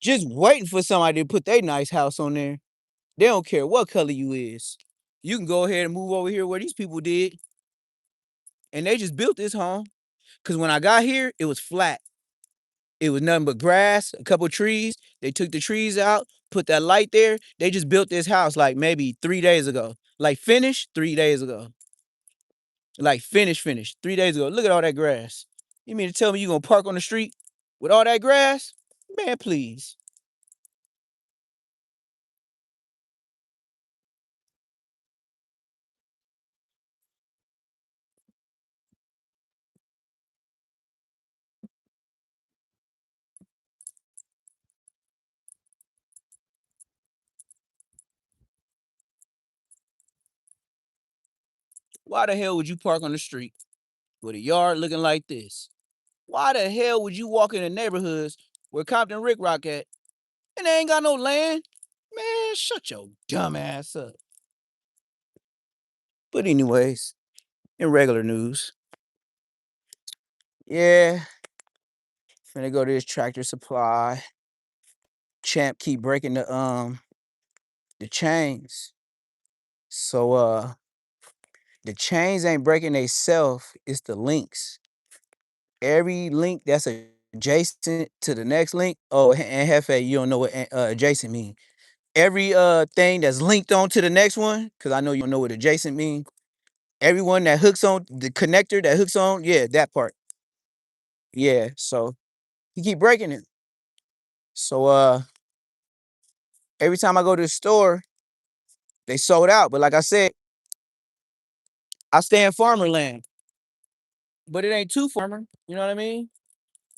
just waiting for somebody to put their nice house on there. They don't care what color you is. You can go ahead and move over here where these people did, and they just built this home. Cause when I got here, it was flat. It was nothing but grass, a couple trees. They took the trees out, put that light there. They just built this house like maybe 3 days ago. Like finished 3 days ago. Like finished 3 days ago. Look at all that grass. You mean to tell me you gonna park on the street with all that grass? Man, please. Why the hell would you park on the street with a yard looking like this? Why the hell would you walk in the neighborhoods where Compton Rick Rock at and they ain't got no land? Man, shut your dumb ass up. But anyways, in regular news, yeah, finna go to this Tractor Supply. Champ keep breaking the chains. So the chains ain't breaking theyself, it's the links. Every link that's adjacent to the next link. Oh, and Hefe, you don't know what adjacent mean. Every thing that's linked on to the next one, because I know you don't know what adjacent mean. Everyone that hooks on the connector that hooks on, yeah, that part. Yeah, so he keep breaking it. So every time I go to the store, they sold out. But like I said, I stay in farmer land. But it ain't too farmer. You know what I mean?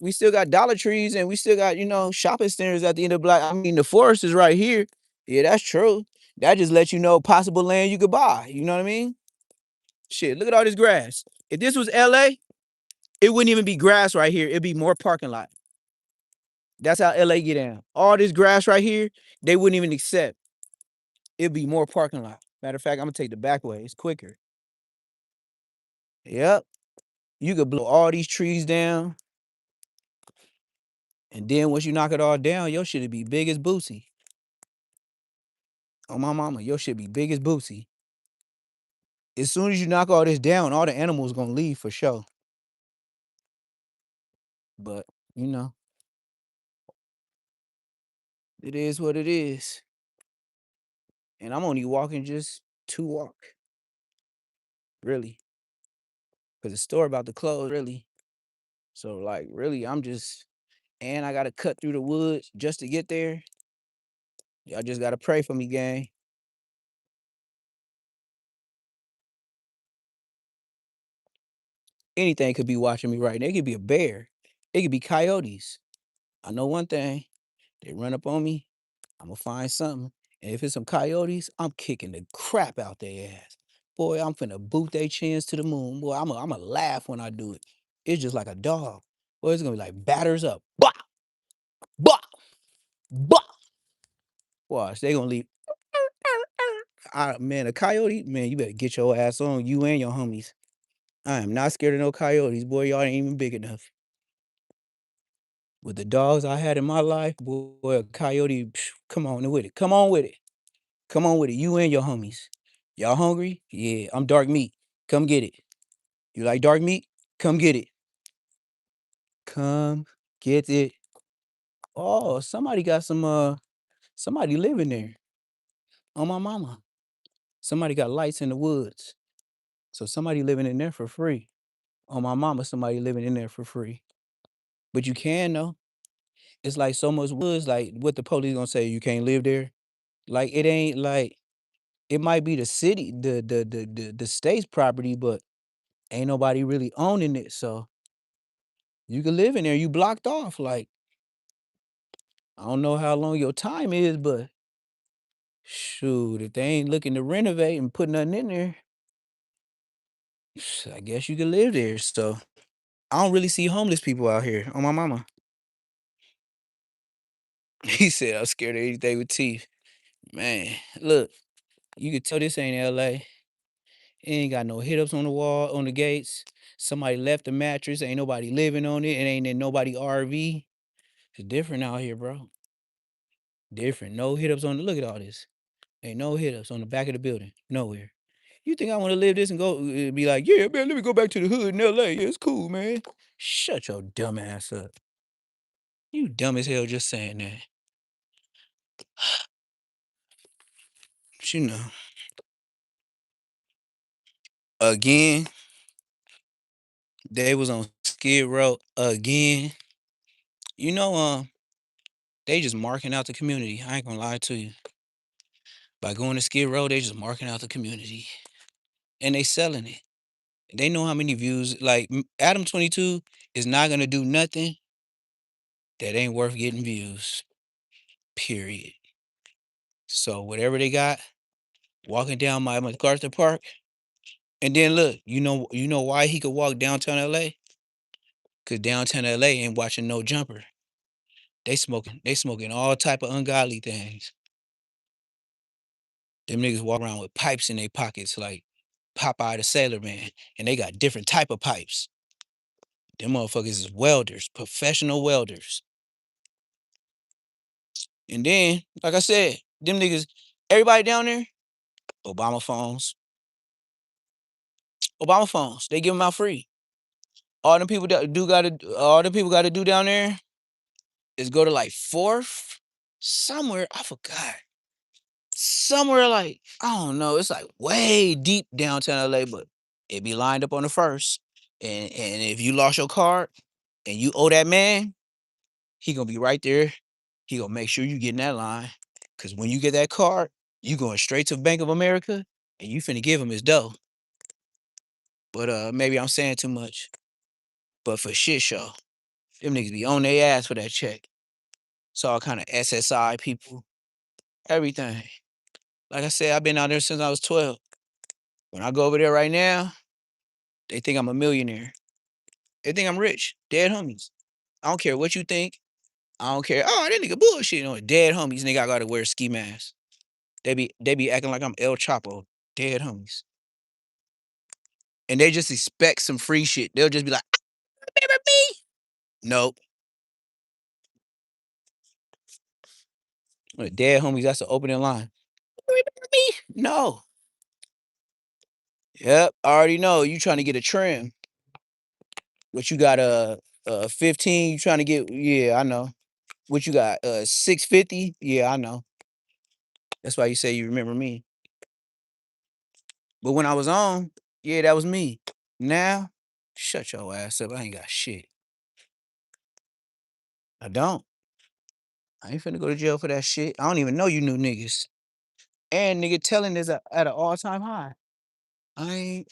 We still got Dollar Trees and we still got, shopping centers at the end of the block. I mean, the forest is right here. Yeah, that's true. That just lets you know possible land you could buy. You know what I mean? Shit, look at all this grass. If this was LA, it wouldn't even be grass right here. It'd be more parking lot. That's how LA get down. All this grass right here, they wouldn't even accept. It'd be more parking lot. Matter of fact, I'm gonna take the back way. It's quicker. Yep. You could blow all these trees down, and then once you knock it all down, your shit'd be big as Boosie. Oh my mama, your shit be big as Boosie. As soon as you knock all this down, all the animals gonna leave for sure. But you know, it is what it is. And I'm only walking just to walk, really, because the store about to close, really. So like, really, and I gotta cut through the woods just to get there. Y'all just gotta pray for me, gang. Anything could be watching me right now. It could be a bear. It could be coyotes. I know one thing. They run up on me, I'm gonna find something. And if it's some coyotes, I'm kicking the crap out their ass. Boy, I'm finna boot their chins to the moon. Boy, I'm a laugh when I do it. It's just like a dog. Boy, it's gonna be like batters up. Bah, bah, bah. Watch, they gonna leave. Man, a coyote, man, you better get your ass on, you and your homies. I am not scared of no coyotes, boy. Y'all ain't even big enough. With the dogs I had in my life, boy, a coyote, come on with it. Come on with it. Come on with it. You and your homies. Y'all hungry? Yeah, I'm dark meat. Come get it. You like dark meat? Come get it. Come get it. Oh, somebody got somebody living there. On my mama. Somebody got lights in the woods. So somebody living in there for free. On my mama, somebody living in there for free. But you can though. It's like so much woods, like what the police gonna say, you can't live there. Like it ain't like it might be the city, the state's property, but ain't nobody really owning it. So you can live in there. You blocked off. Like, I don't know how long your time is, but shoot, if they ain't looking to renovate and put nothing in there, I guess you can live there. So I don't really see homeless people out here on my mama. He said I'm scared of anything with teeth. Man, look, you could tell this ain't LA. It ain't got no hit ups on the wall, on the gates. Somebody left the mattress. Ain't nobody living on it. It ain't in nobody RV. It's different out here, bro. Different. No hit ups on the look at all this. Ain't no hit ups on the back of the building. Nowhere. You think I want to live this and go be like, yeah, man, let me go back to the hood in LA. Yeah, it's cool, man. Shut your dumb ass up. You dumb as hell just saying that. But you know. Again, they was on Skid Row again. You know, they just marking out the community. I ain't gonna lie to you. By going to Skid Row, they just marking out the community. And they selling it. They know how many views. Like Adam 22 is not gonna do nothing that ain't worth getting views. Period. So whatever they got, walking down my MacArthur Park, and then look, you know why he could walk downtown LA? Cause downtown LA ain't watching no jumper. They smoking all type of ungodly things. Them niggas walk around with pipes in their pockets like Popeye the Sailor Man, and they got different type of pipes. Them motherfuckers is welders, professional welders. And then, like I said, them niggas, everybody down there, Obama phones. Obama phones. They give them out free. All the people gotta do down there is go to like Fourth, somewhere, I forgot. Somewhere like, I don't know, it's like way deep downtown LA, but it be lined up on the first. And if you lost your card and you owe that man, he gonna be right there. He gonna make sure you get in that line. Cause when you get that card, you going straight to Bank of America and you finna give him his dough. But maybe I'm saying too much. But for shit show, them niggas be on their ass for that check. It's all kind of SSI people, everything. Like I said, I've been out there since I was 12. When I go over there right now, they think I'm a millionaire. They think I'm rich. Dead homies. I don't care what you think. I don't care. Oh, that nigga bullshit. No, dead homies. Nigga, I gotta wear a ski mask. They be acting like I'm El Chapo. Dead homies. And they just expect some free shit. They'll just be like, remember me? Nope. Dead homies, that's the opening line. Remember me? No. Yep, I already know. You trying to get a trim. What you got a 15, you trying to get, yeah, I know. What you got? 650? Yeah, I know. That's why you say you remember me. But when I was on, yeah, that was me. Now, shut your ass up. I ain't got shit. I don't. I ain't finna go to jail for that shit. I don't even know you new niggas. And nigga telling is at an all-time high. I ain't,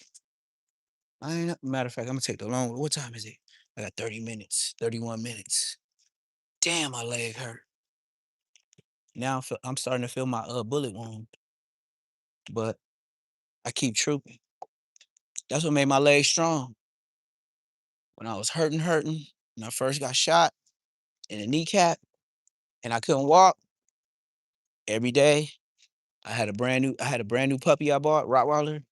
matter of fact, I'm gonna take the long. What time is it? I got 30 minutes, 31 minutes. Damn, my leg hurt. Now I'm starting to feel my bullet wound, but I keep trooping. That's what made my leg strong. When I was hurting, when I first got shot in the kneecap and I couldn't walk, every day I had a brand new puppy I bought, Rottweiler.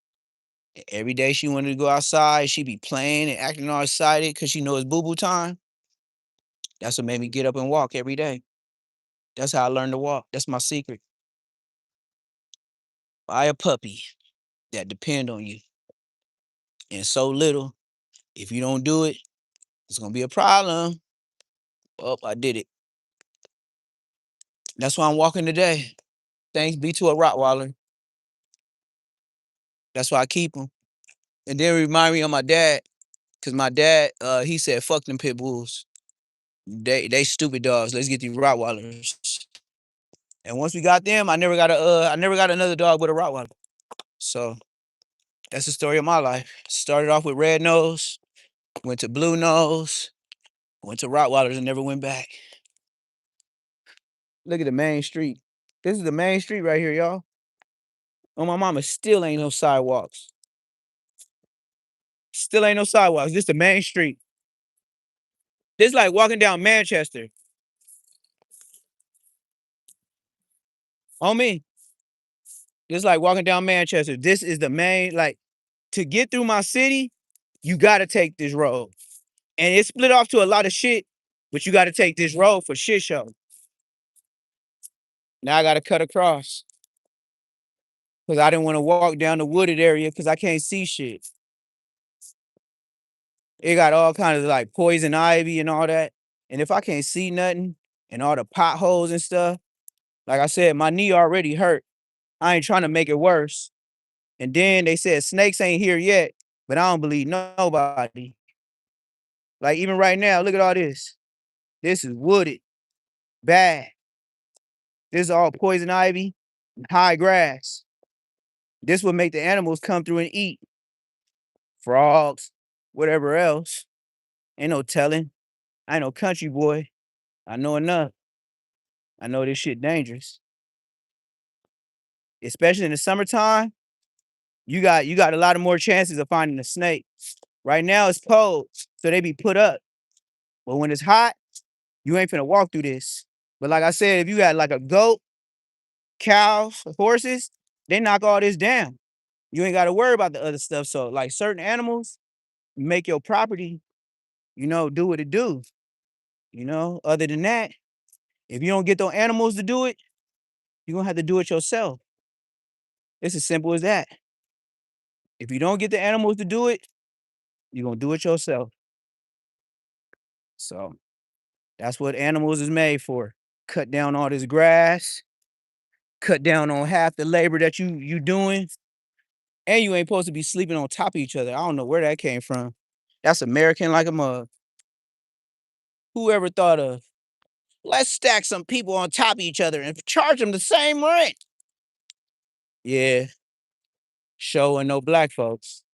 And every day she wanted to go outside, she be playing and acting all excited because she know it's boo-boo time. That's what made me get up and walk every day. That's how I learned to walk. That's my secret. Buy a puppy that depend on you. And so little, if you don't do it, it's gonna be a problem. Oh, I did it. That's why I'm walking today. Thanks be to a Rottweiler. That's why I keep them. And then remind me of my dad, cause my dad, he said, "Fuck them pit bulls. They stupid dogs. Let's get these Rottweilers." And once we got them, I never got another dog but a Rottweiler. So that's the story of my life. Started off with red nose, went to blue nose, went to Rottweilers, and never went back. Look at the main street. This is the main street right here, y'all. Oh, my mama, still ain't no sidewalks. Still ain't no sidewalks. This the main street. This like walking down Manchester. On me. This like walking down Manchester. This is the main, like, to get through my city, you gotta take this road. And it's split off to a lot of shit, but you gotta take this road for shit show. Now I gotta cut across because I didn't want to walk down the wooded area because I can't see shit. It got all kinds of like poison ivy and all that. And if I can't see nothing and all the potholes and stuff, like I said, my knee already hurt. I ain't trying to make it worse. And then they said snakes ain't here yet, but I don't believe nobody. Like even right now, look at all this. This is wooded, bad. This is all poison ivy, high grass. This would make the animals come through and eat frogs, whatever else. Ain't no telling. I ain't no country boy. I know enough. I know this shit dangerous, especially in the summertime. You got a lot of more chances of finding a snake. Right now it's cold, so they be put up. But when it's hot, you ain't finna walk through this. But like I said, if you got like a goat, cows, horses, they knock all this down. You ain't got to worry about the other stuff. So like certain animals make your property, do what it do. Other than that, if you don't get those animals to do it, you're gonna have to do it yourself. It's as simple as that. If you don't get the animals to do it, you're gonna do it yourself. So that's what animals is made for. Cut down all this grass, cut down on half the labor that you doing, and you ain't supposed to be sleeping on top of each other. I don't know where that came from. That's American like a mug. Whoever thought of let's stack some people on top of each other and charge them the same rent? Yeah, show and no black folks.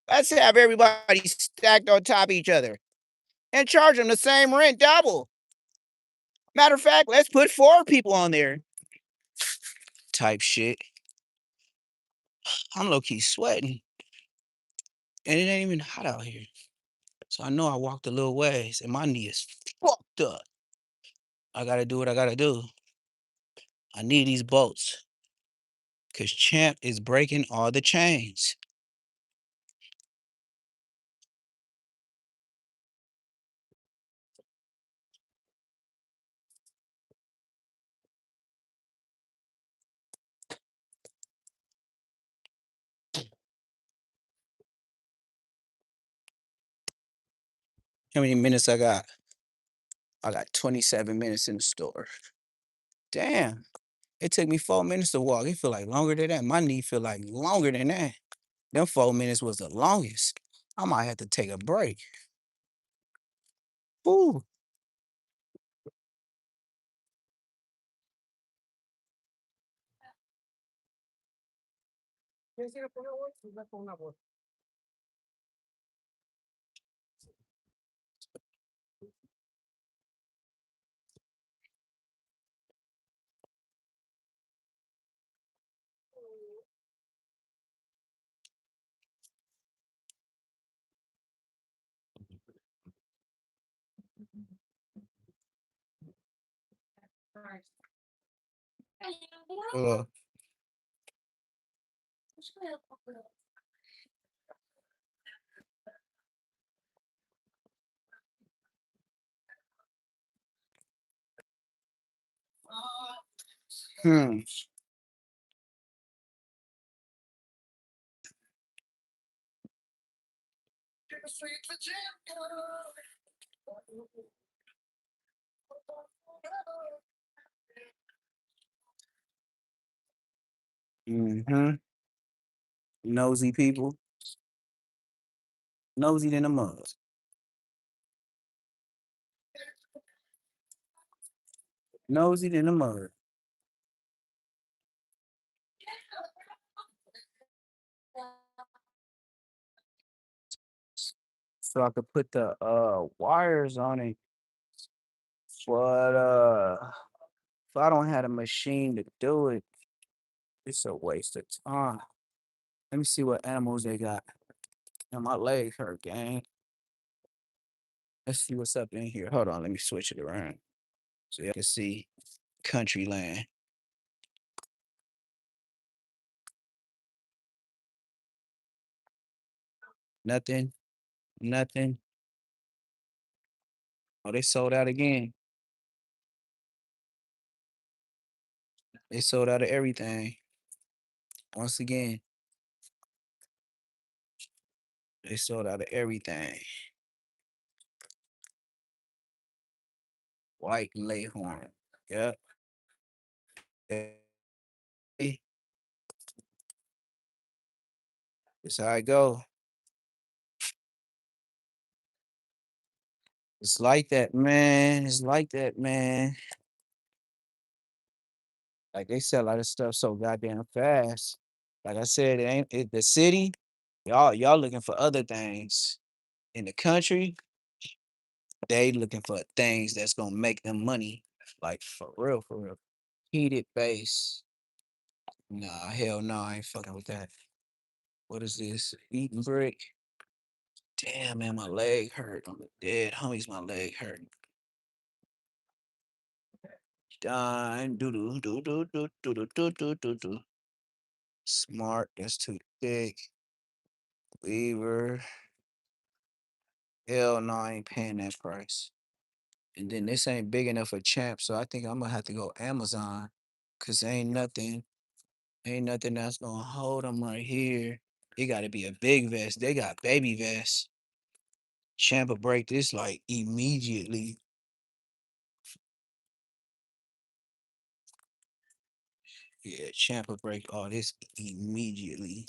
Let's have everybody stacked on top of each other and charge them the same rent double. Matter of fact, let's put 4 people on there. Type shit. I'm low key sweating, and it ain't even hot out here. So I know I walked a little ways, and my knee is fucked up. I gotta do what I gotta do. I need these bolts, cause Champ is breaking all the chains. How many minutes I got? I got 27 minutes in the store. Damn. It took me 4 minutes to walk. It feel like longer than that. My knee feel like longer than that. Them 4 minutes was the longest. I might have to take a break. Ooh. Uh, hmm. Mm-hmm. Nosy people. Nosy than a mug. Nosy than a mug. So I could put the wires on it. But if I don't have a machine to do it, it's a waste of time. Let me see what animals they got. Now my leg hurt, gang. Let's see what's up in here. Hold on, let me switch it around so y'all can see country land. Nothing, nothing. Oh, they sold out again. They sold out of everything. Once again, they sold out of everything. White Leghorn. Yep. Hey, that's how I go. It's like that, man. It's like that, man. Like they sell a lot of stuff so goddamn fast. Like I said, the city. Y'all looking for other things. In the country, they looking for things that's gonna make them money. Like for real, for real. Heated base. Nah, hell no, I ain't fucking with that. What is this? Eating brick. Damn, man, my leg hurt. I'm dead. Homies, my leg hurt. Done. Do do do do do do do do do do do. Smart. That's too thick. Weaver. Hell no, I ain't paying that price. And then this ain't big enough for champ, so I think I'm gonna have to go Amazon. Cause ain't nothing that's gonna hold them right here. It gotta be a big vest. They got baby vests. Champ will break this like immediately. Yeah, Champ will break all this immediately.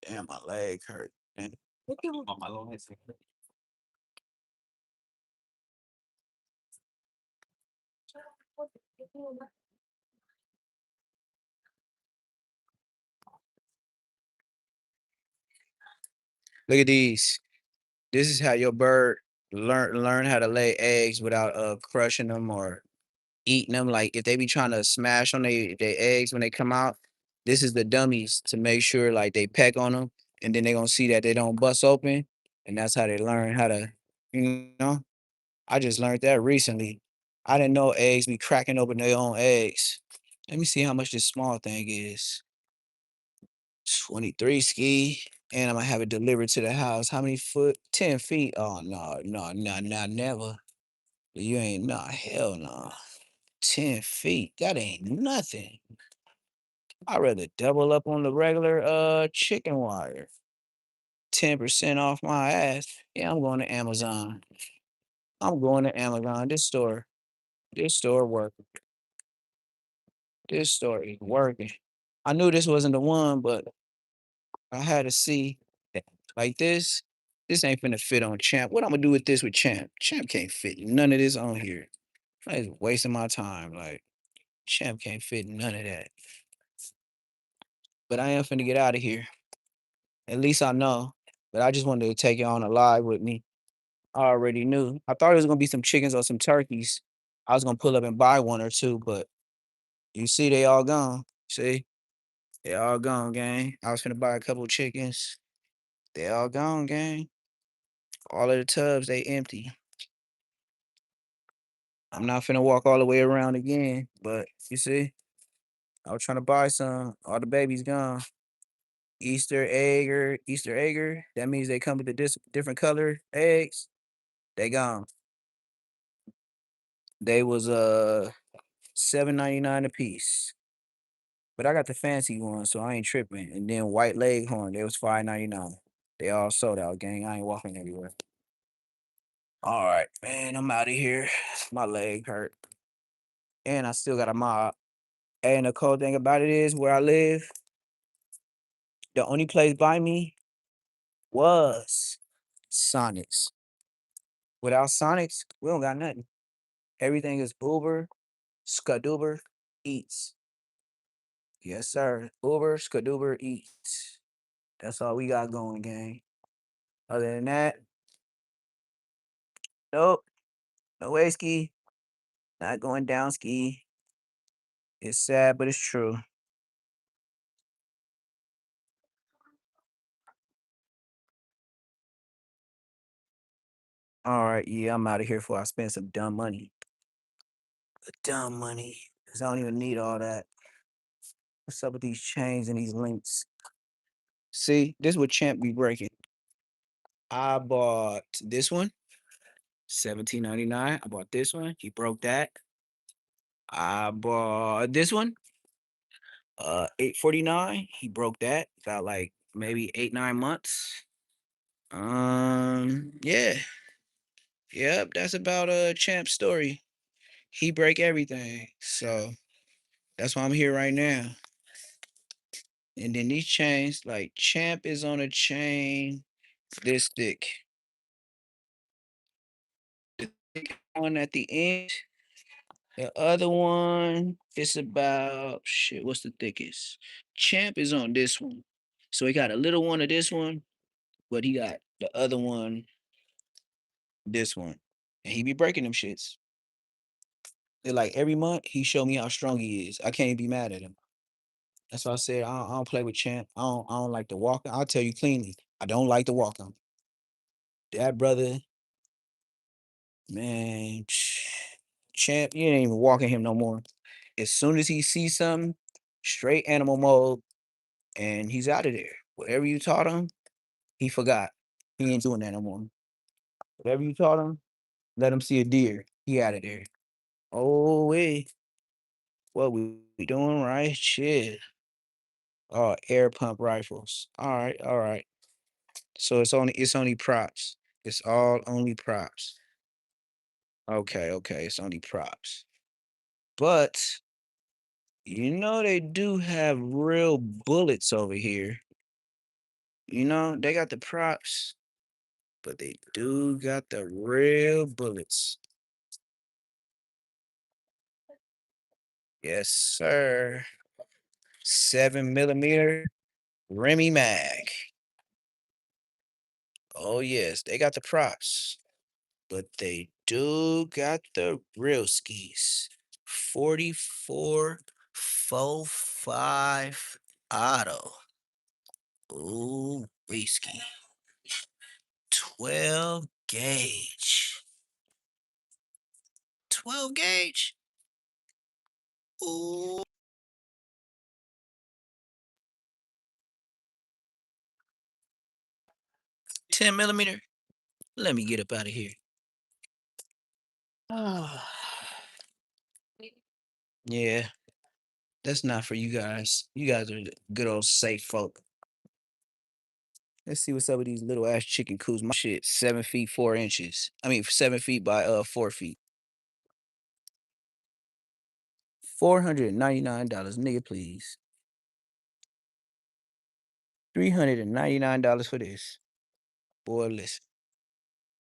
Damn, my leg hurt. Damn. Look at these. This is how your bird learn how to lay eggs without crushing them or eating them. Like if they be trying to smash on they eggs when they come out, this is the dummies to make sure like they peck on them, and then they gonna see that they don't bust open, and that's how they learn how to, you know. I just learned that recently. I didn't know eggs be cracking open their own eggs. Let me see how much this small thing is. 23 ski. And I'm gonna have it delivered to the house. How many foot? 10 feet. Oh no, no, no, no, never. You ain't nah, hell no. 10 feet. That ain't nothing. I'd rather double up on the regular chicken wire. 10% off my ass. Yeah, I'm going to Amazon. I'm going to Amazon. This store working. This store is working. I knew this wasn't the one, but I had to see that like this. This ain't finna fit on Champ. What I'm gonna do with this with Champ? Champ can't fit none of this on here. It's wasting my time. Like Champ can't fit none of that. But I am finna get out of here. At least I know. But I just wanted to take it on a live with me. I already knew. I thought it was gonna be some chickens or some turkeys. I was gonna pull up and buy one or two, but you see, they all gone. See, they all gone, gang. I was finna buy a couple chickens. They all gone, gang. All of the tubs, they empty. I'm not finna walk all the way around again, but you see, I was trying to buy some. All the babies gone. Easter egger. That means they come with the different color eggs. They gone. They was 7.99 a piece. But I got the fancy one, so I ain't tripping. And then white leghorn, they was 5.99. They all sold out, gang. I ain't walking everywhere. All right, man, I'm out of here. My leg hurt. And I still got a mob. And the cold thing about it is where I live, the only place by me was Sonics. Without Sonics, we don't got nothing. Everything is Uber, Skadoober, Eats. Yes, sir. Uber, Skadoober, Eats. That's all we got going, gang. Other than that, nope. No way ski. Not going down ski. It's sad, but it's true. All right, yeah, I'm out of here before I spend some dumb money. Dumb money. 'Cause I don't even need all that. What's up with these chains and these links? See, this is what Champ be breaking. I bought this one, 17.99. I bought this one. He broke that. I bought this one, 8.49. He broke that. About like maybe 8, 9 months. Yeah. Yep, that's about Champ's story. He break everything. So that's why I'm here right now. And then these chains, like Champ is on a chain this thick. The thick one at the end. The other one is about shit. What's the thickest? Champ is on this one. So he got a little one of this one, but he got the other one, this one. And he be breaking them shits. They're like every month he show me how strong he is. I can't be mad at him. That's why I said I don't play with Champ. I don't like to walk him. I'll tell you cleanly. I don't like to walk him. That brother, man, Champ, you ain't even walking him no more. As soon as he sees something, straight animal mode, and he's out of there. Whatever you taught him, he forgot. He ain't doing that no more. Whatever you taught him, let him see a deer. He out of there. Oh wait, what we doing right? Shit. Oh, air pump rifles. All right. So it's only props. It's all only props. Okay, it's only props. But they do have real bullets over here. They got the props, but they do got the real bullets. Yes, sir. 7 millimeter Remy Mag. Oh yes, they got the props, but they do got the real skis. 44.45 auto. Ooh, whiskey. 12 gauge. 12 gauge. Ooh. 10 millimeter. Let me get up out of here. Yeah, that's not for you guys. You guys are the good old safe folk. Let's see what's up with these little ass chicken coops. My shit, 7 feet 4 inches. I mean, 7 feet by 4 feet. $499, nigga, please. $399 for this. Boy, listen.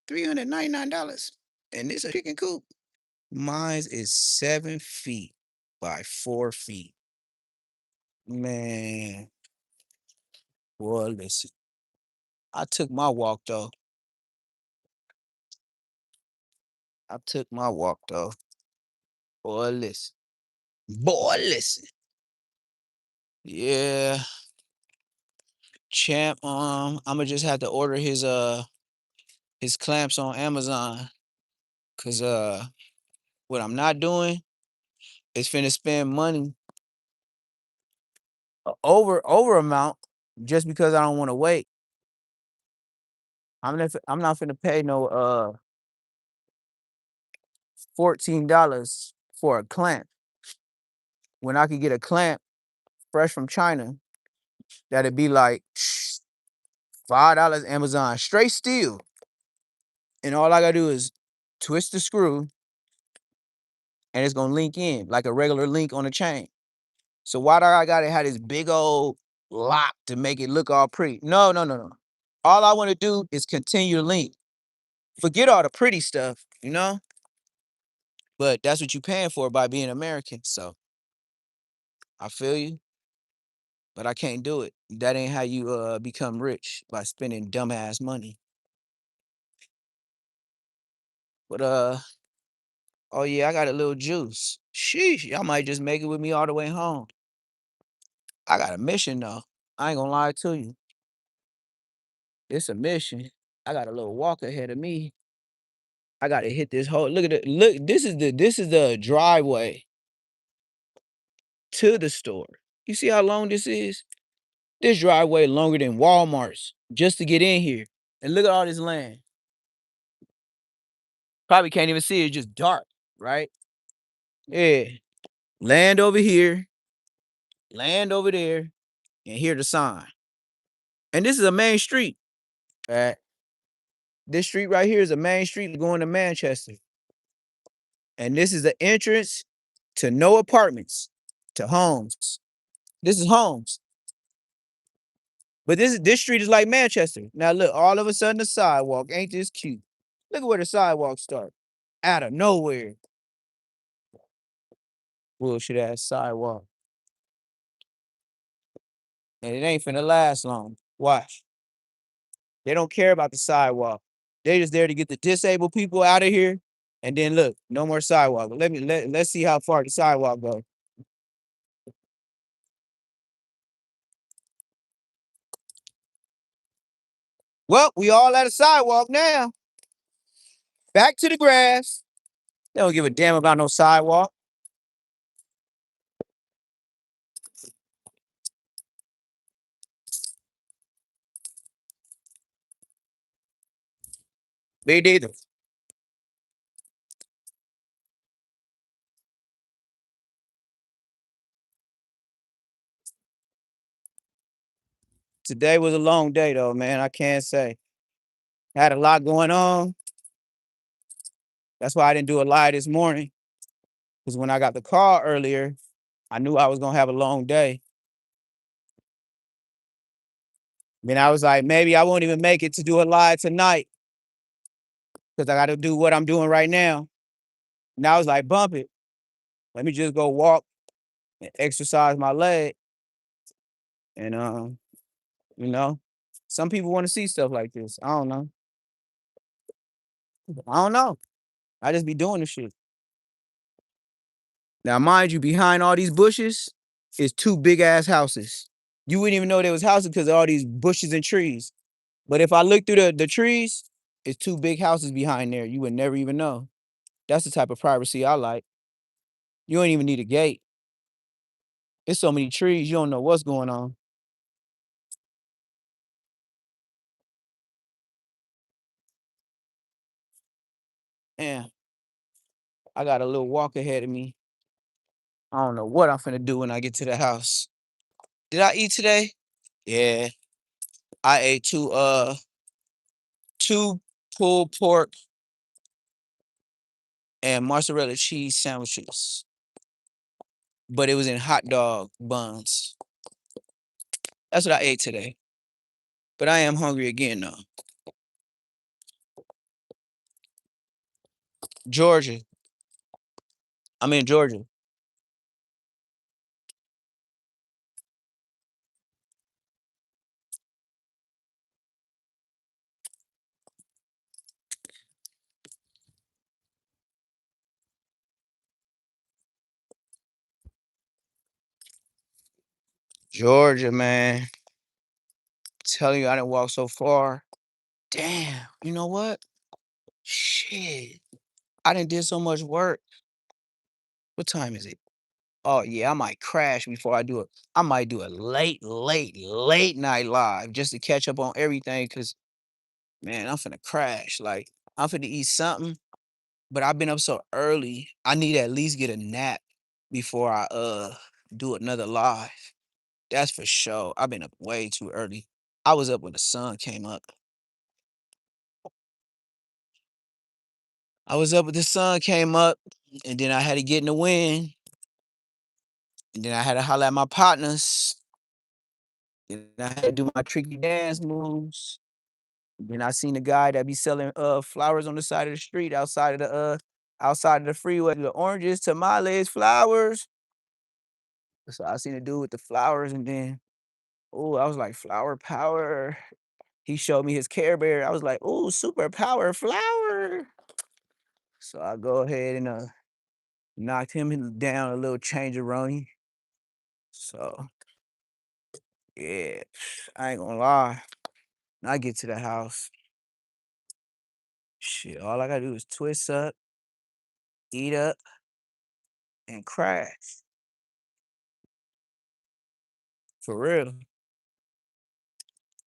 $399. And this a chicken coop. Mine's is 7 feet by 4 feet. Man, boy, listen. I took my walk though. I took my walk though. Boy, listen. Boy, listen. Yeah, champ. I'ma just have to order his clamps on Amazon. Cause what I'm not doing is finna spend money over amount just because I don't want to wait. I'm not finna pay no $14 for a clamp when I could get a clamp fresh from China that'd be like $5 Amazon straight steel, and all I gotta do is twist the screw and it's gonna link in like a regular link on a chain. So why do I gotta have this big old lock to make it look all pretty? No, no, no, no. All I want to do is continue to link. Forget all the pretty stuff. But that's what you paying for by being American. So I feel you, but I can't do it. That ain't how you become rich, by spending dumbass money. But oh yeah, I got a little juice. Sheesh, y'all might just make it with me all the way home. I got a mission though. I ain't gonna lie to you. It's a mission. I got a little walk ahead of me. I gotta hit this whole look at it. Look, this is the driveway. to the store. You see how long this is? This driveway longer than Walmart's just to get in here. And look at all this land. Probably can't even see it, it's just dark, right? Yeah. Land over here, land over there, and here the sign. And this is a main street. Right? This street right here is a main street going to Manchester. And this is the entrance to no apartments, to homes. This is homes. But this street is like Manchester. Now look, all of a sudden the sidewalk ain't this cute. Look at where the sidewalk start. Out of nowhere. Bullshit ass sidewalk. And it ain't finna last long. Watch. They don't care about the sidewalk. They just there to get the disabled people out of here. And then look, no more sidewalk. Let's see how far the sidewalk goes. Well, we all at a sidewalk now. Back to the grass. They don't give a damn about no sidewalk. Me neither. Today was a long day though, man. I can't say. Had a lot going on. That's why I didn't do a live this morning. Because when I got the call earlier, I knew I was gonna have a long day. Then I was like, maybe I won't even make it to do a live tonight. Because I gotta do what I'm doing right now. And I was like, bump it. Let me just go walk and exercise my leg. And you know, some people want to see stuff like this. I don't know. I don't know. I just be doing the shit. Now, mind you, behind all these bushes is two big ass houses. You wouldn't even know there was houses because of all these bushes and trees. But if I look through the trees, it's two big houses behind there. You would never even know. That's the type of privacy I like. You don't even need a gate. There's so many trees, you don't know what's going on. Yeah, I got a little walk ahead of me. I don't know what I'm finna do when I get to the house. Did I eat today? Yeah, I ate two pulled pork and mozzarella cheese sandwiches, but it was in hot dog buns. That's what I ate today. But I am hungry again though. Georgia. I'm in Georgia. Georgia, man. Telling you I didn't walk so far. Damn. You know what? Shit. I didn't did so much work. What time is it? Oh yeah, I might crash before I do it. I might do a late night live just to catch up on everything. Cause man, I'm finna crash. Like I'm finna eat something, but I've been up so early. I need to at least get a nap before I do another live. That's for sure. I've been up way too early. I was up when the sun came up. I was up when the sun came up, and then I had to get in the wind, and then I had to holler at my partners, and I had to do my tricky dance moves. Then I seen the guy that be selling flowers on the side of the street outside of the freeway, the oranges, tamales, flowers. So I seen the dude with the flowers, and then oh, I was like, flower power. He showed me his Care Bear. I was like, "Ooh, super power flower." So I go ahead and knocked him down a little changeroni. So yeah, I ain't gonna lie. When I get to the house, shit, all I gotta do is twist up, eat up, and crash. For real.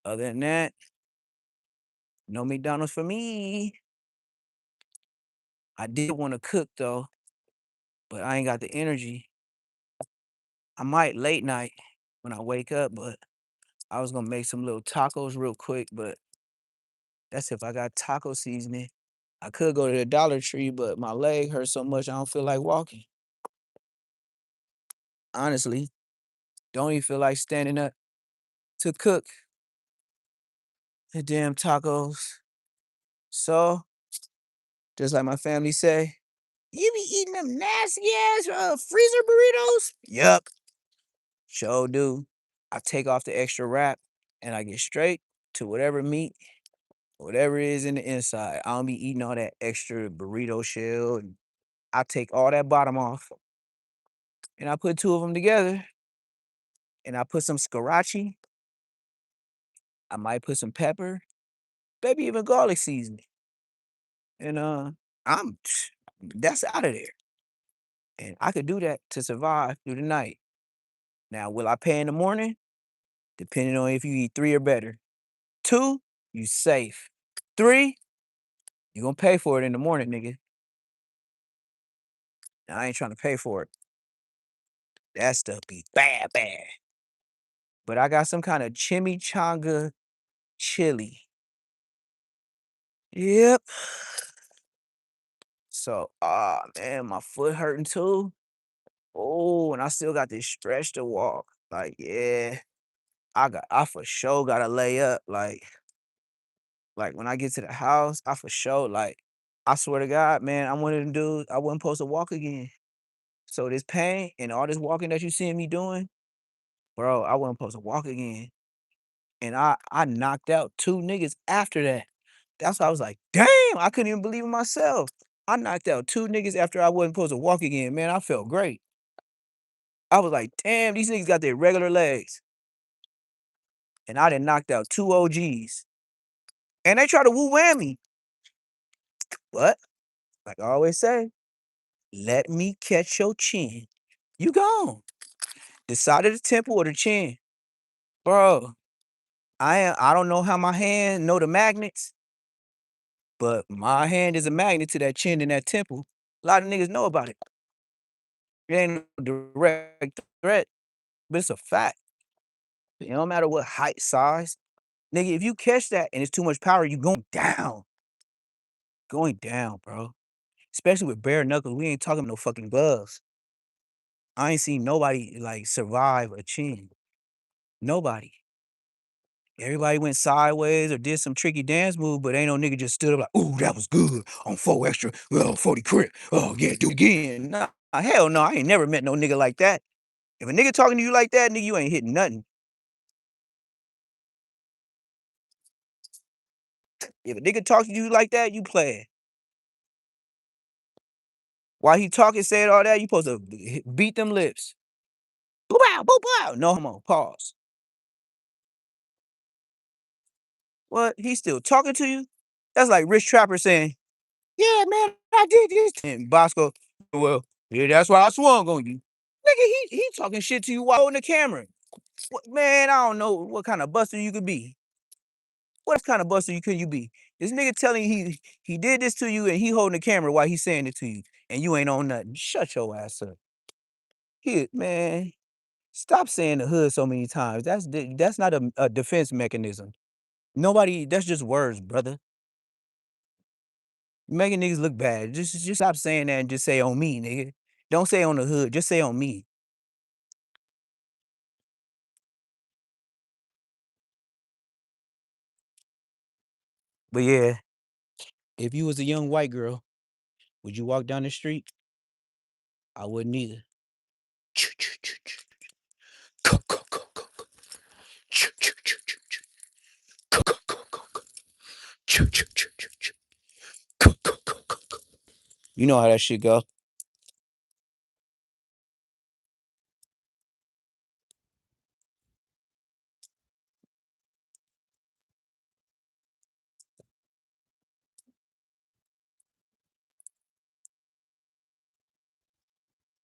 Other than that, no McDonald's for me. I did want to cook though, but I ain't got the energy. I might late night when I wake up, but I was gonna make some little tacos real quick, but that's if I got taco seasoning. I could go to the Dollar Tree, but my leg hurts so much I don't feel like walking. Honestly, don't even feel like standing up to cook the damn tacos. So, just like my family say, you be eating them nasty ass freezer burritos? Yup, sure do. I take off the extra wrap and I get straight to whatever meat, whatever it is in the inside. I don't be eating all that extra burrito shell. And I take all that bottom off and I put two of them together and I put some sriracha. I might put some pepper, maybe even garlic seasoning. And I'm that's out of there. And I could do that to survive through the night. Now, will I pay in the morning? Depending on if you eat three or better. Two, you safe. Three, you gonna pay for it in the morning, nigga. I ain't trying to pay for it. That stuff be bad, bad. But I got some kind of chimichanga chili. Yep. So, man, my foot hurting too. Oh, and I still got this stretch to walk. Like, yeah, I for sure gotta lay up. Like when I get to the house, I for sure I swear to God, man, I'm one of them dudes, I wasn't supposed to walk again. So this pain and all this walking that you seeing me doing, bro, I wasn't supposed to walk again. And I knocked out two niggas after that. That's why I was like, damn, I couldn't even believe in myself. I knocked out two niggas after I wasn't supposed to walk again. Man, I felt great. I was like, damn, these niggas got their regular legs. And I done knocked out two OGs. And they try to woo whammy. But, like I always say, let me catch your chin. You gone. The side of the temple or the chin. Bro, I don't know how my hand know the magnets, but my hand is a magnet to that chin and that temple. A lot of niggas know about it. It ain't no direct threat, but it's a fact. It don't matter what height, size. Nigga, if you catch that and it's too much power, you going down. Going down, bro. Especially with bare knuckles. We ain't talking no fucking gloves. I ain't seen nobody like survive a chin. Nobody. Everybody went sideways or did some tricky dance move, but ain't no nigga just stood up like, ooh, that was good on 4 extra, 40 crit. Oh, yeah, do it again. Nah, hell no, I ain't never met no nigga like that. If a nigga talking to you like that, nigga, you ain't hitting nothing. If a nigga talks to you like that, you playing. While he talking, saying all that, you supposed to beat them lips. Boo bow, boo bow. No homo. Pause. What? He still talking to you? That's like Rich Trapper saying, yeah, man, I did this. And Bosco, well, yeah, that's why I swung on you. Nigga, he talking shit to you while holding the camera. What, man, I don't know what kind of buster you could be. What kind of buster you could you be? This nigga telling you he did this to you and he holding the camera while he's saying it to you and you ain't on nothing. Shut your ass up. Here, man, stop saying the hood so many times. That's not a defense mechanism. Nobody. That's just words, brother. You making niggas look bad. Just stop saying that and just say on me, nigga. Don't say on the hood. Just say on me. But yeah, if you was a young white girl, would you walk down the street? I wouldn't either. Choo, choo, choo, choo. Go, go, go, go, go. Choo, choo, choo, choo, choo. Go, go, go, go, go. Choo, choo, choo, choo, choo. Go, go, go, go, go. You know how that shit go.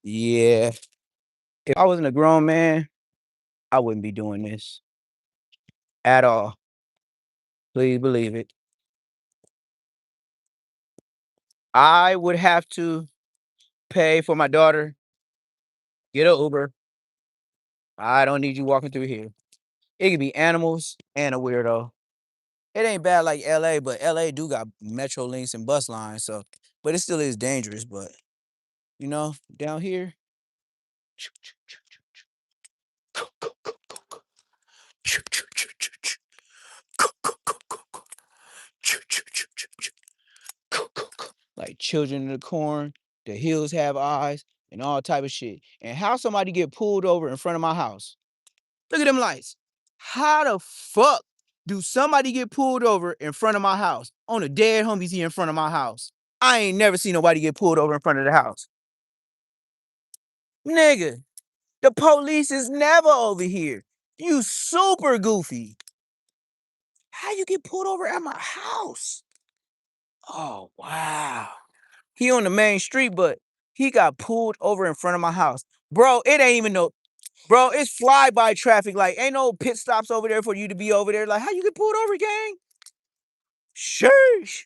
Yeah. If I wasn't a grown man, I wouldn't be doing this at all. Please believe it. I would have to pay for my daughter, get a Uber. I don't need you walking through here. It could be animals and a weirdo. It ain't bad like LA, but LA do got metro links and bus lines, so but it still is dangerous. But down here, like children in the corn, the hills have eyes, and all type of shit. And how somebody get pulled over in front of my house? Look at them lights. How the fuck do somebody get pulled over in front of my house on a dead homies here in front of my house? I ain't never seen nobody get pulled over in front of the house. Nigga, the police is never over here. You super goofy. How you get pulled over at my house? Oh, wow. He on the main street, but he got pulled over in front of my house. Bro, it ain't even no, bro, it's flyby traffic. Like, ain't no pit stops over there for you to be over there. Like, how you get pulled over, gang? Sheesh.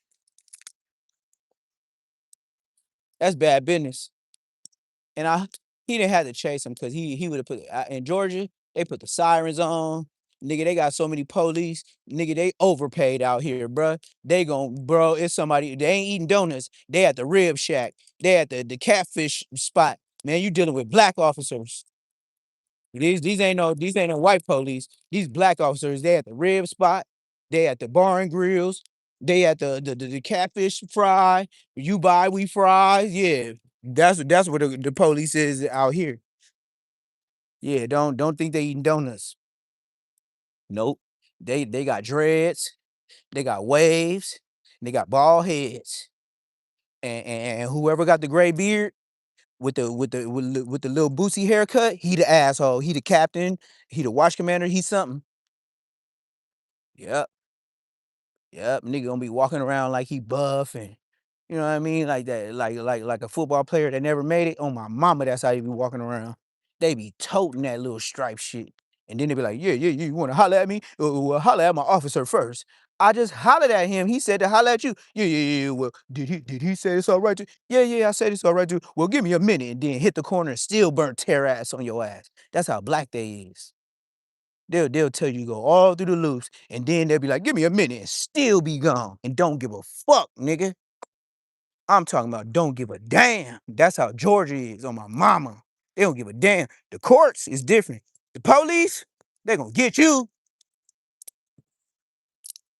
That's bad business. And he didn't have to chase him because he would have put in Georgia. They put the sirens on. Nigga, they got so many police. Nigga, they overpaid out here, bruh. Bro, it's somebody. They ain't eating donuts. They at the rib shack. They at the catfish spot. Man, you dealing with black officers. These ain't no white police. These black officers. They at the rib spot. They at the bar and grills. They at the catfish fry. You buy, we fries. Yeah, that's what the police is out here. Yeah, don't think they eating donuts. Nope. They got dreads. They got waves. They got bald heads. And whoever got the gray beard with the little boosie haircut, he the asshole. He the captain. He the watch commander. He something. Yep. Yep. Nigga gonna be walking around like he buff and you know what I mean? Like that, like a football player that never made it. On my mama, that's how you be walking around. They be toting that little stripe shit. And then they be like, yeah, you wanna holler at me? Well, holler at my officer first. I just hollered at him. He said to holler at you. Yeah. Well, did he say it's all right to? Yeah, I said it's all right to. Well, give me a minute and then hit the corner and still burn tear ass on your ass. That's how black they is. They'll tell you to go all through the loops, and then they'll be like, give me a minute and still be gone. And don't give a fuck, nigga. I'm talking about don't give a damn. That's how Georgia is on my mama. They don't give a damn. The courts is different. The police, they gonna get you.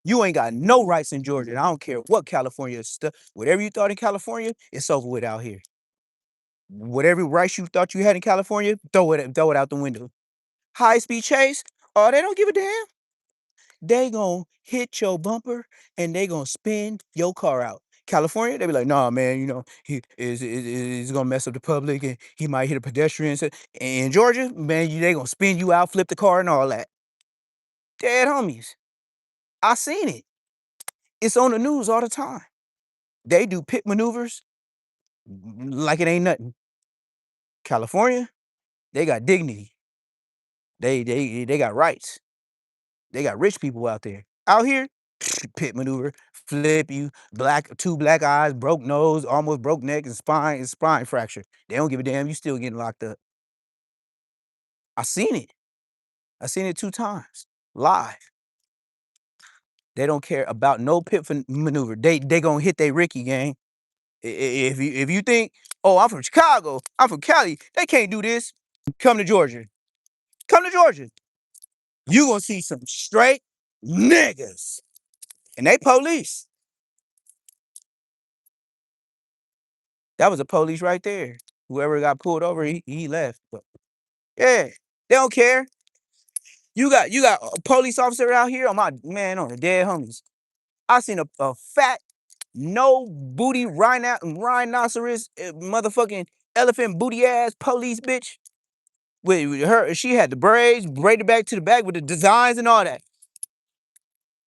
You ain't got no rights in Georgia. And I don't care what California stuff. Whatever you thought in California, it's over with out here. Whatever rights you thought you had in California, throw it out the window. High speed chase, oh, they don't give a damn. They gonna hit your bumper and they gonna spin your car out. California, they be like, nah, man, he's gonna mess up the public and he might hit a pedestrian. So, in Georgia, man, they gonna spin you out, flip the car and all that. Dead homies. I seen it. It's on the news all the time. They do pit maneuvers like it ain't nothing. California, they got dignity. They got rights. They got rich people out there. Out here, pit maneuver, flip you, two black eyes, broke nose, almost broke neck, and spine fracture. They don't give a damn. You still getting locked up. I seen it. I seen it 2 times live. They don't care about no maneuver. They gonna hit they Ricky gang. If you think, oh, I'm from Chicago, I'm from Cali, they can't do this. Come to Georgia. Come to Georgia. You gonna see some straight niggas, and they police. That was a police right there. Whoever got pulled over, he left. But yeah, they don't care. You got a police officer out here on my man on the dead homies. I seen a fat, no booty rhinoceros, motherfucking elephant booty ass police bitch. With her, she had the braids braided back to the back with the designs and all that.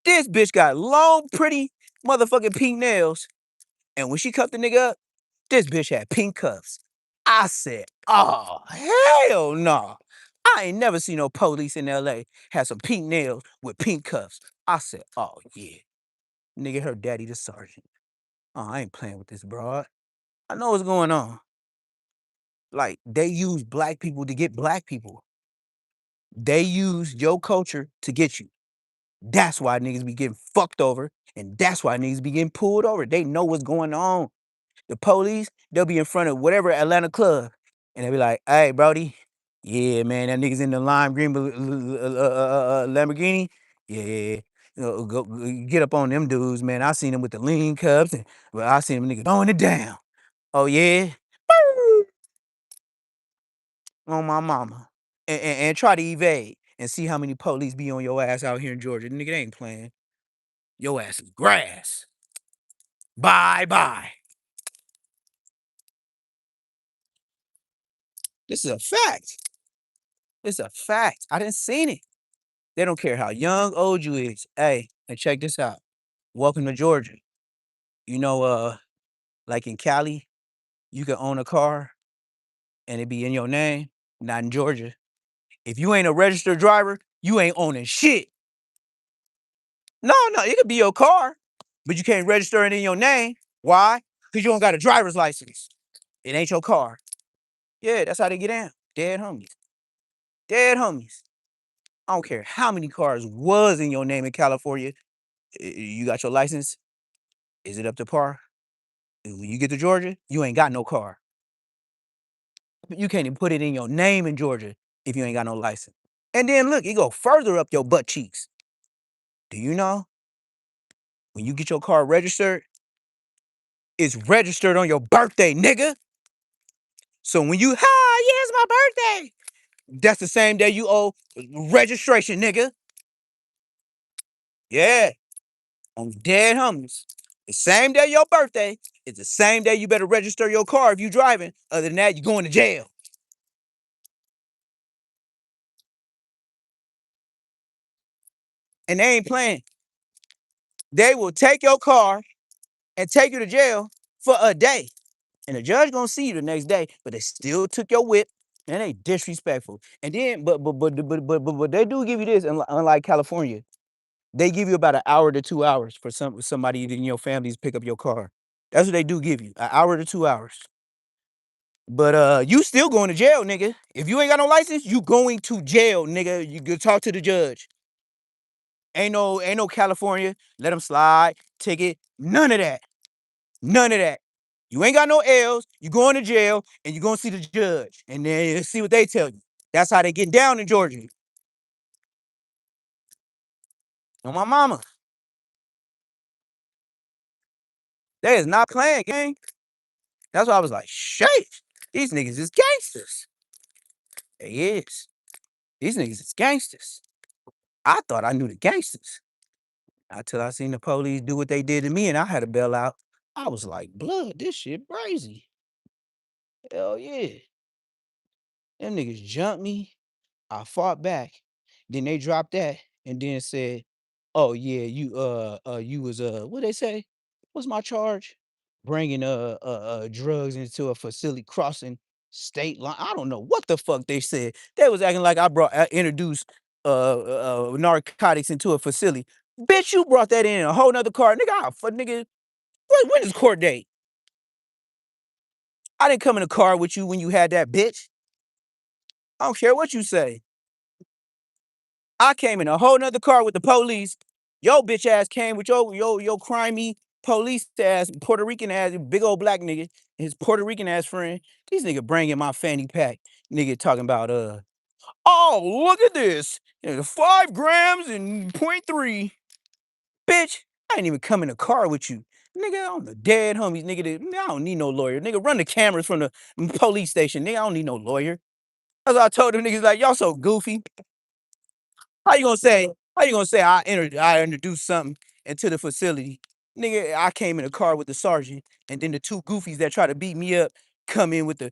This bitch got long, pretty motherfucking pink nails. And when she cuffed the nigga up, this bitch had pink cuffs. I said, oh, hell no. I ain't never seen no police in LA have some pink nails with pink cuffs. I said, oh yeah. Nigga, her daddy the sergeant. Oh, I ain't playing with this broad. I know what's going on. Like, they use black people to get black people. They use your culture to get you. That's why niggas be getting fucked over, and that's why niggas be getting pulled over. They know what's going on. The police, they'll be in front of whatever Atlanta club, and they'll be like, "Hey, Brody, yeah, man, that nigga's in the lime green Lamborghini. Yeah, get up on them dudes, man. I seen them with the lean cups, and well, I seen them niggas throwing it down. Oh yeah, on my mama, and try to evade and see how many police be on your ass out here in Georgia. Nigga, they ain't playing. Your ass is grass. Bye bye. This is a fact. It's a fact. I didn't seen it. They don't care how young, old you is. Hey, and check this out. Welcome to Georgia. You know, like in Cali, you can own a car and it be in your name. Not in Georgia. If you ain't a registered driver, you ain't owning shit. No, it could be your car, but you can't register it in your name. Why? Because you don't got a driver's license. It ain't your car. Yeah, that's how they get down. Dead homies. Dead homies. I don't care how many cars was in your name in California. You got your license? Is it up to par? When you get to Georgia, you ain't got no car. You can't even put it in your name in Georgia if you ain't got no license. And then look, it go further up your butt cheeks. Do you know when you get your car registered, it's registered on your birthday, nigga. So when you, yeah, it's my birthday. That's the same day you owe registration, nigga. Yeah, on dead homies. The same day your birthday is the same day you better register your car if you driving. Other than that, you going to jail. And they ain't playing. They will take your car and take you to jail for a day. And the judge gonna see you the next day, but they still took your whip and they disrespectful. And then, but they do give you this, unlike California, they give you about an hour to 2 hours for somebody in your families pick up your car. That's what they do give you, an hour to 2 hours. But you still going to jail, nigga. If you ain't got no license, you going to jail, nigga. You can talk to the judge. Ain't no California. Let them slide, ticket, none of that. None of that. You ain't got no L's. You going to jail and you gonna see the judge, and then you see what they tell you. That's how they get down in Georgia. On my mama, they is not playing, gang. That's why I was like, shit, these niggas is gangsters. They is. These niggas is gangsters. I thought I knew the gangsters until I seen the police do what they did to me, and I had to bail out. I was like, blood, this shit crazy. Hell yeah. Them niggas jumped me. I fought back. Then they dropped that and then said, "Oh yeah, you was what they say? What's my charge? Bringing drugs into a facility crossing state line. I don't know what the fuck they said. They was acting like I introduced narcotics into a facility. Bitch, you brought that in a whole nother car, nigga. Nigga. When is court date? I didn't come in a car with you when you had that bitch. I don't care what you say. I came in a whole nother car with the police. Yo bitch ass came with your crimey police ass, Puerto Rican ass, big old black nigga, his Puerto Rican ass friend. These nigga bringing my fanny pack. Nigga talking about oh look at this. 5 grams and .3. Bitch, I ain't even come in a car with you. Nigga, I'm the dead homies, nigga. I don't need no lawyer. Nigga, run the cameras from the police station. Nigga, I don't need no lawyer. That's what I told them niggas, like, y'all so goofy. How you gonna say? How you gonna say I introduced something into the facility? Nigga, I came in a car with the sergeant, and then the two goofies that try to beat me up come in with the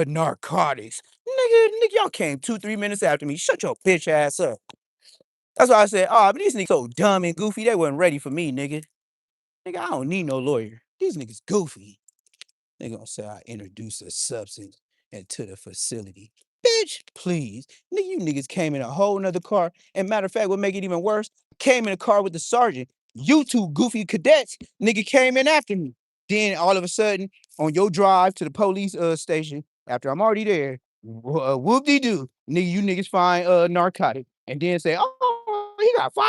narcotics. Nigga, y'all came 2-3 minutes after me. Shut your bitch ass up. That's why I said, oh, but these niggas so dumb and goofy, they wasn't ready for me, nigga. Nigga, I don't need no lawyer. These niggas goofy. They gonna say I introduced a substance into the facility. bitch, please. Nigga, you niggas came in a whole nother car. And matter of fact, what make it even worse, came in a car with the sergeant. You two goofy cadets, nigga came in after me. Then all of a sudden, on your drive to the police station, after I'm already there, whoop-de-doo, nigga, you niggas find narcotic. And then say, oh, he got 5.3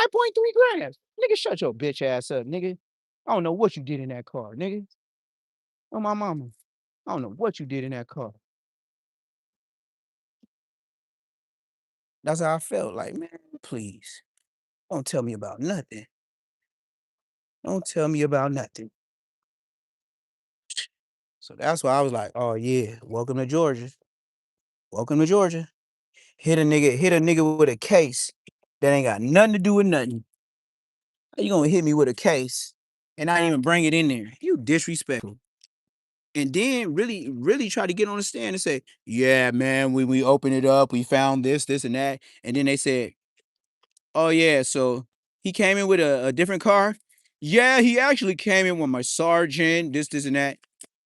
grams. Nigga, shut your bitch ass up, nigga. I don't know what you did in that car, nigga. Oh, my mama. I don't know what you did in that car. That's how I felt. Like, man, please. Don't tell me about nothing. Don't tell me about nothing. So that's why I was like, oh yeah, welcome to Georgia. Welcome to Georgia. Hit a nigga with a case that ain't got nothing to do with nothing. How you gonna hit me with a case and I ain't even bring it in there? You disrespectful. And then really try to get on the stand and say, yeah, man, when we opened it up, we found this, and that. And then they said, oh yeah, so he came in with a different car. Yeah, he actually came in with my sergeant, this, and that.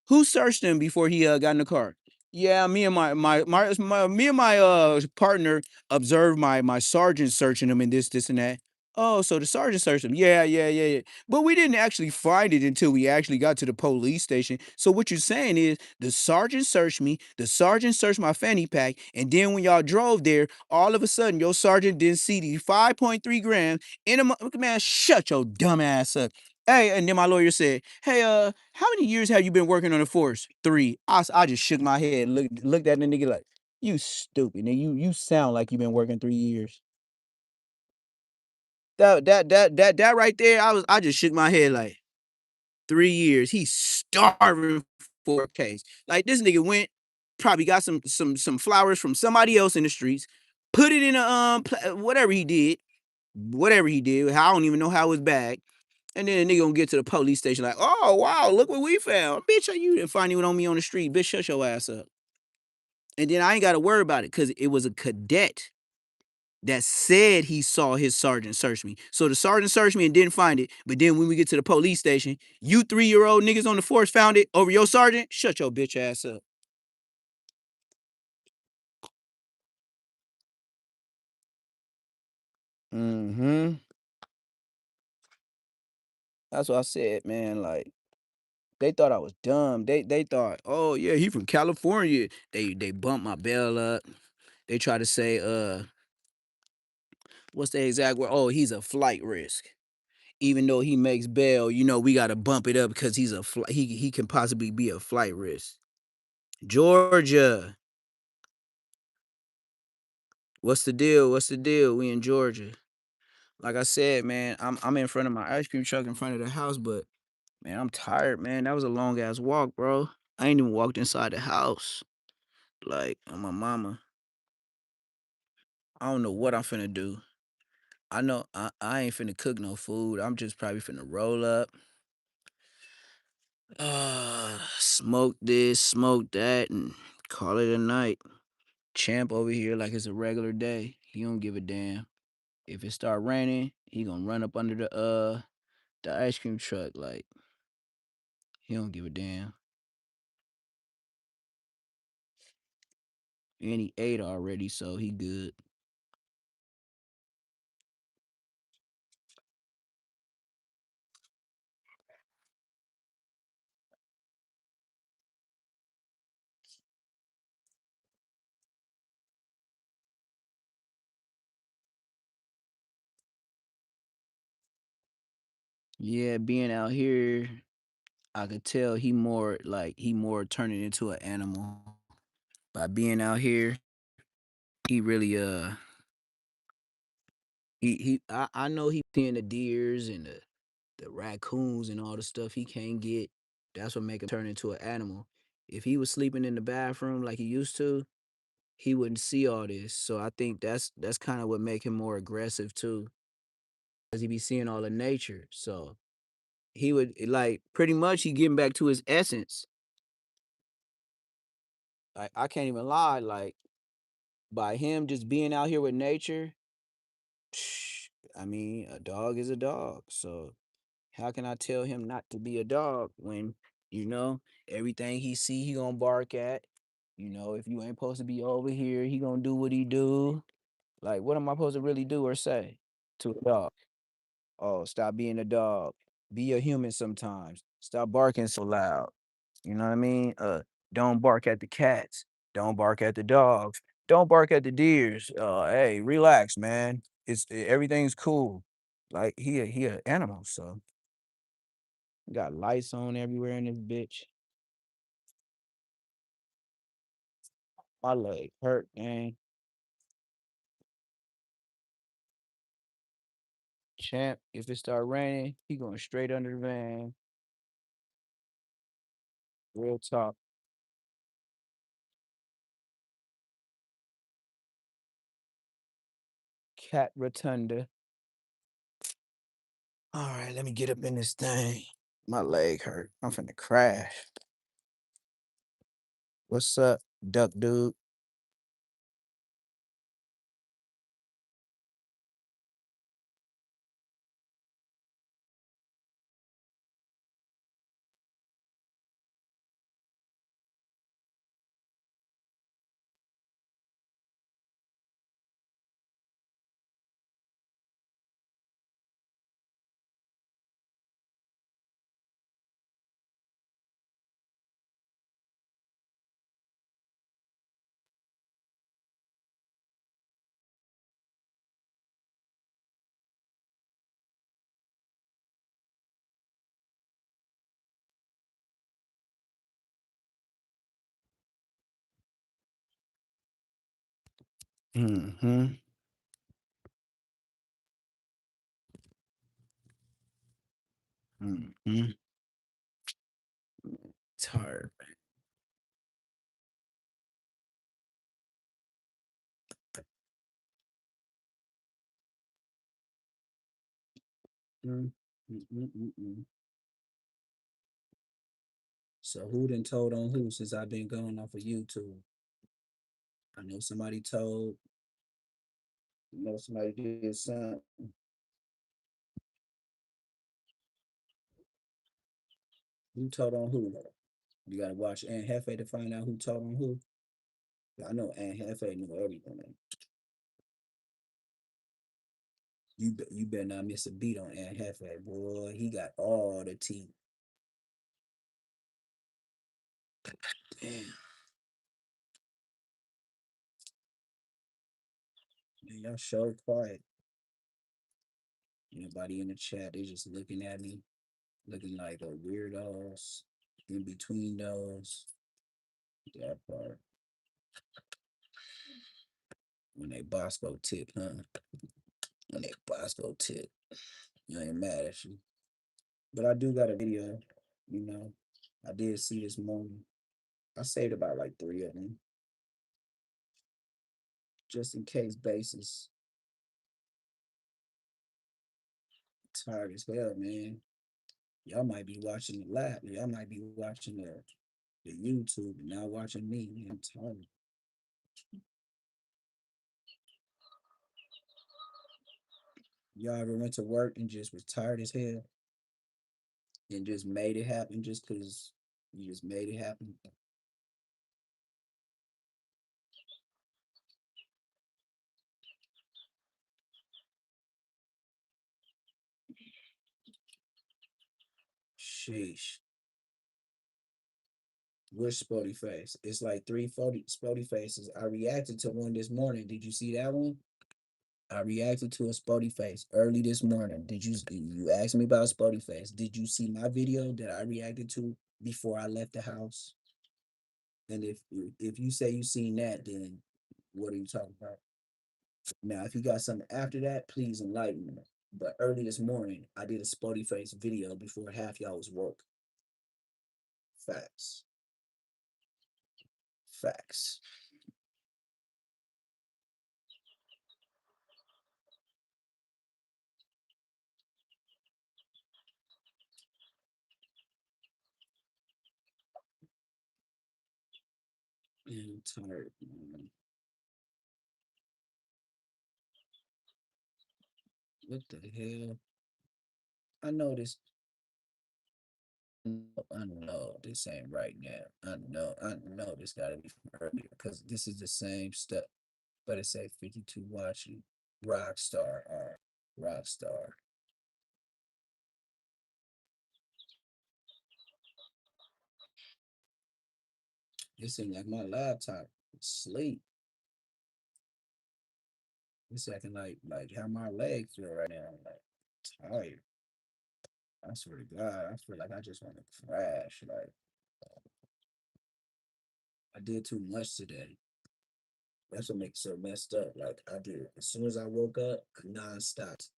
Who searched him before he got in the car? Yeah, me and my partner observed my sergeant searching him and this and that. Oh, so the sergeant searched him. Yeah. But we didn't actually find it until we actually got to the police station. So what you're saying is the sergeant searched me, the sergeant searched my fanny pack, and then when y'all drove there, all of a sudden your sergeant didn't see the 5.3 grams in a man. Shut your dumb ass up. Hey, and then my lawyer said, "Hey, how many years have you been working on the force?" 3. I just shook my head, and looked at the nigga like, "You stupid, nigga. You sound like you've been working 3 years." That right there, I just shook my head like 3 years. He's starving for a case. Like this nigga went, probably got some flowers from somebody else in the streets, put it in a whatever he did. I don't even know how it was bagged. And then the nigga gonna get to the police station like, oh wow, look what we found. Bitch, you didn't find anyone on me on the street. Bitch, shut your ass up. And then I ain't gotta worry about it because it was a cadet that said he saw his sergeant search me. So the sergeant searched me and didn't find it. But then when we get to the police station, you 3-year-old niggas on the force found it over your sergeant. Shut your bitch ass up. Mm-hmm. That's what I said, man. Like they thought I was dumb. They thought, oh yeah, he from California. They bumped my bail up. They try to say, what's the exact word? Oh, he's a flight risk. Even though he makes bail, we gotta bump it up because he can possibly be a flight risk. Georgia, what's the deal? What's the deal? We in Georgia. Like I said, man, I'm in front of my ice cream truck in front of the house, but man, I'm tired, man. That was a long ass walk, bro. I ain't even walked inside the house. Like, on my mama. I don't know what I'm finna do. I know I ain't finna cook no food. I'm just probably finna roll up. Smoke this, smoke that, and call it a night. Champ over here like it's a regular day. He don't give a damn. If it start raining, he gonna run up under the ice cream truck. Like he don't give a damn. And he ate already, so he good. Yeah, being out here, I could tell he more turning into an animal. By being out here, he really I know he seeing the deers and the raccoons and all the stuff he can't get. That's what make him turn into an animal. If he was sleeping in the bathroom like he used to, he wouldn't see all this. So I think that's kind of what make him more aggressive too, because he be seeing all the nature. So he would like pretty much he getting back to his essence. Like I can't even lie. Like by him just being out here with nature, I mean a dog is a dog. So how can I tell him not to be a dog when you know everything he see he gonna bark at? You know, if you ain't supposed to be over here, he gonna do what he do. Like, what am I supposed to really do or say to a dog? Oh, stop being a dog. Be a human sometimes. Stop barking so loud. You know what I mean? Don't bark at the cats. Don't bark at the dogs. Don't bark at the deers. Hey, relax, man. Everything's cool. Like he a animal, so got lights on everywhere in this bitch. My leg hurt, man. Champ, if it start raining, he going straight under the van. Real talk. Cat rotunda. All right, let me get up in this thing. My leg hurt. I'm finna crash. What's up, duck dude? Mm-hmm. Mm-hmm. Tired. Mm, mm, mm, mm, mm. So who done told on who since I've been going off of YouTube? I know somebody told, somebody did something. Who told on who? You gotta watch Aunt Hefe to find out who told on who. I know Aunt Hefe knew everything. Man. You better not miss a beat on Aunt Hefe, boy. He got all the tea. Damn, man, y'all so quiet. Nobody in the chat. They just looking at me, looking like a weirdos. In between those, that part. When they Bosco tip, huh? When they Bosco tip, you ain't mad at you. But I do got a video, you know. I did see this morning. I saved about like three of them, just in case basis. Tired as hell, man. Y'all might be watching the lab. Y'all might be watching the YouTube and not watching me. I'm tired. Y'all ever went to work and just was tired as hell and just made it happen just because you just made it happen? Sheesh. Which Spotty face? It's like three Spotty faces. I reacted to one this morning. Did you see that one? I reacted to a Spotty face early this morning. You asked me about Spotty face? Did you see my video that I reacted to before I left the house? And if you say you seen that, then what are you talking about? Now, if you got something after that, please enlighten me. But early this morning, I did a Spotty face video before half y'all was woke. Facts. Facts. Man, I'm tired, man. What the hell? I know this. I know this ain't right now. I know this gotta be from earlier because this is the same stuff. But it say 52 watching Rockstar. Rockstar. It seems like my laptop is sleep. It's acting like how my legs feel right now. I'm like tired. I swear to God, I feel like I just want to crash. Like I did too much today. That's what makes it so messed up. Like I did as soon as I woke up, nonstop.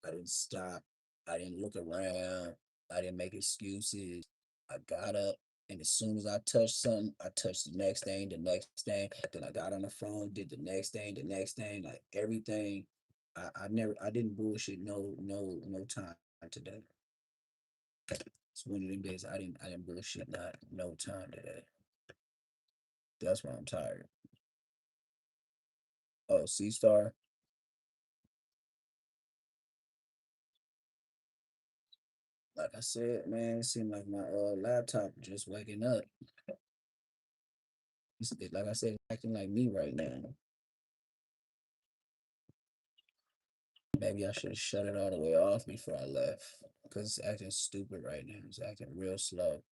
I didn't stop. I didn't look around. I didn't make excuses. I got up, and as soon as I touched something, I touched the next thing, the next thing. Then I got on the phone, did the next thing, the next thing, like everything. I didn't bullshit no time today. It's one of them days I didn't bullshit not no time today. That's why I'm tired. Oh, C Star. Like I said, man, it seemed like my laptop just waking up. Like I said, it's acting like me right now. Maybe I should have shut it all the way off before I left because it's acting stupid right now. It's acting real slow.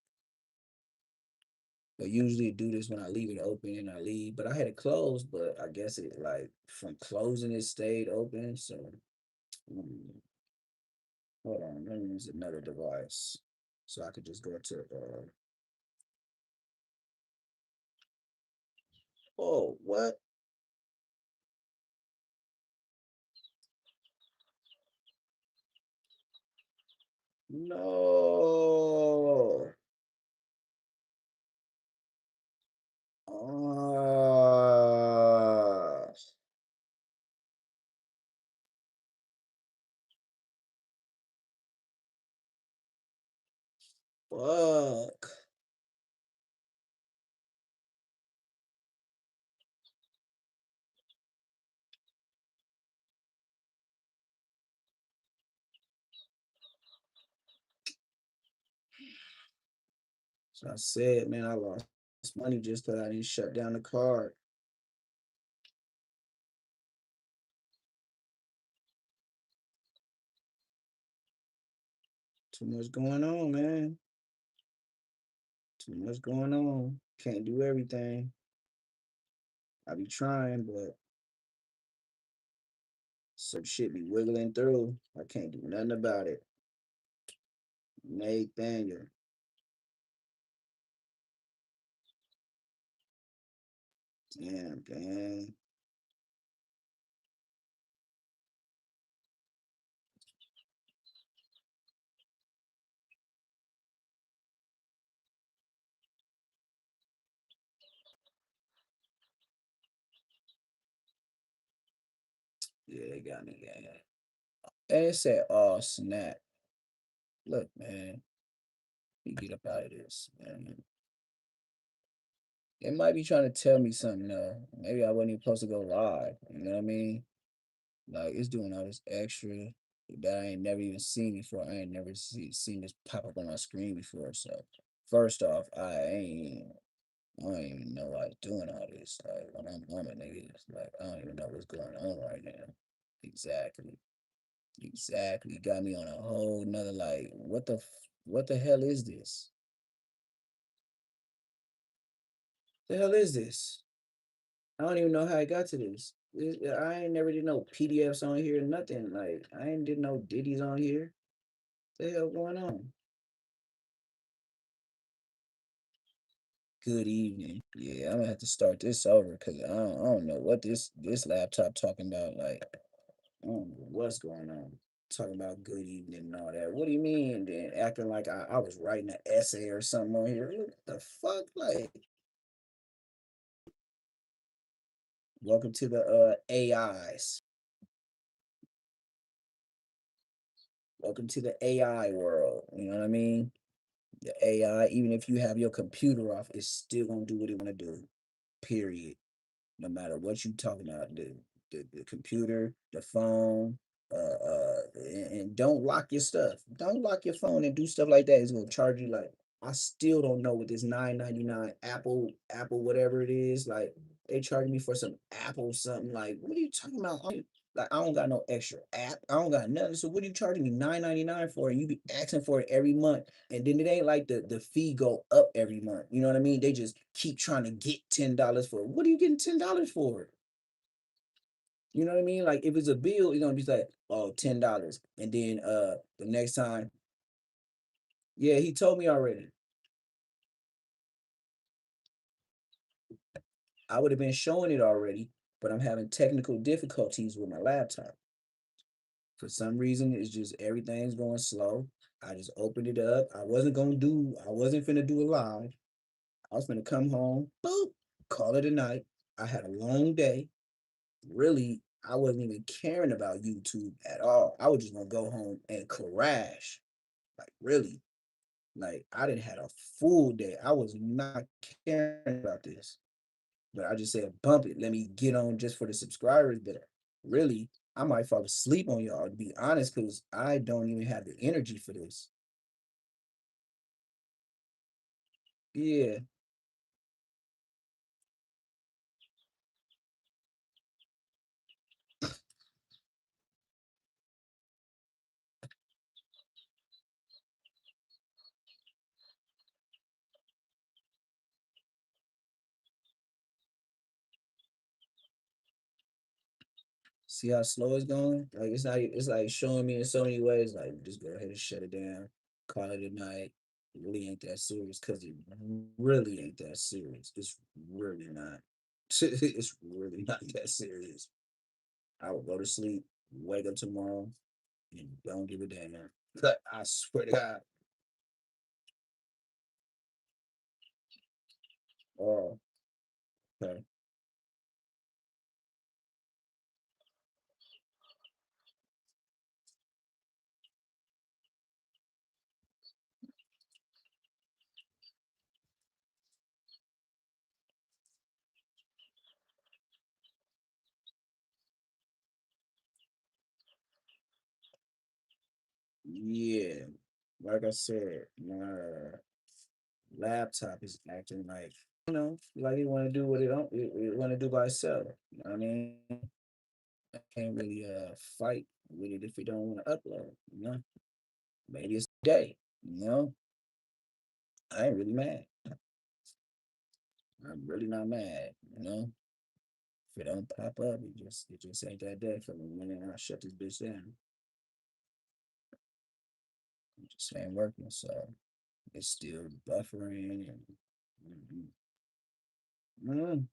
But usually I do this when I leave it open and I leave. But I had it closed, but I guess it like from closing it stayed open. So mm, hold on, let me use another device so I could just go to oh what? No. Ah, fuck. So I said, man, I lost money just because I didn't shut down the card. Too much going on, man. Too much going on. Can't do everything. I be trying, but some shit be wiggling through. I can't do nothing about it. Nathaniel. Damn, man. Yeah, they got me, gang. And it said, oh, snap. Look, man. You get up out of this, man. It might be trying to tell me something, though. Maybe I wasn't even supposed to go live. You know what I mean? Like, it's doing all this extra that I ain't never even seen before. I ain't never seen this pop up on my screen before. So, first off, I don't even know why it's doing all this. Like, when I'm on it, nigga, it's like, I don't even know what's going on right now. Exactly. Exactly. Got me on a whole nother, like, what the hell is this? The hell is this? I don't even know how I got to this. I ain't never did no PDFs on here, nothing. Like, I ain't did no ditties on here. The hell going on? Good evening. Yeah, I'm gonna have to start this over because I don't know what this laptop talking about. Like, I don't know what's going on. Talking about good evening and all that. What do you mean? Then acting like I was writing an essay or something on here. What the fuck? Like, welcome to the AIs. Welcome to the AI world. You know what I mean? The AI, even if you have your computer off, it's still gonna do what it wanna do. Period. No matter what you talking about, the computer, the phone, and don't lock your stuff. Don't lock your phone and do stuff like that. It's gonna charge you like I still don't know what this 9.99 Apple whatever it is. Like they charging me for some Apple something. Like what are you talking about? Like I don't got no extra app. I don't got nothing. So what are you charging me 9.99 for? And you be asking for it every month. And then it ain't like the fee go up every month. You know what I mean? They just keep trying to get $10 for it. What are you getting $10 for? You know what I mean? Like if it's a bill, it's gonna be like, oh, $10. And then the next time, yeah, he told me already. I would have been showing it already, but I'm having technical difficulties with my laptop. For some reason, it's just everything's going slow. I just opened it up. I wasn't finna do a live. I was finna come home, boop, call it a night. I had a long day. Really, I wasn't even caring about YouTube at all. I was just gonna go home and crash. Like, really. Like, I didn't had a full day. I was not caring about this. But I just said, bump it. Let me get on just for the subscribers. But really, I might fall asleep on y'all, to be honest, because I don't even have the energy for this. Yeah. See how slow it's going? Like it's like showing me in so many ways, like just go ahead and shut it down, call it a night. It really ain't that serious because it really ain't that serious. It's really not. It's really not that serious. I will go to sleep, wake up tomorrow, and don't give a damn. I swear to God. Oh, okay. Yeah. Like I said, my laptop is acting like, like it want to do what it want to do by itself. You know what I mean? I can't really fight with it if it don't want to upload, you know? Maybe it's day, you know? I ain't really mad. I'm really not mad, you know? If it don't pop up, it just ain't that day for me. When I shut this bitch down, it just ain't working. So it's still buffering and mm,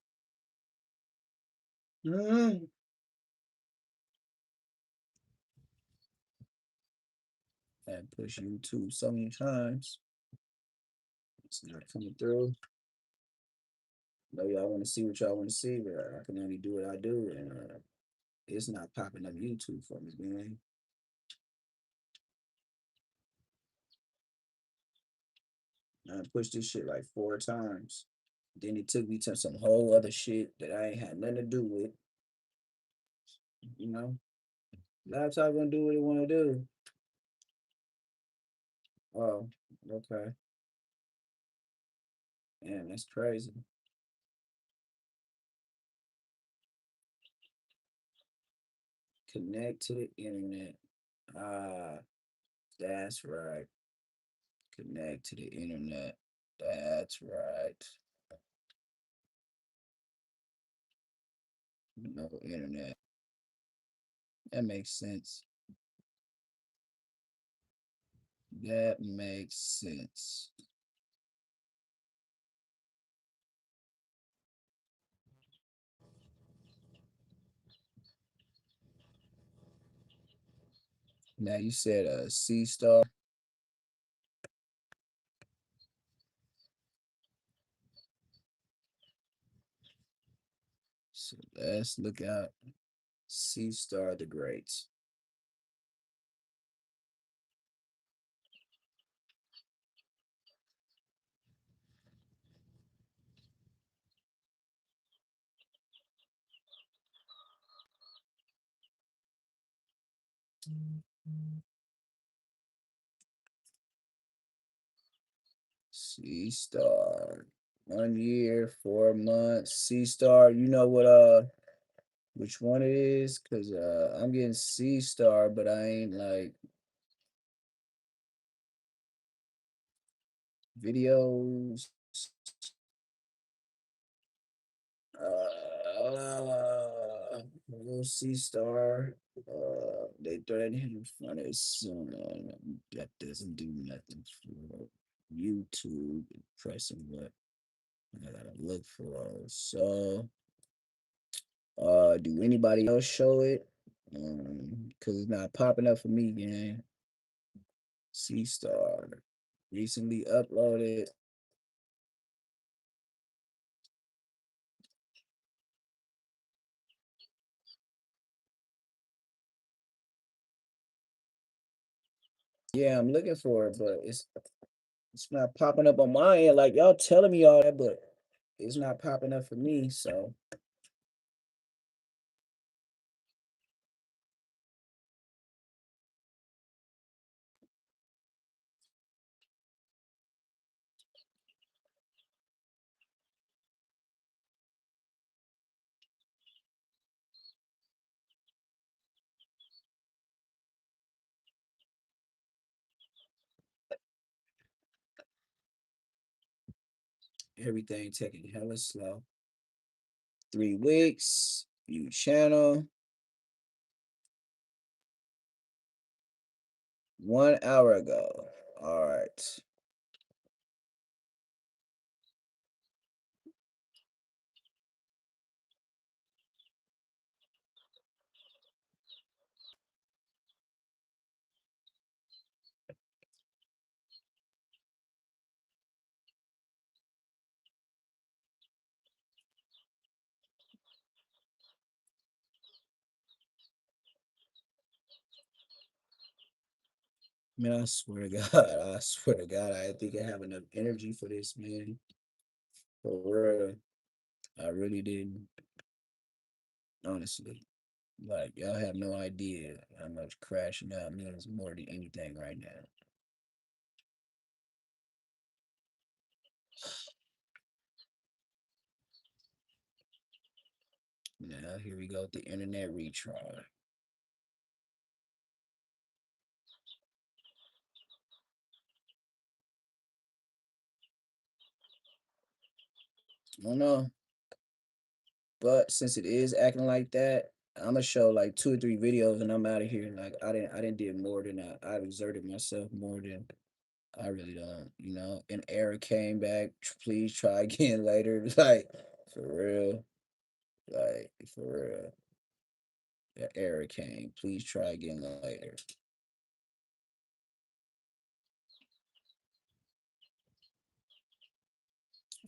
mm, and push YouTube so many times. It's not coming through. Know y'all want to see what y'all want to see, but I can only do what I do, and it's not popping up YouTube for me, man. I pushed this shit like 4 times. Then it took me to some whole other shit that I ain't had nothing to do with. You know, laptop gonna do what it want to do. Oh, okay. Man, that's crazy. Connect to the internet. Ah, that's right. Connect to the internet. That's right. No internet. That makes sense. That makes sense. Now you said a C star. So let's look out. C star the great. C Star. 1 year, 4 months. C Star. You know what which one it is? Cause I'm getting C Star, but I ain't like videos. Little C Star. They threatened him for his son. That doesn't do nothing for YouTube. Pressing what I gotta look for. So, do anybody else show it? Cause it's not popping up for me, gang. C Star recently uploaded. Yeah, I'm looking for it, but it's not popping up on my end. Like y'all telling me all that, but it's not popping up for me. So everything taking hella slow. 3 weeks, new channel, 1 hour ago. All right. Man, I swear to God, I swear to God, I think I have enough energy for this, man. For real. I really didn't, honestly. Like, y'all have no idea how much crashing out means more than anything right now. Now, here we go with the internet retry. I don't know. But since it is acting like that, I'm gonna show like 2 or 3 videos and I'm out of here. Like I didn't did more than I've exerted myself more than I really don't, An error came back. Please try again later. Like for real, like for real. The error came. Please try again later.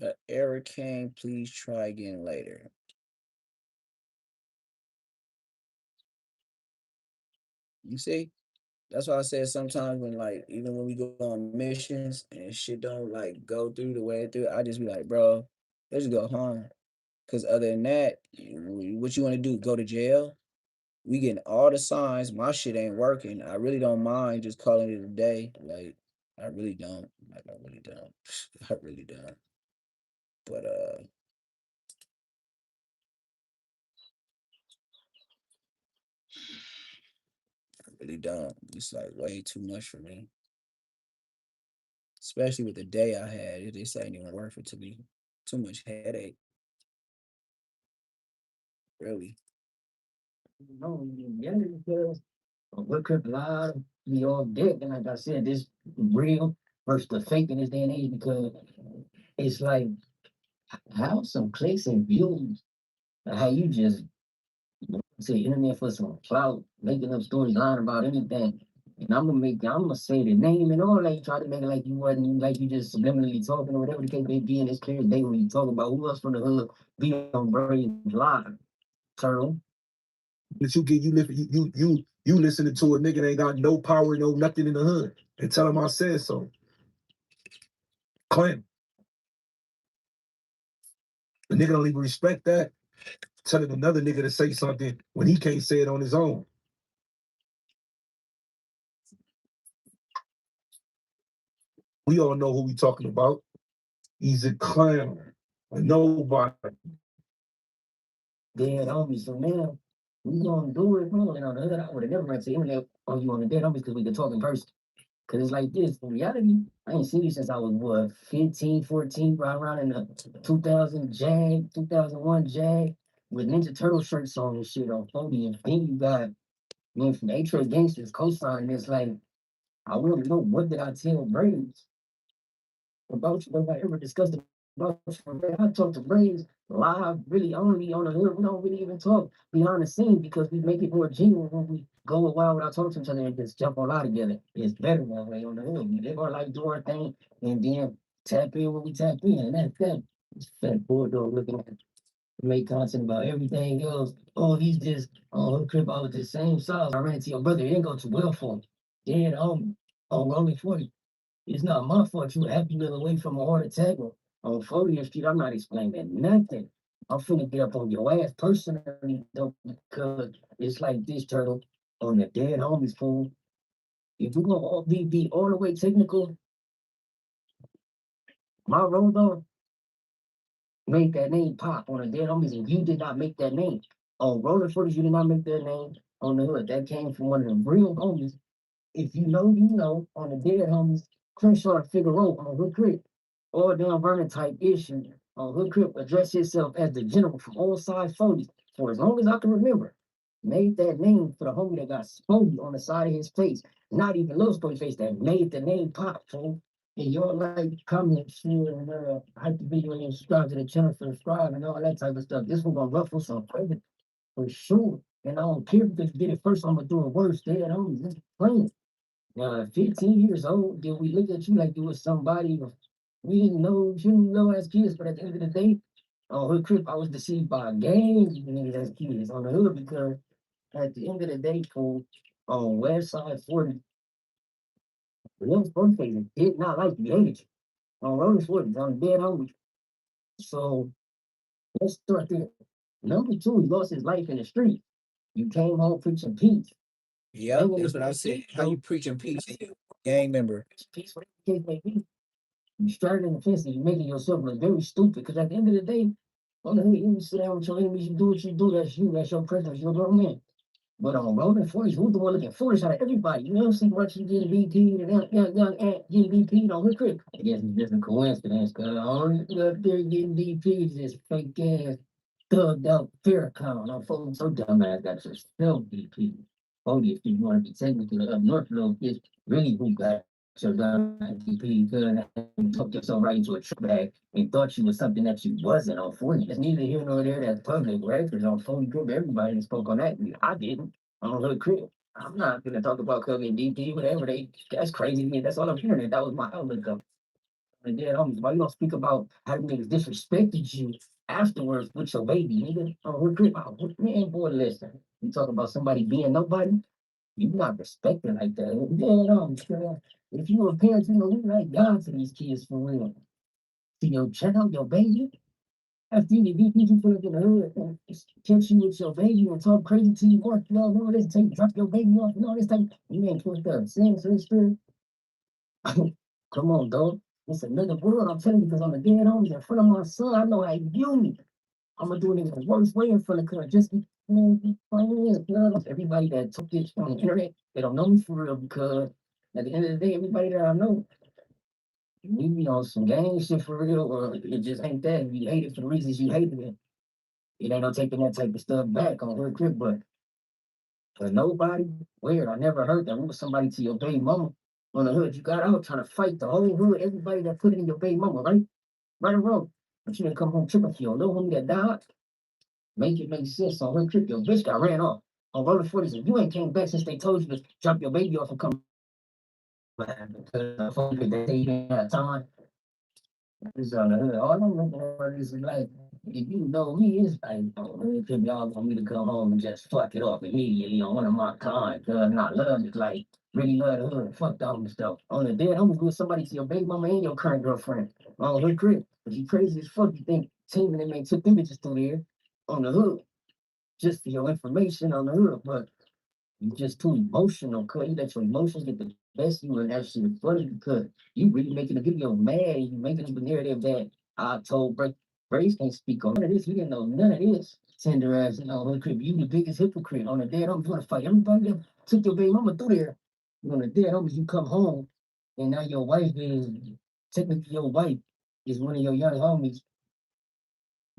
The error came. Please try again later. You see? That's why I said sometimes when like even when we go on missions and shit don't like go through the way it through, I just be like, bro, let's just go home. Cause other than that, what you want to do? Go to jail? We getting all the signs. My shit ain't working. I really don't mind just calling it a day. Like I really don't. Like I really don't. I really don't. But I really don't. It's like way too much for me. Especially with the day I had. It just ain't even worth it to me. Too much headache. Really. No, yeah, because what could lie be all dick? And like I said, this real versus the fake in this day and age because it's like how some clicks and views, how you just say internet for some clout, making up stories, lying about anything. And I'm gonna say the name and all that. Try to make it like you wasn't, like you just subliminally talking or whatever the case may be. And it's clear as day when you talk about who else from the hood be on Brave Live, Turtle. That you get you listening to a nigga that ain't got no power, no nothing in the hood, and tell him I said so. Claim the nigga don't even respect that. Telling another nigga to say something when he can't say it on his own. We all know who we talking about. He's a clown. A nobody. Dead homies. So now we gonna do it. And on the hood, I would have never ran to the internet on you on the dead homies because we could talk in person. Cause it's like this, in reality, I ain't seen you since I was what, 15, 14, right around in the 2000 Jag, 2001 Jag, with Ninja Turtle shirts on and shit on 40. And then you got me from A-Trail Gangsters co-signing. It's like, I want to know, what did I tell Braves about you? Have I ever discussed about you? I talk to Braves live, really only on the hood. We don't really even talk behind the scenes because we make it more genuine when we go a while without talking to each other and just jump on live together. It's better that way on the hood. We live our life, do our thing, and then tap in when we tap in. And that's that. It's fat bulldog looking at make content about everything else. Oh, he's just on hood crib. I was the same size. I ran into your brother. It didn't go too well for him. Then on rolling 40. It's not my fault you happy to live away from a heart attack on 40th Street. I'm not explaining nothing. I'm finna get up on your ass personally, though, because it's like this, Turtle, on the dead homies pool. If we're gonna be all the way technical, my road dog made that name pop on the dead homies, and you did not make that name. On rolling footage, you did not make that name on the hood. That came from one of the real homies. If you know, you know, on the dead homies, Crenshaw and Figueroa on Hood Creek, all down Vernon type issue on Hood Creek addressed himself as the general from all sides 40s for as long as I can remember. Made that name for the homie that got Spody on the side of his face. Not even little Spody face that made the name pop, fool. And y'all like, comment, share, and hype the video and subscribe to the channel, subscribe and all that type of stuff. This one gonna ruffle some feathers for sure. And I don't care because you did it first, I'm gonna do it worse. Dead homies, just playing. 15 years old, did we look at you like you was somebody we didn't know, you didn't know as kids, but at the end of the day, on Hood Crip, I was deceived by gangs, you niggas as kids on the hood because at the end of the day, fool, on West Side 40, the young first faces did not like you, hated you. On Rolling 40s, on dead homies. So let's start there. Number two, he lost his life in the street. You came home preaching peace. Yep, that's what I said. How you preaching peace, gang member? Peace, whatever the case may be. You straddling the fence and you're making yourself look very stupid because at the end of the day, on the hood, you sit down with your enemies, you do what you do, that's you, that's your presence, you're a grown man. But on rolling 40s, who's the one looking foolish out of everybody? You don't see much you getting VP'd and young Ant getting VP'd on Hood Creek. I guess it's just a coincidence because all up there getting VP'd is fake ass, thugged out Farrakhan. I'm fucking so dumbass got yourself VP'd. 40 if you want to be technical up north little bitch, really who got your dumb VP because you took yourself right into a trick bag and thought you was something that you wasn't on 40. It's neither here nor there. That's public records on 40 group. Everybody that spoke on that. I didn't. On Hood Crib. I'm not gonna talk about Kobe and DP, whatever they that's crazy to me. That's all I'm hearing. That was my outlook of the dead homies. Why you don't speak about how the niggas disrespected you afterwards with your baby, nigga? On Hood Crib. Oh, man, boy, listen. You talk about somebody being nobody, you not respected like that. Dead homies. If you a parent, you know we like God to these kids for real. To your child, your baby. After you get you put up in the hood and catch you with your baby and talk crazy to you, or you all this, take drop your baby off and all this type. You ain't put up. Same sister. Come on, dog. It's another world. I'm telling you because I'm a dead homies in front of my son. I know how you view me. I'm gonna do it in the worst way in front of her. Just man, everybody that took this on the internet, they don't know me for real because at the end of the day, everybody that I know, we be on some gang shit for real, or it just ain't that. You hate it for the reasons you hated it. It ain't no taking that type of stuff back on her crib, but for nobody, weird. I never heard that. We was somebody to your baby mama on the hood. You got out trying to fight the whole hood, everybody that put it in your baby mama, right? Right or wrong. But you didn't come home tripping for your little homie that died. Make it make sense on her trip. Your bitch got ran off. On roller 40s, if you ain't came back since they told you to drop your baby off and come back because the phone they say you didn't have time. It's on the hood. All I'm looking for is like, if you know me, it's like, oh, it could be all for me to come home and just fuck it off immediately on one of my kind. Cause not love is like, really love the hood. Fuck all this stuff. On the dead, I'm with somebody to your baby mama and your current girlfriend on her crib. But you crazy as fuck. You think team and them ain't took them bitches through there on the hood just for your information on the hood. But You just too emotional, cuz you let your emotions get the best of you, and that shit is funny because you really making the video mad and you making the narrative that I told Brace can't speak on none of this. He didn't know none of this. Tender ass, hood crib. You the biggest hypocrite on the dead homies. You wanna fight everybody that took your baby mama through there. You on the dead homies, you come home and now your wife is technically your wife is one of your young homies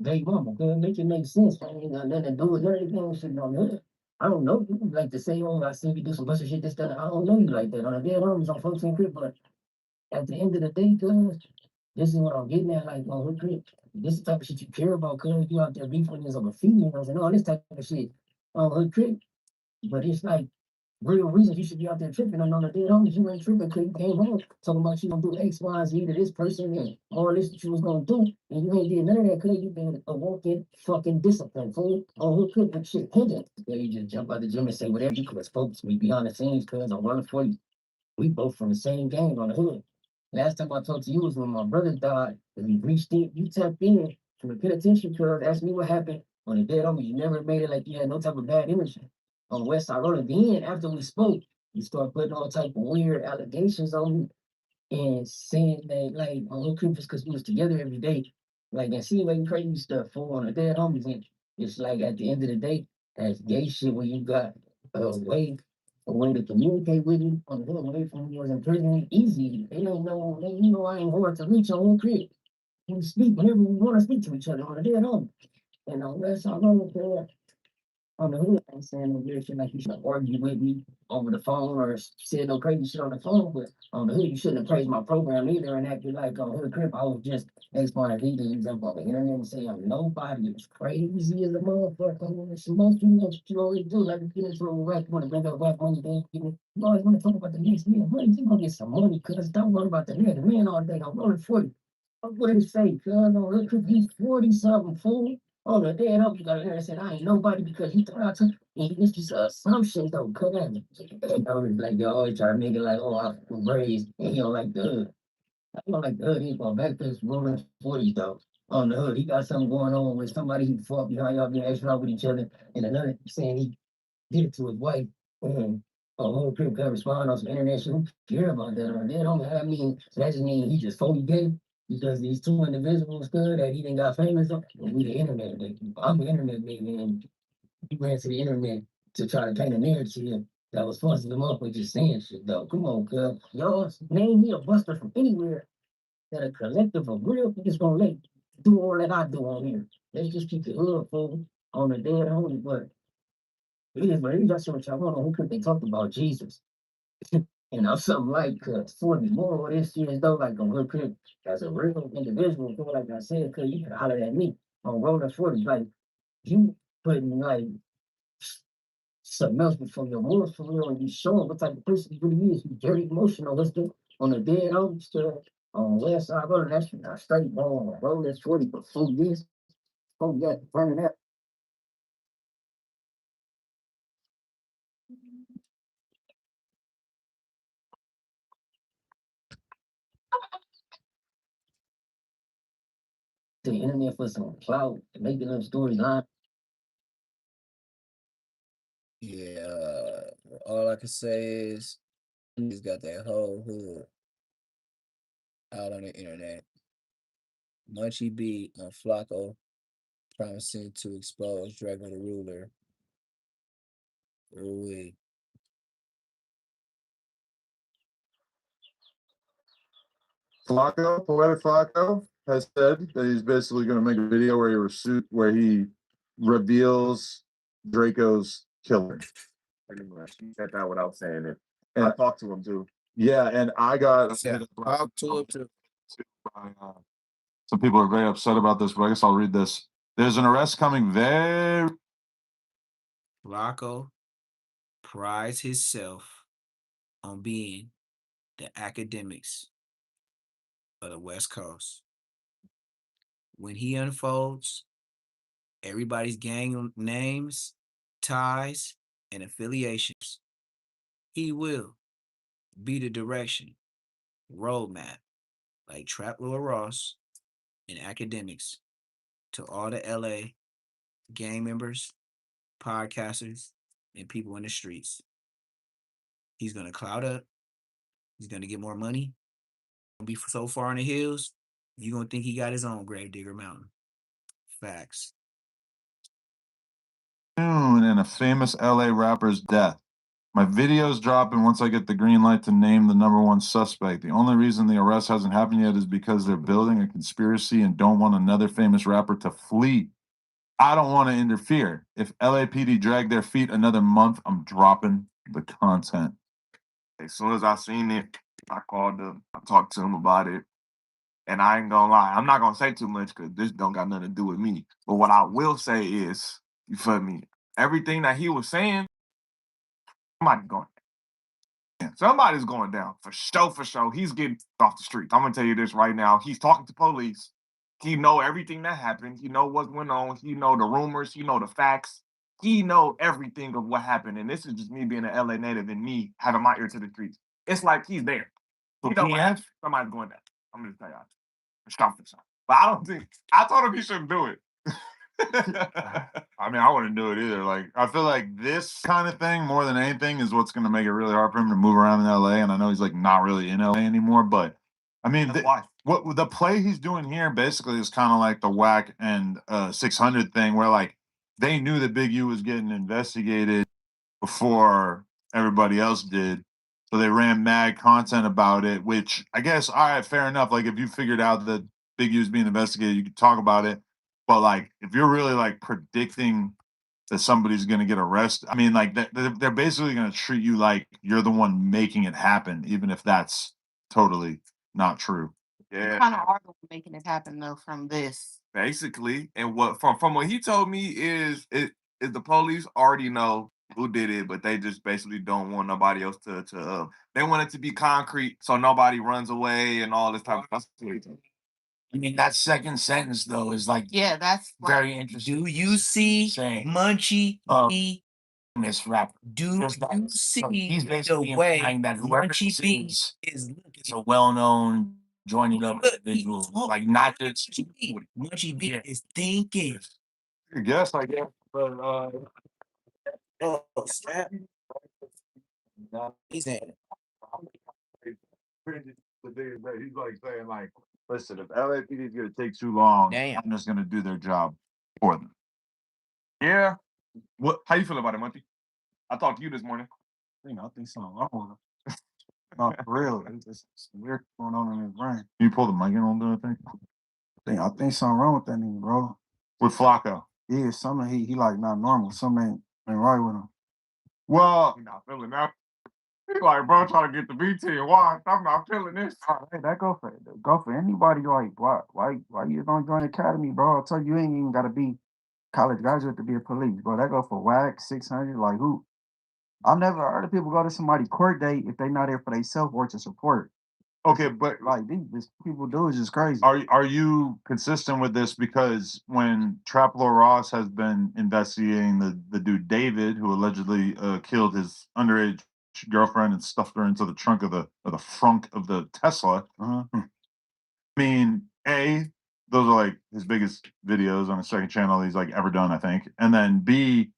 baby mama. Cause make it make sense. I ain't got nothing to do with none of the gang shit on the hood. I don't know you like to say, oh, I seen you do some bunch of shit, this, that. I don't know you like that on the dead homies on folks in crib, but at the end of the day, cuz, this is what I'm getting at, like on hood crib. This is the type of shit you care about, cuz you out there beefing with other females and all this type of shit on hood crib. But it's like real reasons you should be out there tripping on the dead homies. You ain't tripping because you came home talking about you gonna do X, Y, Z to this person and all this that you was gonna do, and you ain't did none of that because you been a walking fucking discipline, fool. On who could put shit pending. Yeah, you just jump out the gym and say whatever you could have spoke to me behind the scenes because I'm running for you. We both from the same gang on the hood. Last time I talked to you was when my brother died, and we reached in, you tapped in from the penitentiary because asked me what happened on the dead homie. You never made it like you had no type of bad energy on West Side Road. Then after we spoke, you start putting all type of weird allegations on me and saying that like on Little Creepers because we was together every day, like and seeing like crazy stuff for on the dead homies. And it's like at the end of the day, that's gay shit when you got a way to communicate with you on the away from when you was in prison. Easy. They don't know. You know I ain't hard to reach on Little Creep. We speak whenever we want to speak to each other on the dead home. And that's how long on the hood. I'm saying no weird shit like you should argue with me over the phone or said no crazy shit on the phone, but on the hood you shouldn't have praised my program either and acted like on hood crib I was just X, Y, and Z to use up on the internet and say I'm nobody. It's crazy as a motherfucker. I mean, it's most you know what you always do, like you get into a wreck, you want to bring up whack money, then you always want to talk about the next man. Money, you gonna get some money, cuz don't worry about the man. The man all day, I'm rolling 40. What did it say, cuz? On hood crib, he's 40 something, fool. Oh, the dead up, you got here and said, I ain't nobody because he thought I took, and it's just assumptions though, cut at me. I was like, you always try to make it like, oh, I was raised, and he don't like the hood. I don't like the hood, he's going back to his rolling 40s though. On the hood, he got something going on with somebody he fought behind y'all being extra with each other, and another saying he did it to his wife, and a whole crib can respond on some internet shit. Who care about that? Or they don't I mean, so that just means he just fully gay because these two individuals good that he didn't got famous on. And we the internet. Like, I'm the internet nigga, and he ran to the internet to try to paint a narrative that was fussing them up with just saying shit though. Come on, cuz. Y'all name me a buster from anywhere that a collective of real niggas gonna let do all that I do on here. Let's just keep the hood full on the dead homie, but it is what it is. That's what y'all want. Who could they talked about Jesus? Something like 40 more of this shit is though, like a real kid as a real individual, feel like I said, cause you can holler at me on rolling 40. Like you putting like something else before your morals for real and you showing what type of person you really is. You very emotional. Let's do on the dead home still on West Side Road. That's not straight on rolling 40 for 4 years. Oh yeah, burning up. To the internet for some clout, making up storyline. Yeah, all I can say is he's got that whole hood out on the internet. Munchie B on Flacco promising to expose Drago the Ruler. Ooh, Flacco, Poetic Flacco, has said that he's basically going to make a video where he reveals Draco's killer. Pretty much, he said that without saying it. And I talked to him too. Yeah, and I got talk to him too. some people are very upset about this, but I guess I'll read this. There's an arrest coming very. Flacco prides himself on being the academics of the West Coast. When he unfolds everybody's gang names, ties, and affiliations, he will be the direction, roadmap, like Trap Lord Ross and academics to all the LA gang members, podcasters, and people in the streets. He's gonna cloud up. He's gonna get more money. Be so far in the hills, you gonna think he got his own Gravedigger Mountain. Facts. In a famous LA rapper's death. My video's dropping once I get the green light to name the #1 suspect. The only reason the arrest hasn't happened yet is because they're building a conspiracy and don't want another famous rapper to flee. I don't want to interfere. If LAPD drag their feet another month, I'm dropping the content. As soon as I seen it, I called him. I talked to him about it. And I ain't gonna lie, I'm not gonna say too much because this don't got nothing to do with me. But what I will say is, you feel me? Everything that he was saying, somebody's going down. Somebody's going down for sure, for sure. He's getting off the streets. I'm gonna tell you this right now. He's talking to police. He know everything that happened. He know what went on. He know the rumors. He know the facts. He know everything of what happened. And this is just me being an LA native and me having my ear to the streets. It's like he's there. He know what happened. Somebody's going down. I'm gonna tell y'all. Stop for sure. But I don't think I told him he shouldn't do it. I mean, I wouldn't do it either. Like, I feel like this kind of thing, more than anything, is what's going to make it really hard for him to move around in LA. And I know he's like not really in LA anymore, but I mean, what the play he's doing here basically is kind of like the Whack and 600 thing, where like they knew that Big U was getting investigated before everybody else did. So they ran mad content about it, which I guess, all right, fair enough. Like, if you figured out that Big U's being investigated, you could talk about it. But like, if you're really like predicting that somebody's going to get arrested, I mean, like they're basically going to treat you like you're the one making it happen, even if that's totally not true. Yeah, Kind of are the one making it happen though from this. basically. And what from what he told me is the police already know who did it, but they just basically don't want nobody else to they want it to be concrete so nobody runs away and all this type of stuff. I mean, that second sentence though is like Yeah, that's like, very interesting. Do you see Saying, Munchie? B? Miss rapper. Do Just that- you so see he's the basically way implying that whoever Munchie this B is is is looking? a well-known joining up Look, individual, oh, like not just Munchie B Yeah. is thinking. I guess, but Oh, snap. He's in. the thing is that he's like saying, like, listen, if LAPD is going to take too long, Damn. I'm just going to do their job for them. Yeah. What how you feel about it, Monty? I talked to you this morning. I think something wrong with him. No, for real. It's just some weird going on in his brain. Can you pull the mic in on the thing? I think something wrong with that nigga, bro. With Flacco. Yeah, something he like not normal. Something ain't right with him. Well, I'm not feeling that. He's like, bro, trying to get the BT and watch. I'm not feeling this. Hey, that go for anybody. Like, why you don't join the academy, bro? I told you, you ain't even gotta be college graduate to be a police, bro. That go for Whack 600. Like, who? I've never heard of people go to somebody court date if they not there for themselves or to support. okay, but Like, these people do is just crazy. are you consistent with this? Because when Traplo Ross has been investigating the dude David, who allegedly killed his underage girlfriend and stuffed her into the trunk of the frunk of the Tesla. Uh-huh. I mean, those are like his biggest videos on his second channel he's like ever done, I think. And then B,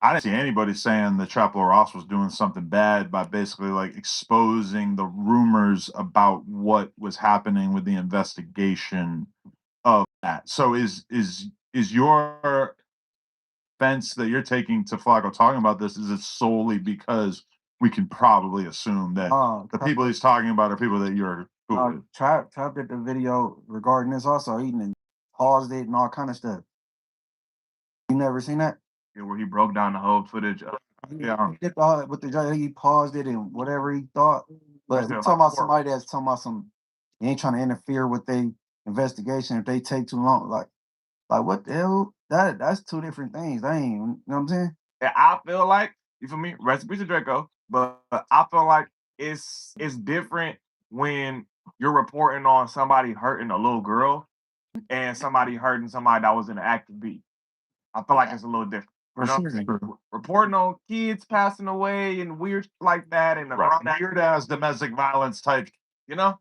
I didn't see anybody saying that Traplo Ross was doing something bad by basically like exposing the rumors about what was happening with the investigation of that. So is your offense that you're taking to Flacco talking about this, is it solely because we can probably assume that the people he's talking about are people that you're cool with? Trap did the video regarding this also. He and paused it and all kind of stuff. You never seen that? Yeah, where he broke down the whole footage. Yeah. He did all with the judge. He paused it and whatever he thought. But That's he it, talking like about court. somebody that's talking about some. He ain't trying to interfere with their investigation if they take too long. Like what the hell? That's two different things. They ain't. You know what I'm saying? And I feel like, you feel me? Recipe to Draco, but I feel like it's different when you're reporting on somebody hurting a little girl and somebody hurting somebody that was in an active beat. I feel like it's a little different. You know what I'm saying? Reporting on kids passing away and weird shit like that and around that, Weird ass domestic violence type. you know?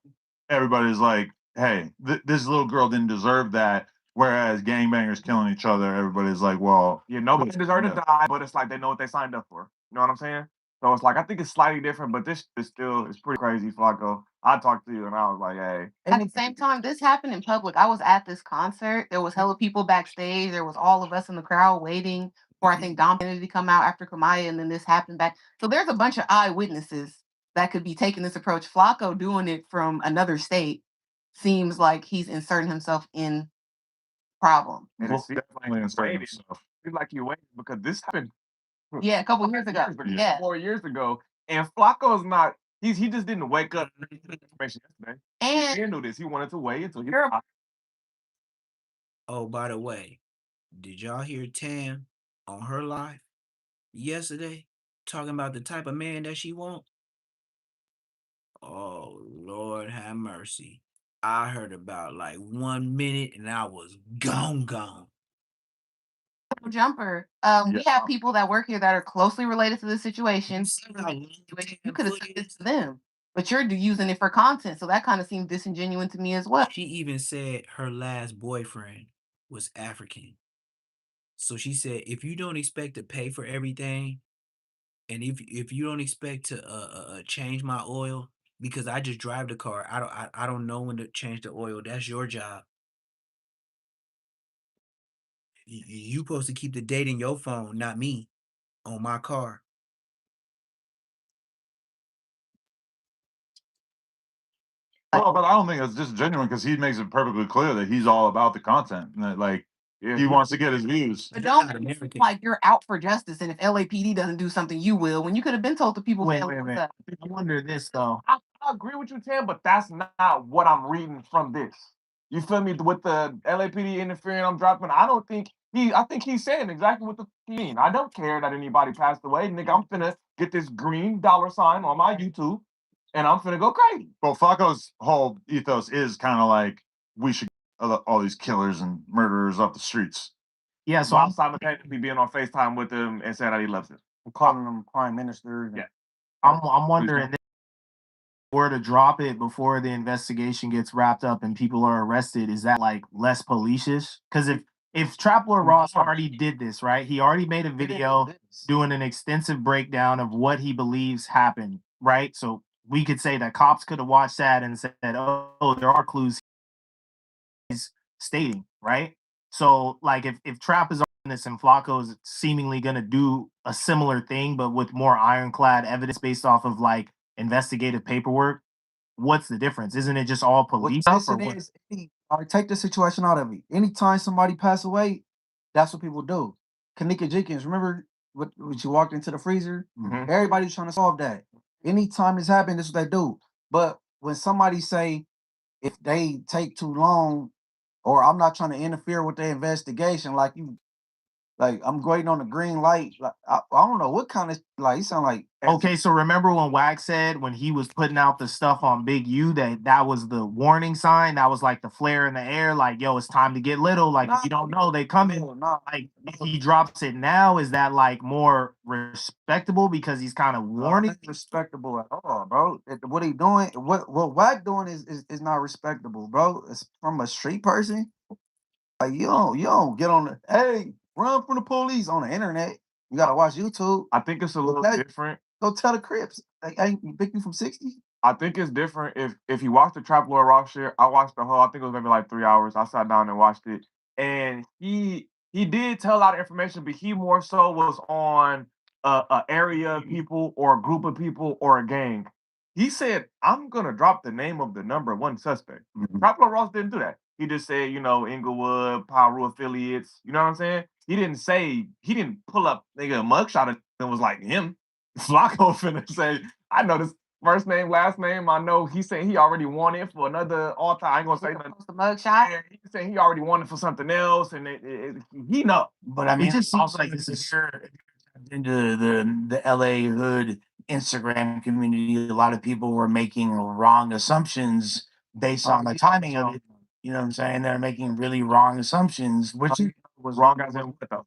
Everybody's like, hey, this little girl didn't deserve that. Whereas gangbangers killing each other, everybody's like, well, Yeah, nobody deserved to yeah. die, but it's like they know what they signed up for. You know what I'm saying? So it's like I think it's slightly different, but this is still it's pretty crazy, Flacco. I talked to you and I was like, hey. At the same time, this happened in public. I was at this concert. There was hella people backstage. There was all of us in the crowd waiting for I think Dom Kennedy to come out after Kamaya, and then this happened back. So there's a bunch of eyewitnesses that could be taking this approach. Flacco doing it from another state seems like he's inserting himself in problem. And Well, it's definitely inserting waited. himself. It's like you waited because this happened Yeah, a couple years ago. Yeah. 4 years ago, and Flacco's not. He just didn't wake up to the information yesterday. And He knew this. He wanted to wait until he. Oh, by the way, did y'all hear Tam on her live yesterday talking about the type of man that she want? Oh, Lord have mercy. I heard about like 1 minute and I was gone. Jumper, we have people that work here that are closely related to the situation. You could have said this to them, but you're using it for content, so that kind of seemed disingenuous to me as well. She even said her last boyfriend was African. So she said, if you don't expect to pay for everything, and if you don't expect to change my oil because I just drive the car, I don't know when to change the oil. That's your job. You supposed to keep the date in your phone, not me, on my car. Well, but I don't think it's just genuine because he makes it perfectly clear that he's all about the content and that like he wants to get his views. But don't make it like you're out for justice, and if LAPD doesn't do something, you will. When you could have been told the people. Wait. I wonder this though. I agree with you, Tam, but that's not what I'm reading from this. You feel me? With the LAPD interfering, I'm dropping. I don't think he. I think he's saying exactly what the mean. I don't care that anybody passed away, nigga. I'm finna get this green dollar sign on my YouTube, and I'm finna go crazy. Well, Flacco's whole ethos is kind of like we should get all these killers and murderers off the streets. Yeah, So I'm simultaneously being on FaceTime with him and saying that he loves it. calling them prime minister. Yeah. I'm wondering if were to drop it before the investigation gets wrapped up and people are arrested, is that like less police-ish? Because if Trapler Ross already did this, right? He already made a video doing an extensive breakdown of what he believes happened, right? So we could say that cops could have watched that and said, "Oh, there are clues he's stating," right? So like if Trap is on this and Flacco is seemingly gonna do a similar thing, but with more ironclad evidence based off of like investigative paperwork, what's the difference? Isn't it just all police stuff or what? All right, take the situation out of it. Anytime somebody pass away, that's what people do. Kanika Jenkins, remember when she walked into the freezer? Mhm. Everybody's trying to solve that. Anytime this happens, this is what they do. But when somebody say if they take too long, or I'm not trying to interfere with their investigation, like I'm waiting on the green light. Like I don't know what kind of like you sound like. Okay, so remember when Wax said when he was putting out the stuff on Big U that was the warning sign, that was like the flare in the air, like yo, it's time to get little. Like if you don't know, they coming. No, Like if he drops it now, is that like more respectable because he's kind of warning? not respectable at all, bro. What he doing, what Wack doing is not respectable, bro. It's from a street person. Like you don't get on the hey run from the police on the internet. You gotta watch YouTube. I think it's a little Okay. different. Go tell the Crips. Like, hey, you pick me from 60. I think it's different if you watch the Trap Lord Rock shit. I watched the whole. I think it was maybe like 3 hours. I sat down and watched it, and he did tell a lot of information, but he more so was on a area of people or a group of people or a gang. He said, "I'm gonna drop the name of the number one suspect." Trap Lord Ross didn't do that. He just said, Inglewood, Power affiliates. You know what I'm saying? He didn't pull up nigga a mugshot and was like him. Flacco finna say, I know this first name, last name. I know he's saying he already won it for another all time. I ain't gonna say nothing. The mugshot. Yeah, he's saying he already won it for something else, and he know. But I mean, It just also seems like this this is is into the LA hood Instagram community. A lot of people were making wrong assumptions based on the timing of it. You know what I'm saying? They're making really wrong assumptions, which Was wrong as in what though?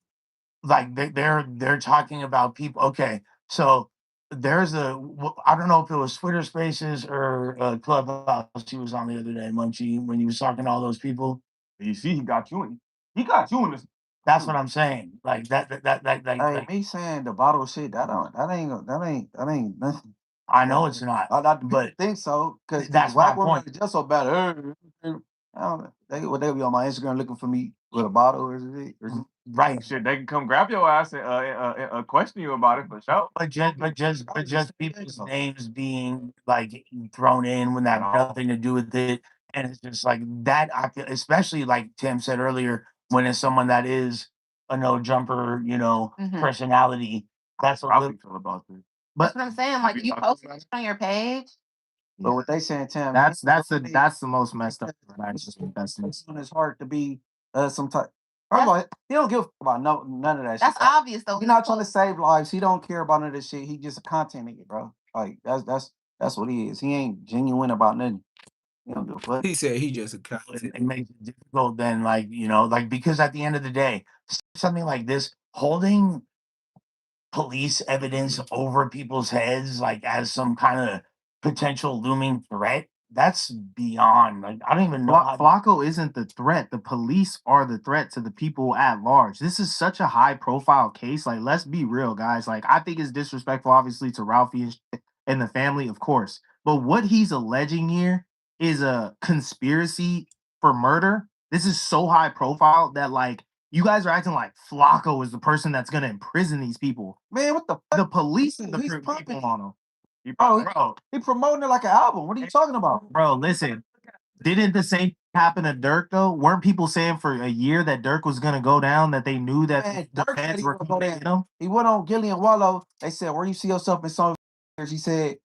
like they're talking about people. Okay, so there's I don't know if it was Twitter Spaces or Clubhouse. He was on the other day, Munchie, when he was talking to all those people. You see, he got you in. He got you in this. That's what I'm saying. Like Hey, me saying the bottle shit, that ain't nothing. I know it's not, I but think so, because that's white my women point. are just so bad. I don't know. They be on my Instagram looking for me with a bottle or something. Right. Shit, they can come grab your ass and question you about it for sure. But just people's names being like thrown in when that have nothing to do with it, and it's just like that. I feel, especially like Tim said earlier, when it's someone that is a no jumper, personality. That's a How little. you feel about this? That's But what I'm saying. Like you posted it on your page. But what they saying, Tim, that's the most messed up. It's hard to be some type. First of all, he don't give a fuck about none of that shit. That's obvious though. He's not trying to save lives. He don't care about none of this shit. He just a content nigga, bro. Like that's what he is. He ain't genuine about nothing. He don't give a fuck. He said he just a content. It makes it difficult then, like, because at the end of the day, something like this, holding police evidence over people's heads, like as some kind of potential looming threat, that's beyond. Like, I don't even know. Flacco isn't the threat. The police are the threat to the people at large. This is such a high profile case. Like, let's be real, guys. Like, I think it's disrespectful, obviously, to Ralphie and the family, of course. But what he's alleging here is a conspiracy for murder. This is so high profile that, like, you guys are acting like Flacco is the person that's gonna imprison these people. Man, what the fuck? The police and the He's people pumping. on him. Bro, He promoting it like an album. What are you talking about? Bro, listen. Didn't the same happen to Dirk though? Weren't people saying for a year that Dirk was gonna go down? That they knew that Man, the Dirk said feds he were gonna go coming to down. get him? He went on Gillian Wallow. They said, "Where you see yourself in some years?" He said,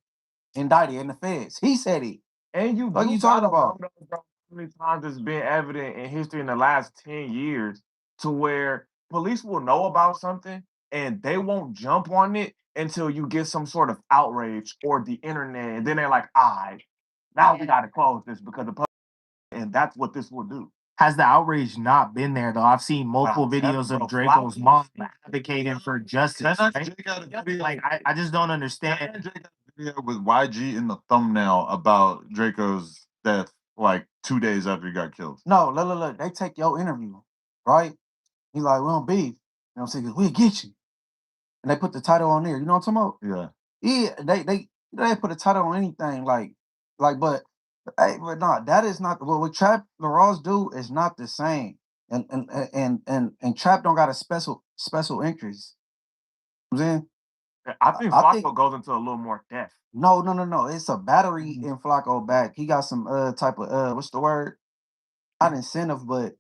"Indicted in the feds." He said it. And you What do you talking gotta about? know, bro, how many times it's been evident in history in the last 10 years to where police will know about something and they won't jump on it until you get some sort of outrage or the internet. And then they're like, all right, now we gotta close this because the public, and that's what this will do. Has the outrage not been there though? I've seen multiple videos of Draco's mom advocating for justice. Right? Like I just don't understand. Video with YG in the thumbnail about Draco's death like 2 days after he got killed. No, look. They take your interview, right? He like, we don't beef. You know what I'm saying? 'Cause we'll get you. And they put the title on there. You know what I'm talking about? Yeah. Yeah, they put a title on anything, but hey, but no, that is not what Trap Laws do is not the same. And Trap don't got a special interest. You know what I'm saying? I think I Flacco think goes into a little more depth. no. It's a battery in Flacco back. He got some type of what's the word? Not incentive, but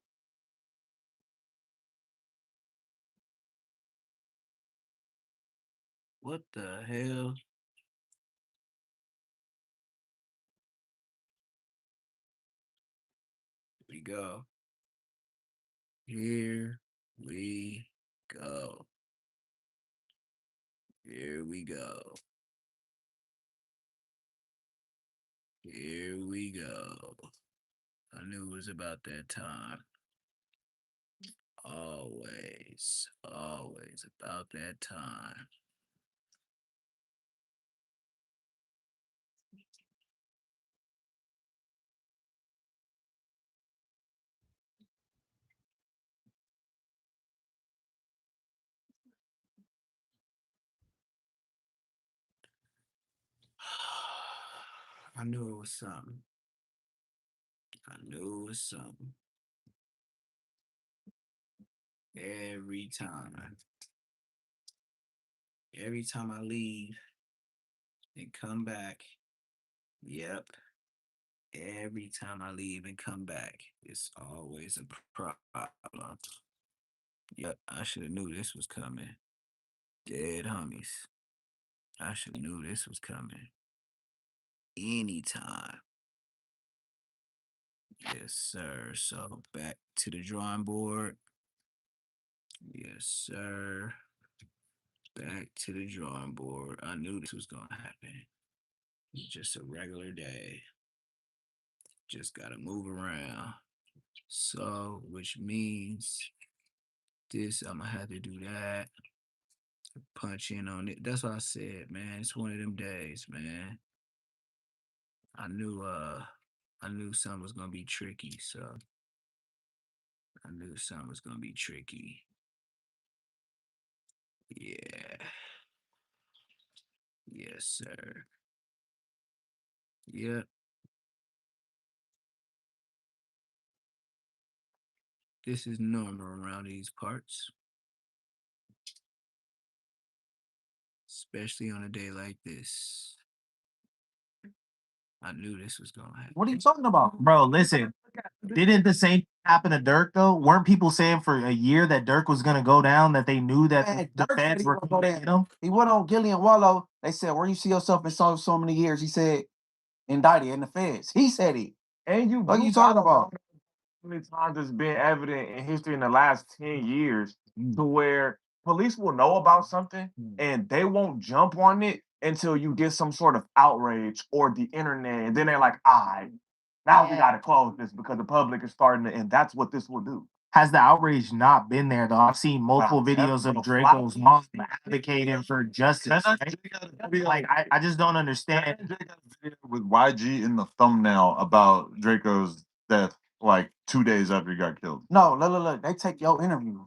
What the hell? We go. Here we go. Here we go. Here we go. I knew it was about that time. Always about that time. I knew it was something. I knew it was something. Every time. Every time I leave and come back. Yep. Every time I leave and come back, it's always a problem. Yep, I should have knew this was coming. Dead homies. I should have knew this was coming. Anytime. Yes, sir. So back to the drawing board. Yes, sir. Back to the drawing board. I knew this was gonna happen. Just a regular day. Just gotta move around. So, which means this, I'm gonna have to do that. Punch in on it. That's what I said, man. It's one of them days, man. I knew something was gonna be tricky, so I knew something was gonna be tricky. Yeah. Yes, sir. Yep. This is normal around these parts, especially on a day like this. I knew this was gonna happen. What are you talking about? Bro, listen. Didn't the same thing happen to Dirk though? Weren't people saying for a year that Dirk was gonna go down, that they knew that Man, the Dirk said feds he were gonna go gonna down. get him? He went on Gillian Wallow. They said, "Where you see yourself in so many years?" He said, "Indicted in the feds." He said it. And What are you I talking don't know about? how many times it's been evident in history in the last 10 years to where police will know about something and they won't jump on it until you get some sort of outrage or the internet. And then they're like, all right, now we got to close this because the public is starting to, and that's what this will do. Has the outrage not been there though? I've seen multiple videos of Draco's mom advocating for justice. Right? Like I just don't understand. With YG in the thumbnail about Draco's death, like 2 days after he got killed. No, look. They take your interview.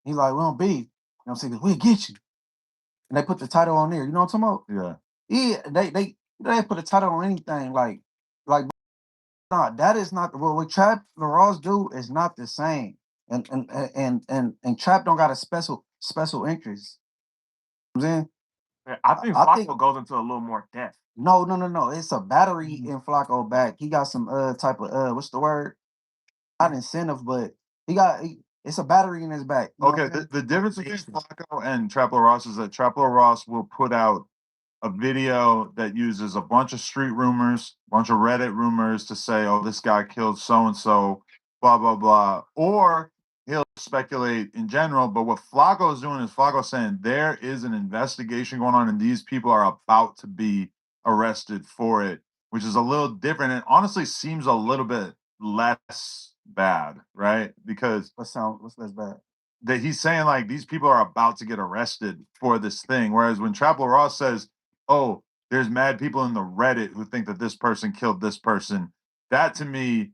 He's like, "We don't beef." You know what I'm saying? "We'll get you." And they put the title on there. You know what I'm talking about? Yeah. Yeah, they put a title on anything. Like nah, that is not what Trap Laross do is not the same. And Trap don't got a special interest. You know what I'm saying? I think I Flacco think goes into a little more depth. no. It's a battery in Flacco back. He got some type of what's the word? Not incentive, but it's a battery in his back. You know what Okay, I'm saying? the difference between Flacco and Traplo Ross is that Traplo Ross will put out a video that uses a bunch of street rumors, bunch of Reddit rumors to say, oh, this guy killed so and so, blah, blah, blah. Or he'll speculate in general. But what Flacco is doing is Flacco saying there is an investigation going on and these people are about to be arrested for it, which is a little different and honestly seems a little bit less bad, right? Because What's less bad? that he's saying like these people are about to get arrested for this thing. Whereas when Traplo Ross says, "Oh, there's mad people in the Reddit who think that this person killed this person," that to me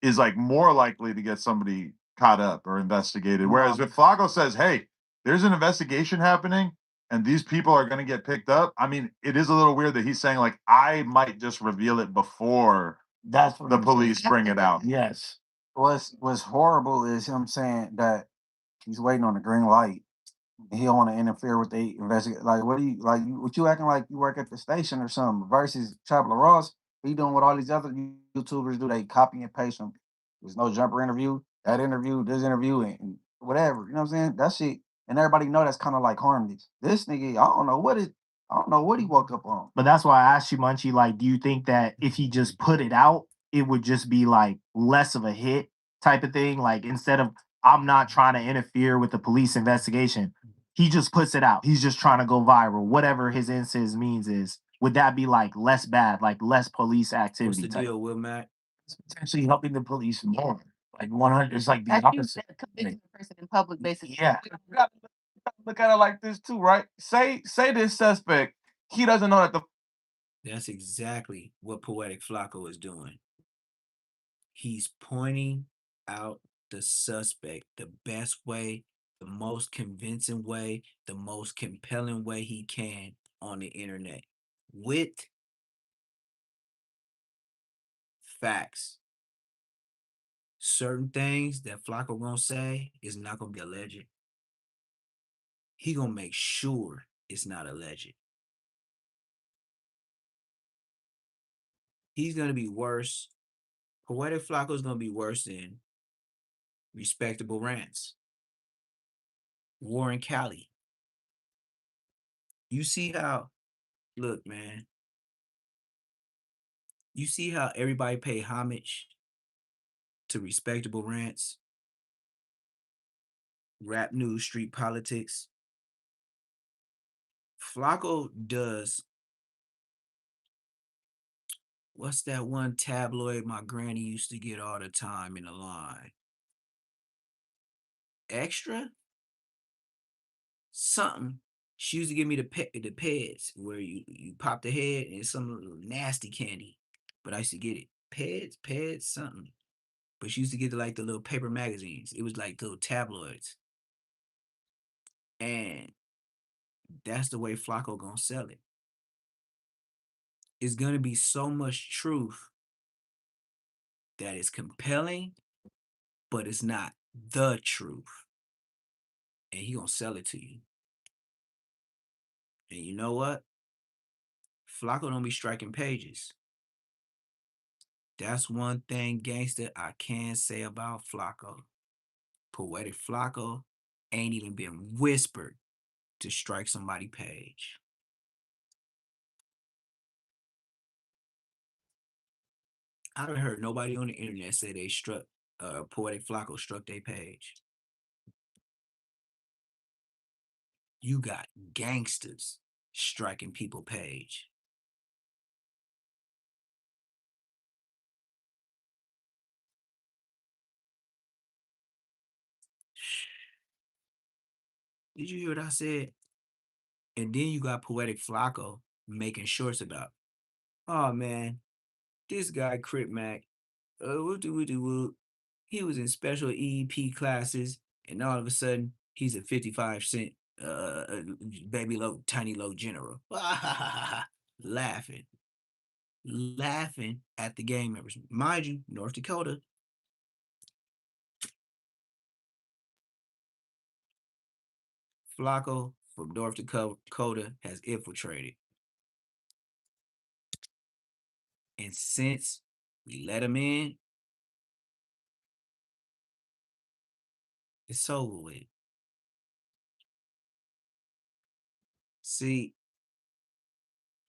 is like more likely to get somebody caught up or investigated. Whereas if Flago says, "Hey, there's an investigation happening and these people are going to get picked up," I mean, it is a little weird that he's saying like I might just reveal it before That's what the I'm saying. police bring it out. Yes. What's horrible is him saying that he's waiting on the green light. He don't want to interfere with the investigate. Like, what do you like? What you acting like you work at the station or something? Versus Chapel Ross, he doing what all these other YouTubers do. They copy and paste them. There's no jumper interview, that interview, this interview, and whatever. You know what I'm saying? That shit, and everybody know that's kind of like harmless. This nigga, I don't know what he woke up on. But that's why I asked you, Munchie, like, do you think that if he just put it out, it would just be like less of a hit type of thing? Like, instead of I'm not trying to interfere with the police investigation, he just puts it out. He's just trying to go viral. Whatever his instance means is, would that be like less bad, like less police What's activity the type? deal, Will Mac? It's potentially helping the police more. Like 100, it's like the That's you opposite. convicting the person in public, basically. Yeah. You gotta look at it like this too, right? Say this suspect, he doesn't know that the That's exactly what Poetic Flacco is doing. He's pointing out the suspect the best way, the most convincing way, the most compelling way he can on the internet with facts. Certain things that Flacco gonna say is not gonna be alleged. He gonna make sure it's not alleged. He's gonna be worse. Poetic Flacco is gonna be worse than Respectable Rants. Warren Cali. You see how, look, man, you see how everybody pay homage to Respectable Rants, Rap News, Street Politics. Flacco does, what's that one tabloid my granny used to get all the time in the line? Extra? Something. She used to give me the Peds where you pop the head and it's some little nasty candy. But I used to get it. Peds, something. But she used to get like the little paper magazines. It was like little tabloids. And that's the way Flacco gonna sell it. It's gonna be so much truth that is compelling, but it's not the truth. And he gonna sell it to you. And you know what? Flacco don't be striking pages. That's one thing, gangster, I can say about Flacco. Poetic Flacco ain't even been whispered to strike somebody page. I haven't heard nobody on the internet say they struck Poetic Flacco struck their page. You got gangsters striking people page. Did you hear what I said? And then you got Poetic Flacco making shorts about, oh man, this guy Crip Mac, he was in special EEP classes, and all of a sudden he's a 55 cent baby low, tiny low general. Laughing. Laughing at the gang members. Mind you, North Dakota. Flacco from North Dakota has infiltrated. And since we let him in, it's over with. See,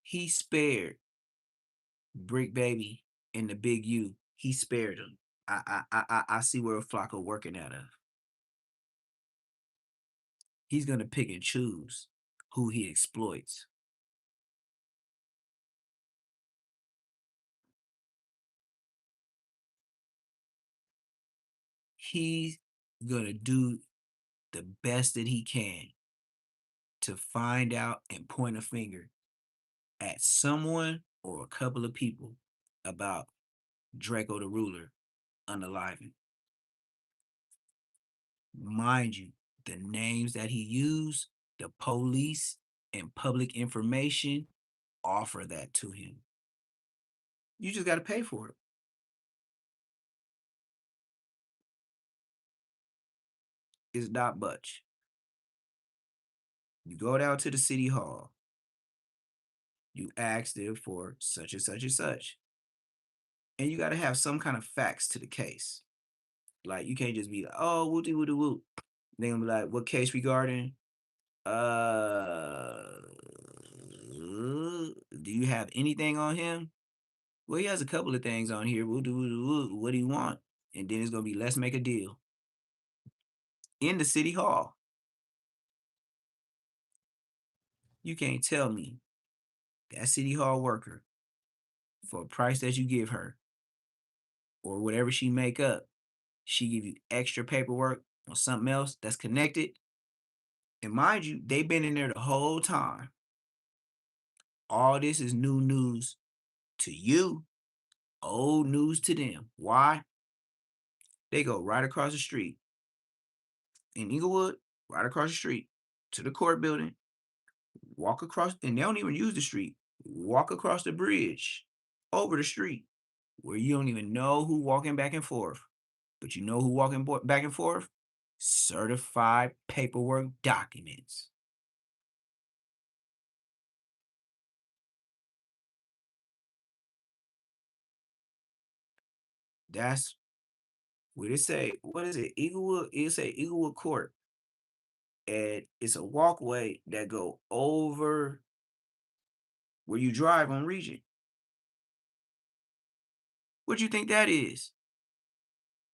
he spared Brick Baby and the Big U. He spared them. I see where Flacco working out of. He's gonna pick and choose who he exploits. He's gonna do the best that he can to find out and point a finger at someone or a couple of people about Draco the Ruler unaliving. Mind you, the names that he used, the police and public information offer that to him. You just got to pay for it. It's not much. You go down to the city hall, you ask them for such and such and such. And you got to have some kind of facts to the case. Like, you can't just be like, oh, wooty wooty woo. They're gonna be like, what case regarding? Uh, do you have anything on him? Well, he has a couple of things on here. What do you want? And then it's gonna be, let's make a deal in the city hall. You can't tell me that city hall worker, for a price that you give her or whatever she make up, she give you extra paperwork or something else that's connected. And mind you, they've been in there the whole time. All this is new news to you, old news to them. Why? They go right across the street in Inglewood, right across the street to the court building, walk across, and they don't even use the street, walk across the bridge over the street where you don't even know who walking back and forth. But you know who walking back and forth? Certified paperwork documents. That's what it say. What is it? Eaglewood. It say Eaglewood Court, and it's a walkway that go over where you drive on Regent. What do you think that is?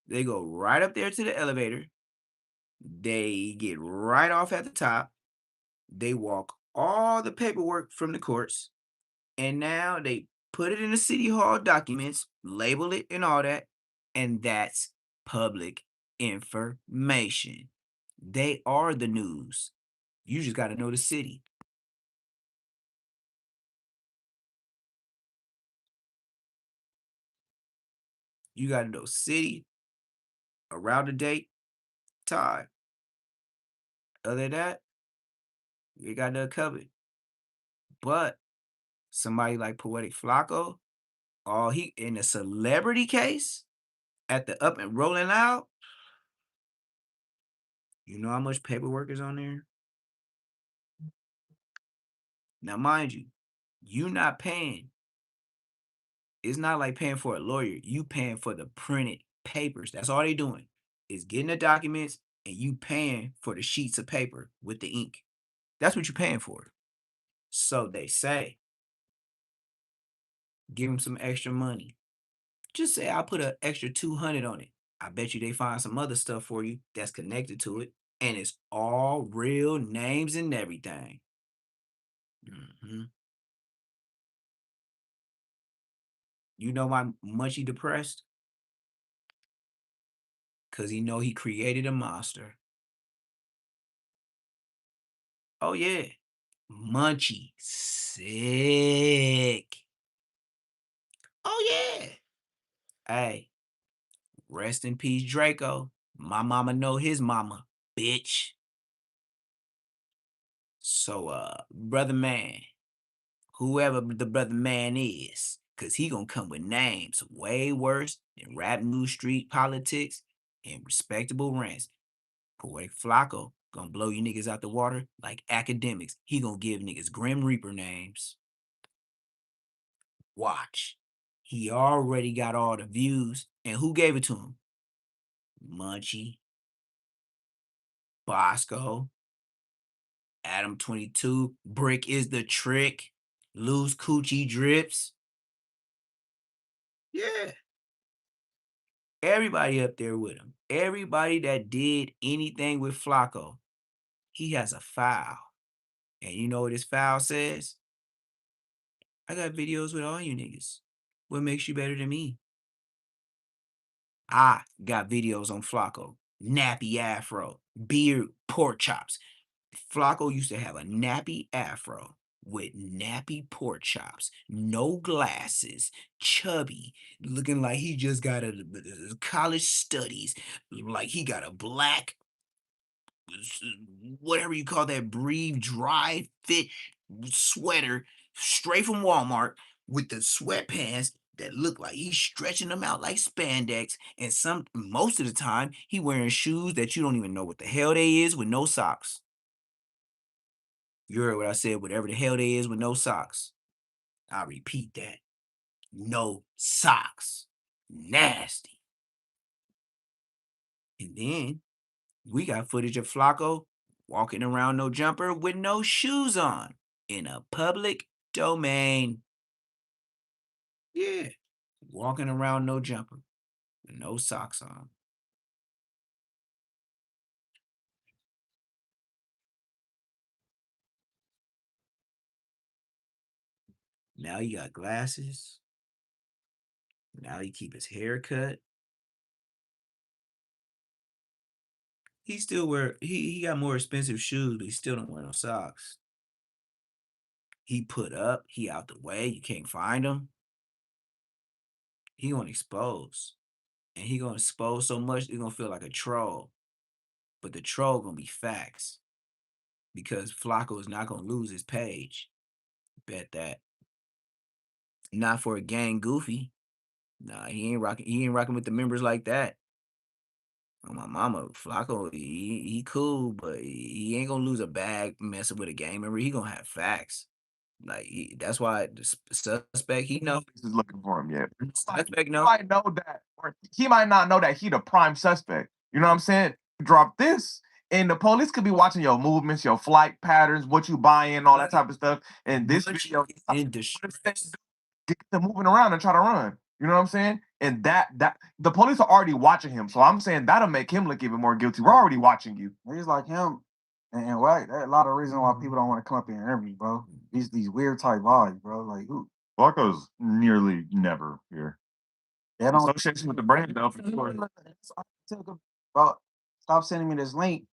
They go right up there to the elevator. They get right off at the top. They walk all the paperwork from the courts, and now they put it in the city hall documents, label it and all that, and that's public information. They are the news. You just got to know the city. You got to know city, around the date, time. Other than that, You got nothing covered. But somebody like Poetic Flacco, all he in a celebrity case at the Up and Rolling Out, you know how much paperwork is on there? Now, mind you, you not paying. It's not like paying for a lawyer. You paying for the printed papers. That's all they doing is getting the documents and you paying for the sheets of paper with the ink. That's what you're paying for. So they say, give them some extra money. Just say I put an extra 200 on it. I bet you they find some other stuff for you that's connected to it, and it's all real names and everything. You know why Munchie depressed? Cause he know he created a monster. Oh yeah, Munchie sick. Oh yeah. Hey, rest in peace, Draco. My mama know his mama, bitch. So, brother man, whoever the brother man is, cause he gonna come with names way worse than rap news street politics and respectable rants. Poetic Flacco gonna blow you niggas out the water like academics. He gonna give niggas Grim Reaper names. Watch. He already got all the views. And who gave it to him? Munchie, Bosco, Adam 22, Brick is the trick, Loose Coochie Drips. Yeah. Everybody up there with him. Everybody that did anything with Flacco, he has a file. And you know what his file says? I got videos with all you niggas. What makes you better than me? I got videos on Flacco. Nappy afro, beard, pork chops. Flacco used to have a nappy afro with nappy pork chops, no glasses, chubby, looking like he just got a college studies, like he got a black, whatever you call that, breathe, dry, fit sweater straight from Walmart with the sweatpants that look like he's stretching them out like spandex. And most of the time, he wearing shoes that you don't even know what the hell they is with no socks. You heard what I said, whatever the hell they is with no socks. I repeat that. No socks. Nasty. And then we got footage of Flacco walking around no jumper with no shoes on in a public domain. Yeah, walking around no jumper with no socks on. Now he got glasses. Now he keep his hair cut. He still he got more expensive shoes, but he still don't wear no socks. He put up, he out the way, you can't find him. He gonna expose. And he gonna expose so much, it's gonna feel like a troll. But the troll gonna be facts. Because Flacco is not gonna lose his page. Bet that. Not for a gang goofy. Nah, he ain't rocking with the members like that. Oh, my mama, Flacco, he cool, but he ain't gonna lose a bag messing with a gang member. He gonna have facts. Like that's why the suspect he know Is looking for him yet. suspect He know. might know that, or he might not know that he the prime suspect. You know what I'm saying? Drop this, and the police could be watching your movements, your flight patterns, what you buying, all that type of stuff. And this video, in distress. get to moving around and try to run. You know what I'm saying? And that the police are already watching him. So I'm saying that'll make him look even more guilty. We're already watching you. He's like him. And right, there's a lot of reasons why people don't want to come up here and interview, bro. These weird type vibes, bro. Like who? Flacco's nearly never here. They don't Association with the brand, though, for sure. bro. Stop sending me this link.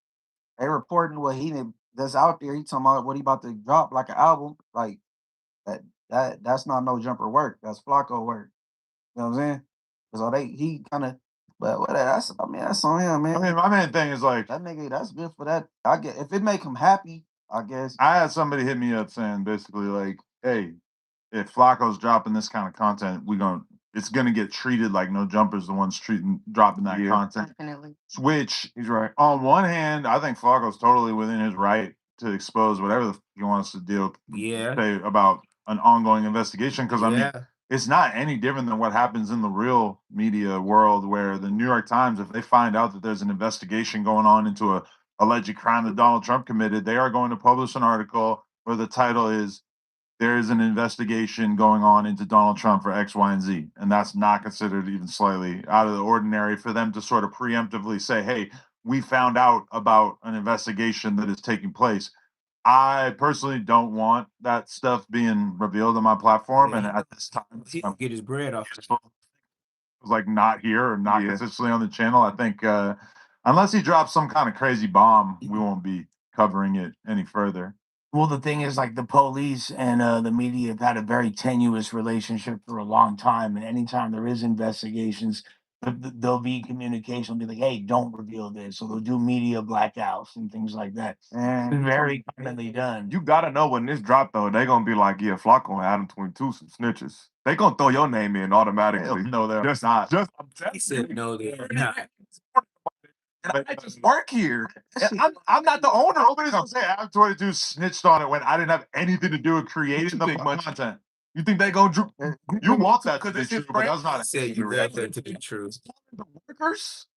They reporting what he that's out there. He talking about what he about to drop like an album. Like that's not no jumper work. That's Flacco work. You know what I'm saying? So he kind of, but what that's I mean that's on him, man. I mean, my main thing is like, That nigga, that's good for that. I get if it make him happy I guess. I had somebody hit me up saying basically like, "Hey, if Flacco's dropping this kind of content, it's gonna get treated like No Jumper's the ones dropping that content." Definitely. Which, He's right. on one hand, I think Flacco's totally within his right to expose whatever he wants to say about an ongoing investigation. Because I mean, it's not any different than what happens in the real media world, where the New York Times, if they find out that there's an investigation going on into a alleged crime that Donald Trump committed, they are going to publish an article where the title is "There is an investigation going on into Donald Trump for X, Y, and Z." And that's not considered even slightly out of the ordinary for them to sort of preemptively say, "Hey, we found out about an investigation that is taking place." I personally don't want that stuff being revealed on my platform. And at this time, Get his bread off. like not here or not consistently on the channel. I think unless he drops some kind of crazy bomb, we won't be covering it any further. Well, the thing is, like the police and the media have had a very tenuous relationship for a long time, and anytime there is investigations, there'll be communication. They'll be like, "Hey, don't reveal this," so they'll do media blackouts and things like that. And Very commonly done. You gotta know when this drop though, they gonna be like, yeah, Flocko and Adam 22 some snitches. They gonna throw your name in automatically. No, they're Just not. just I'm telling He said you. no, they're not. And I just work here. And I'm not the owner. Nobody's gonna say Adam 22 snitched on it when I didn't have anything to do with creating the content. You think they gonna You want that to because be it's true, his but friend? that's not Said you want that to be true. The workers?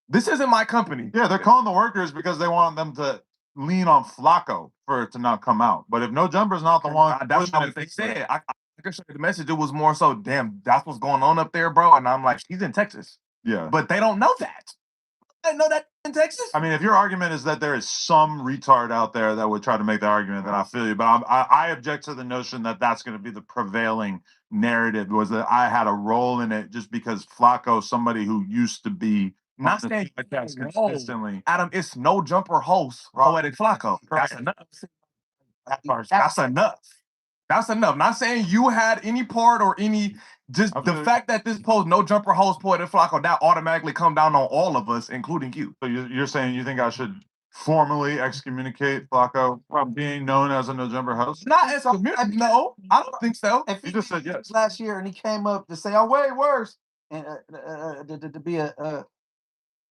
This isn't my company. Yeah, they're calling the workers because they want them to lean on Flacco for it to not come out. But if No Jumper's not the one, That's not what they said. I can show you the message. It was more so, damn, that's what's going on up there, bro. And I'm like, she's in Texas. Yeah. But they don't know that. They know that in Texas. I mean, if your argument is that there is some retard out there that would try to make the argument, then I feel you. But I object to the notion that that's going to be the prevailing narrative, was that I had a role in it just because Flacco, somebody who used to be Not on the saying podcast no, consistently. Adam, it's No Jumper host, Poetic Flacco. That's enough. That's enough. That's enough. Not saying you had any part or any, just the fact that this post No Jumper host Poetic Flacco, that automatically come down on all of us, including you. So you're saying you think I should formally excommunicate Flacco from being known as a No Jumper host? Not as a no, I don't think so. If You just said yes. last year, and he came up to say, "Oh, way worse," and to be a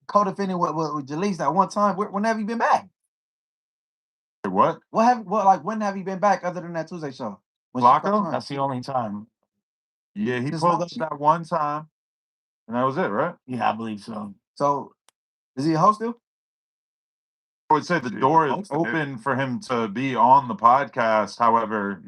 co-defendant with Jalise that one time. When have you been back? What? When have you been back other than that Tuesday show? When she Flacco? fucked around? That's the only time. Yeah, he Just pulled up last year? that one time, and that was it, right? Yeah, I believe so. So, is he a host still? I would say the Shit, door is most of it. open for him to be on the podcast. However,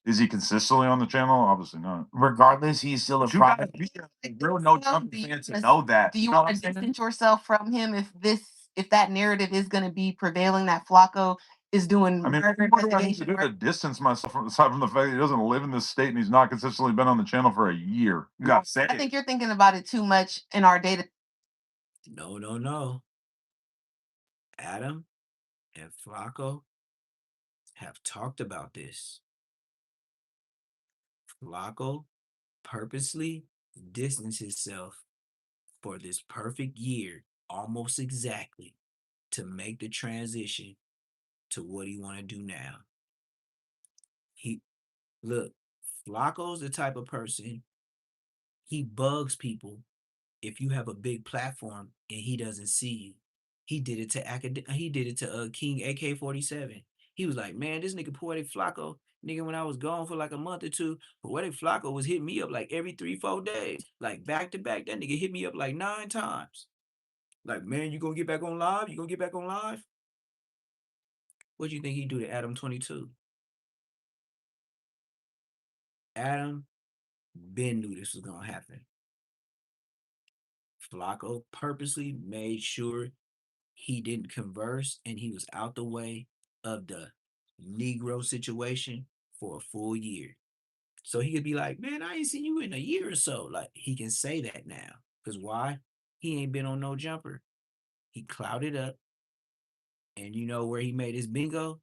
is he consistently on the channel? Obviously not. Regardless, he's still a You gotta product. be a real No Jumper fan to know that. Do you know what want I'm to saying? distance yourself from him if that narrative is going to be prevailing that Flacco is doing I mean, murder what do I need to investigation do to work? distance myself from, aside from the fact that he doesn't live in this state and he's not consistently been on the channel for a year? You gotta say I it. think you're thinking about it too much in our data. No. Adam and Flacco have talked about this. Flacco purposely distanced himself for this perfect year, almost exactly, to make the transition to what he want to do now. He look, Flacco's the type of person, he bugs people if you have a big platform and he doesn't see you. He did it to King AK-47. He was like, man, this nigga Poetic Flacco, nigga, when I was gone for like a month or two, Poetic Flacco was hitting me up like every 3-4 days, like back to back. That nigga hit me up like 9 times. Like, man, you gonna get back on live? You gonna get back on live? What do you think he do to Adam 22? Adam Ben knew this was gonna happen. Flacco purposely made sure he didn't converse and he was out the way of the Negro situation for a full year. So he could be like, man, I ain't seen you in a year or so. Like, he can say that now. Because why? He ain't been on No Jumper. He clouded up. And you know where he made his bingo?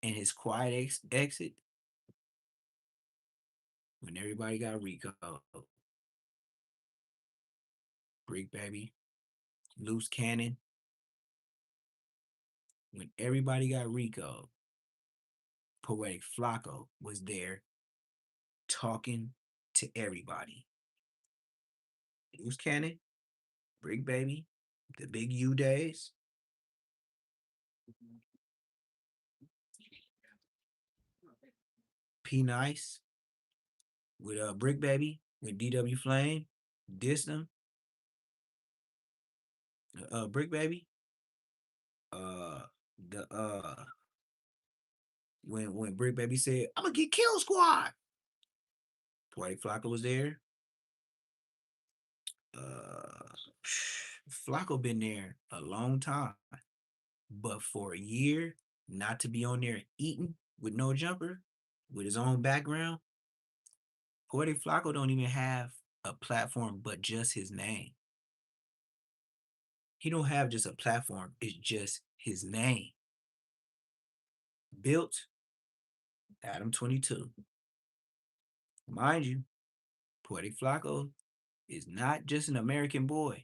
And his quiet exit? When everybody got Rico. Brick Baby. Loose Cannon. when everybody got Rico, Poetic Flacco was there talking to everybody. Loose Cannon, Brick Baby, the Big U days. P Nice with Brick Baby, with DW Flame, dissed him. Brick Baby. The when Brick Baby said, "I'm gonna get Kill Squad," Poetic Flacco was there. Uh, Flacco been there a long time, but for a year not to be on there eating with no jumper, with his own background, Poetic Flacco don't even have a platform but just his name. He don't have just a platform, it's just his name. Built Adam 22. Mind you, Poetic Flacco is not just an American boy.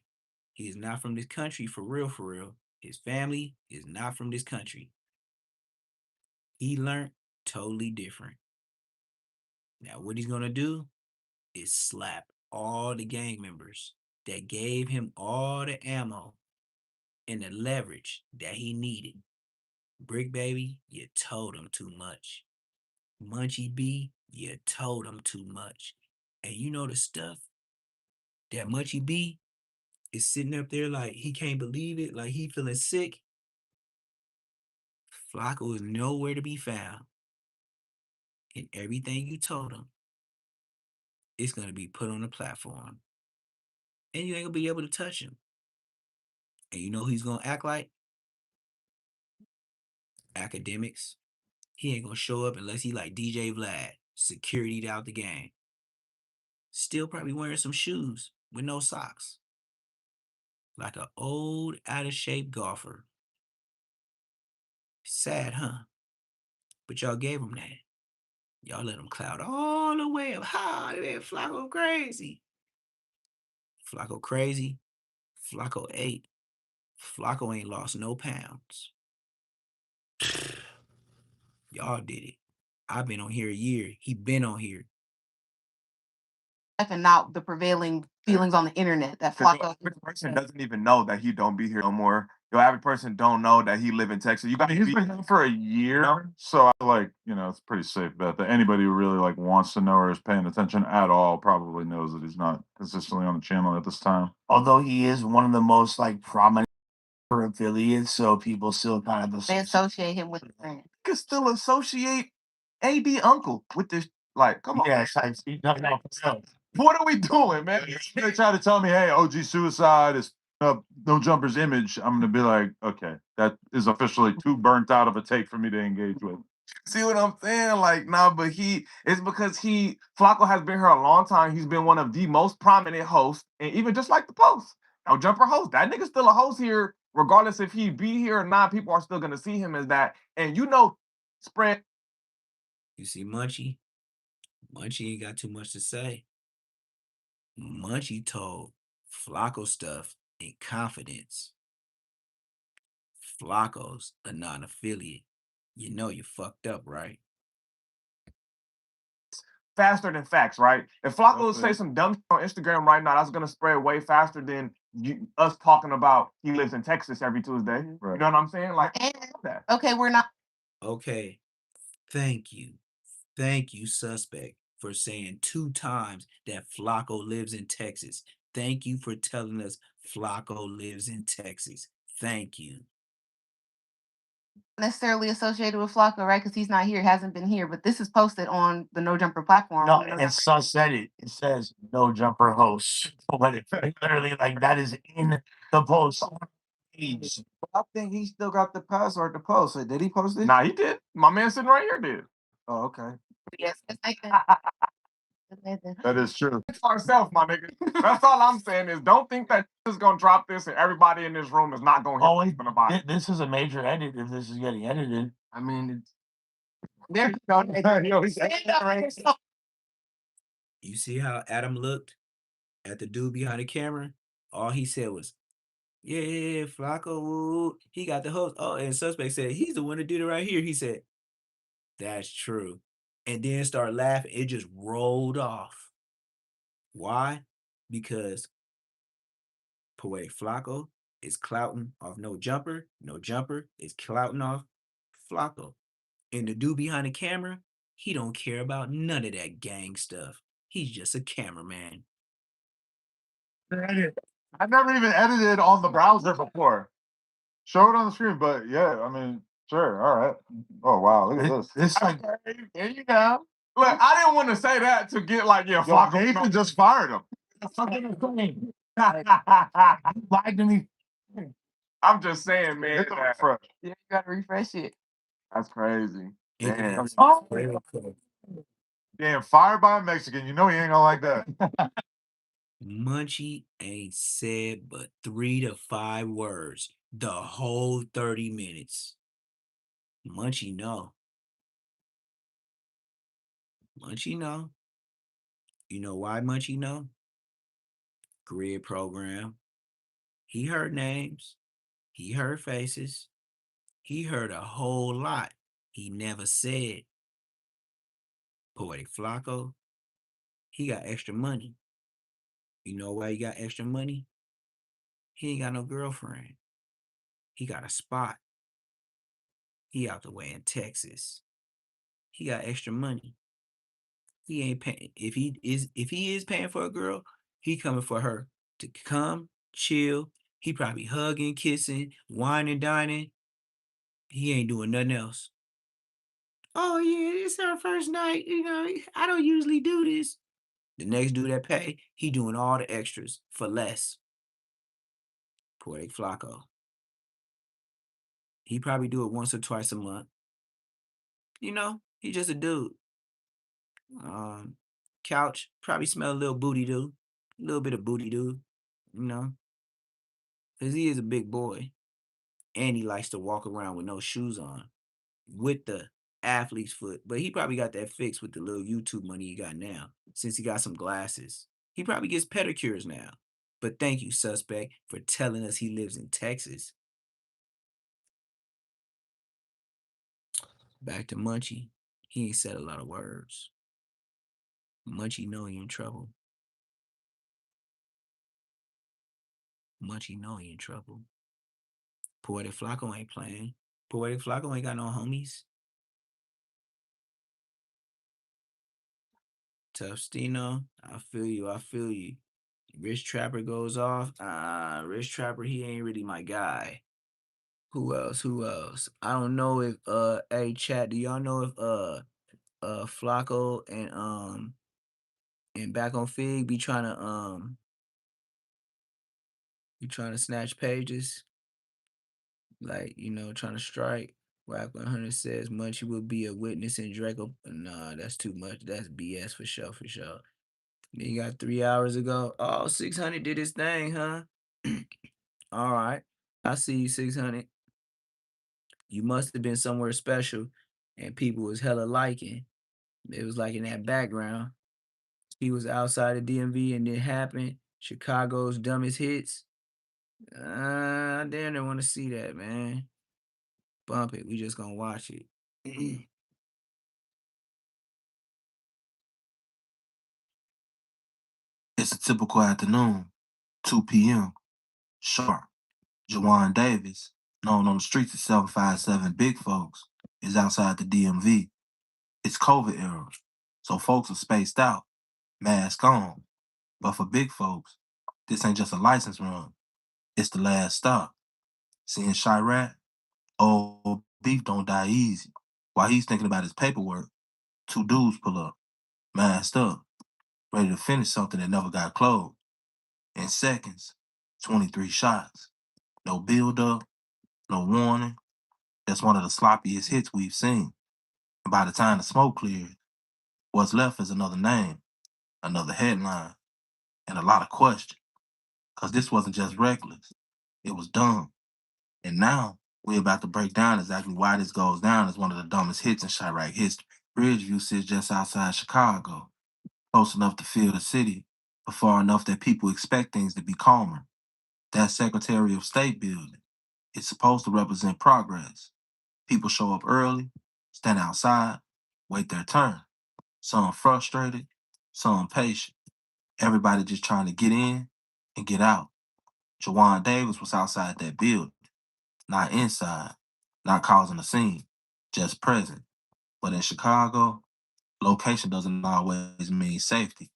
He is not from this country for real, for real. His family is not from this country. He learned totally different. Now, what he's gonna do is slap all the gang members that gave him all the ammo and the leverage that he needed. Brick Baby, you told him too much. Munchie B, you told him too much. And you know the stuff that Munchie B is sitting up there like he can't believe it, like he feeling sick. Flacco is nowhere to be found. And everything you told him, it's gonna be put on the platform. And you ain't gonna be able to touch him. And you know who he's gonna act like? Academics. He ain't gonna show up unless he like DJ Vlad, securityed out the game. Still probably wearing some shoes with no socks. Like an old, out of shape golfer. Sad, huh? But y'all gave him that. Y'all let him cloud all the way up high. Man, Flacco crazy. Flacco crazy. Flacco ate. Flacco ain't lost no pounds. Y'all did it. I've been on here a year. He been on here. And not the prevailing feelings on the internet that Because Flacco. the average person doesn't even know that he don't be here no more. Your average person don't know that he live in Texas. You got He's been here for a year, so I feel like it's a pretty safe bet that anybody who really like wants to know or is paying attention at all probably knows that he's not consistently on the channel at this time. Although he is one of the most like prominent affiliates, so people still kind of They associate him with the brand. You can still associate AB Uncle with this. Like, come on. Yes, no, What are we doing, man? They try to tell me, hey, OG Suicide is No Jumper's image. I'm gonna be like, okay, that is officially too burnt out of a take for me to engage with. See what I'm saying? Like, nah, but it's because Flacco has been here a long time. He's been one of the most prominent hosts, and even just like the post, No Jumper host, that nigga's still a host here, regardless if he be here or not. People are still gonna see him as that, and spread. You see Munchie? Munchie ain't got too much to say. Munchie told Flacco stuff in confidence. Flacco's a non-affiliate. You know you fucked up, right? Faster than facts, right? If Flacco would say some dumb shit on Instagram right now, that's gonna spread way faster than us talking about he lives in Texas every Tuesday. Right. You know what I'm saying? Like, Okay, we're not. Okay. Thank you. Thank you, suspect, for saying 2 times that Flacco lives in Texas. Thank you for telling us Flacco lives in Texas. Thank you. Necessarily associated with Flacco, right? Because he's not here, hasn't been here. But this is posted on the No Jumper platform. No, and Sus said it. It says No Jumper host. But it's literally like that is in the post page. I think he still got the password to post it. Did he post it? nah, he did. My man sitting right here did. Oh, okay. Yes, That is true. It's ourselves, my nigga. That's all I'm saying is don't think that is gonna drop this and everybody in this room is not gonna Oh, hear wait, about it. this is a major edit if this is getting edited. I mean, there you go. Yo, he's You see how Adam looked at the dude behind the camera? All he said was, Yeah, Flacco, woo. He got the host. Oh, and suspect said he's the one that did it right here. He said, that's true. And then start laughing. It just rolled off. Why? Because Poetic Flacco is clouting off no jumper. No jumper is clouting off Flacco. And the dude behind the camera, he don't care about none of that gang stuff. He's just a cameraman. I never even edited on the browser before. Show it on the screen, but yeah, I mean, sure, all right. Oh wow, look at this. It's like There you go. Look, I didn't want to say that to get like yo, Flacco. Nathan Just fired him. lied to me. I'm just saying, man. Hit the refresh. Yeah, you gotta refresh it. That's crazy. And Damn. Oh, Munchie Damn, fired by a Mexican. You know he ain't gonna like that. ain't said but 3 to 5 words the whole 30 minutes. Munchie know. Munchie know. You know why Munchie know? Grid program. He heard names. He heard faces. He heard a whole lot he never said. Poetic Flacco, he got extra money. You know why he got extra money? He ain't got no girlfriend. He got a spot. He out the way in Texas. He got extra money. He ain't paying. If he is paying for a girl, he coming for her to come, chill. He probably hugging, kissing, whining, dining. He ain't doing nothing else. Oh yeah, it's our first night. I don't usually do this. The next dude that pay, he doing all the extras for less. Poetic Flacco. He probably do it once or twice a month. He just a dude. Um, Couch probably smell a little booty do, a little bit of booty do, you know, because he is a big boy and he likes to walk around with no shoes on, with the athlete's foot. But he probably got that fixed with the little YouTube money he got now, since he got some glasses. He probably gets pedicures now. But thank you, suspect, for telling us he lives in Texas. Back to Munchie. He ain't said a lot of words. Munchie know he in trouble. Munchie know he in trouble. Poetic Flacco ain't playing. Poetic Flacco ain't got no homies. Tough Stino, I feel you. I feel you. Rich Trapper goes off. Rich Trapper, he ain't really my guy. Who else? Who else? I don't know if hey chat, do y'all know if Flacco and back on Fig be trying to snatch pages? Like, trying to strike. Whack 100 says Munchie will be a witness in Draco. Nah, that's too much. That's BS for sure, for sure. Then you got 3 hours ago. Oh, 600 did his thing, huh? All right. I see you, 600. You must have been somewhere special and people was hella liking. It was like in that background. He was outside the DMV and it happened. Chicago's dumbest hits. I damn near want to see that, man. Bump it. We just gonna watch it. It's a typical afternoon, 2 p.m. Sharp. Jawan Davis, known on the streets as 757 Big Folks, is outside the DMV. It's COVID era, so folks are spaced out, mask on. But for big folks, this ain't just a license run. It's the last stop. Seeing Chirac, old beef don't die easy. While he's thinking about his paperwork, two dudes pull up, masked up, ready to finish something that never got closed. In seconds, 23 shots. No build up, no warning. That's one of the sloppiest hits we've seen. And by the time the smoke cleared, what's left is another name, another headline, and a lot of questions. Because this wasn't just reckless, it was dumb. And now we're about to break down exactly why this goes down as one of the dumbest hits in Chirac history. Bridgeview sits just outside Chicago, close enough to feel the city, but far enough that people expect things to be calmer. That Secretary of State building, it's supposed to represent progress. People show up early, stand outside, wait their turn. Some frustrated, some patient. Everybody just trying to get in and get out. Jawan Davis was outside that building, not inside, not causing a scene, just present. But in Chicago, location doesn't always mean safety,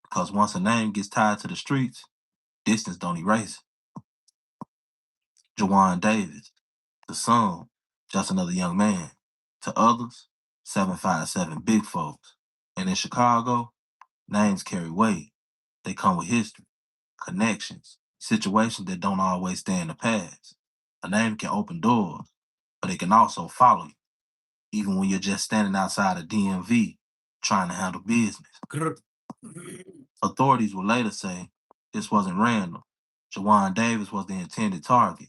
because once a name gets tied to the streets, distance don't erase it. Jawan Davis, the son, just another young man. To others, 757 big folks. And in Chicago, names carry weight. They come with history, connections, situations that don't always stay in the past. A name can open doors, but it can also follow you, even when you're just standing outside a DMV trying to handle business. Authorities will later say this wasn't random. Jawan Davis was the intended target.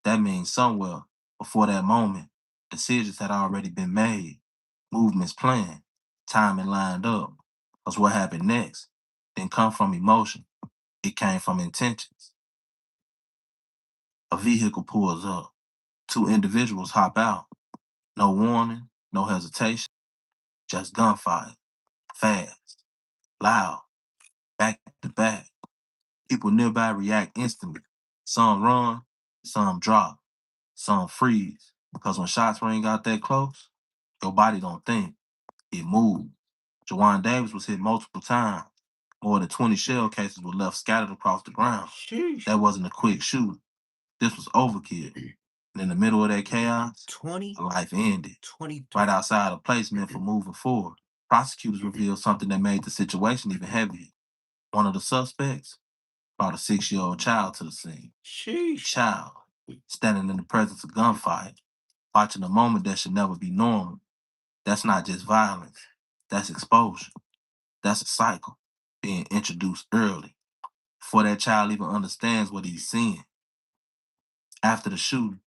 That means somewhere before that moment, decisions had already been made, movements planned, timing lined up. Because what happened next didn't come from emotion, it came from intentions. A vehicle pulls up. Two individuals hop out. No warning, no hesitation, just gunfire. Fast, loud, back to back. People nearby react instantly. Some run, some drop, some freeze. Because when shots ring out that close, your body don't think, it moves. Jawan Davis was hit multiple times. More than 20 shell cases were left scattered across the ground. Sheesh. That wasn't a quick shoot. This was overkill. And in the middle of that chaos, 20, a life ended. 20. Right outside a place meant for moving forward. Prosecutors revealed something that made the situation even heavier. One of the suspects brought a 6-year-old child to the scene. Sheesh. Child, standing in the presence of gunfire, watching a moment that should never be normal. That's not just violence, that's exposure. That's a cycle being introduced early, before that child even understands what he's seeing. After the shooting,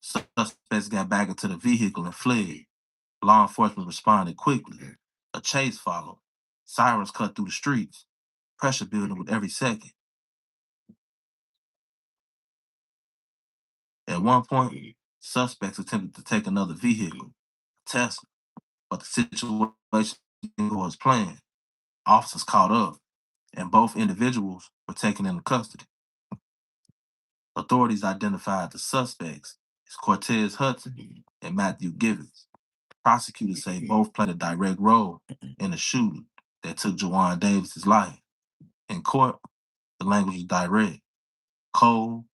suspects got back into the vehicle and fled. Law enforcement responded quickly. A chase followed. Sirens cut through the streets. Pressure building with every second. At one point, suspects attempted to take another vehicle, a Tesla, but the situation didn't go as planned. Officers caught up, and both individuals were taken into custody. Authorities identified the suspects as Cortez Hudson and Matthew Givens. Prosecutors say both played a direct role in the shooting that took Jawan Davis's life. In court, the language is direct, cold,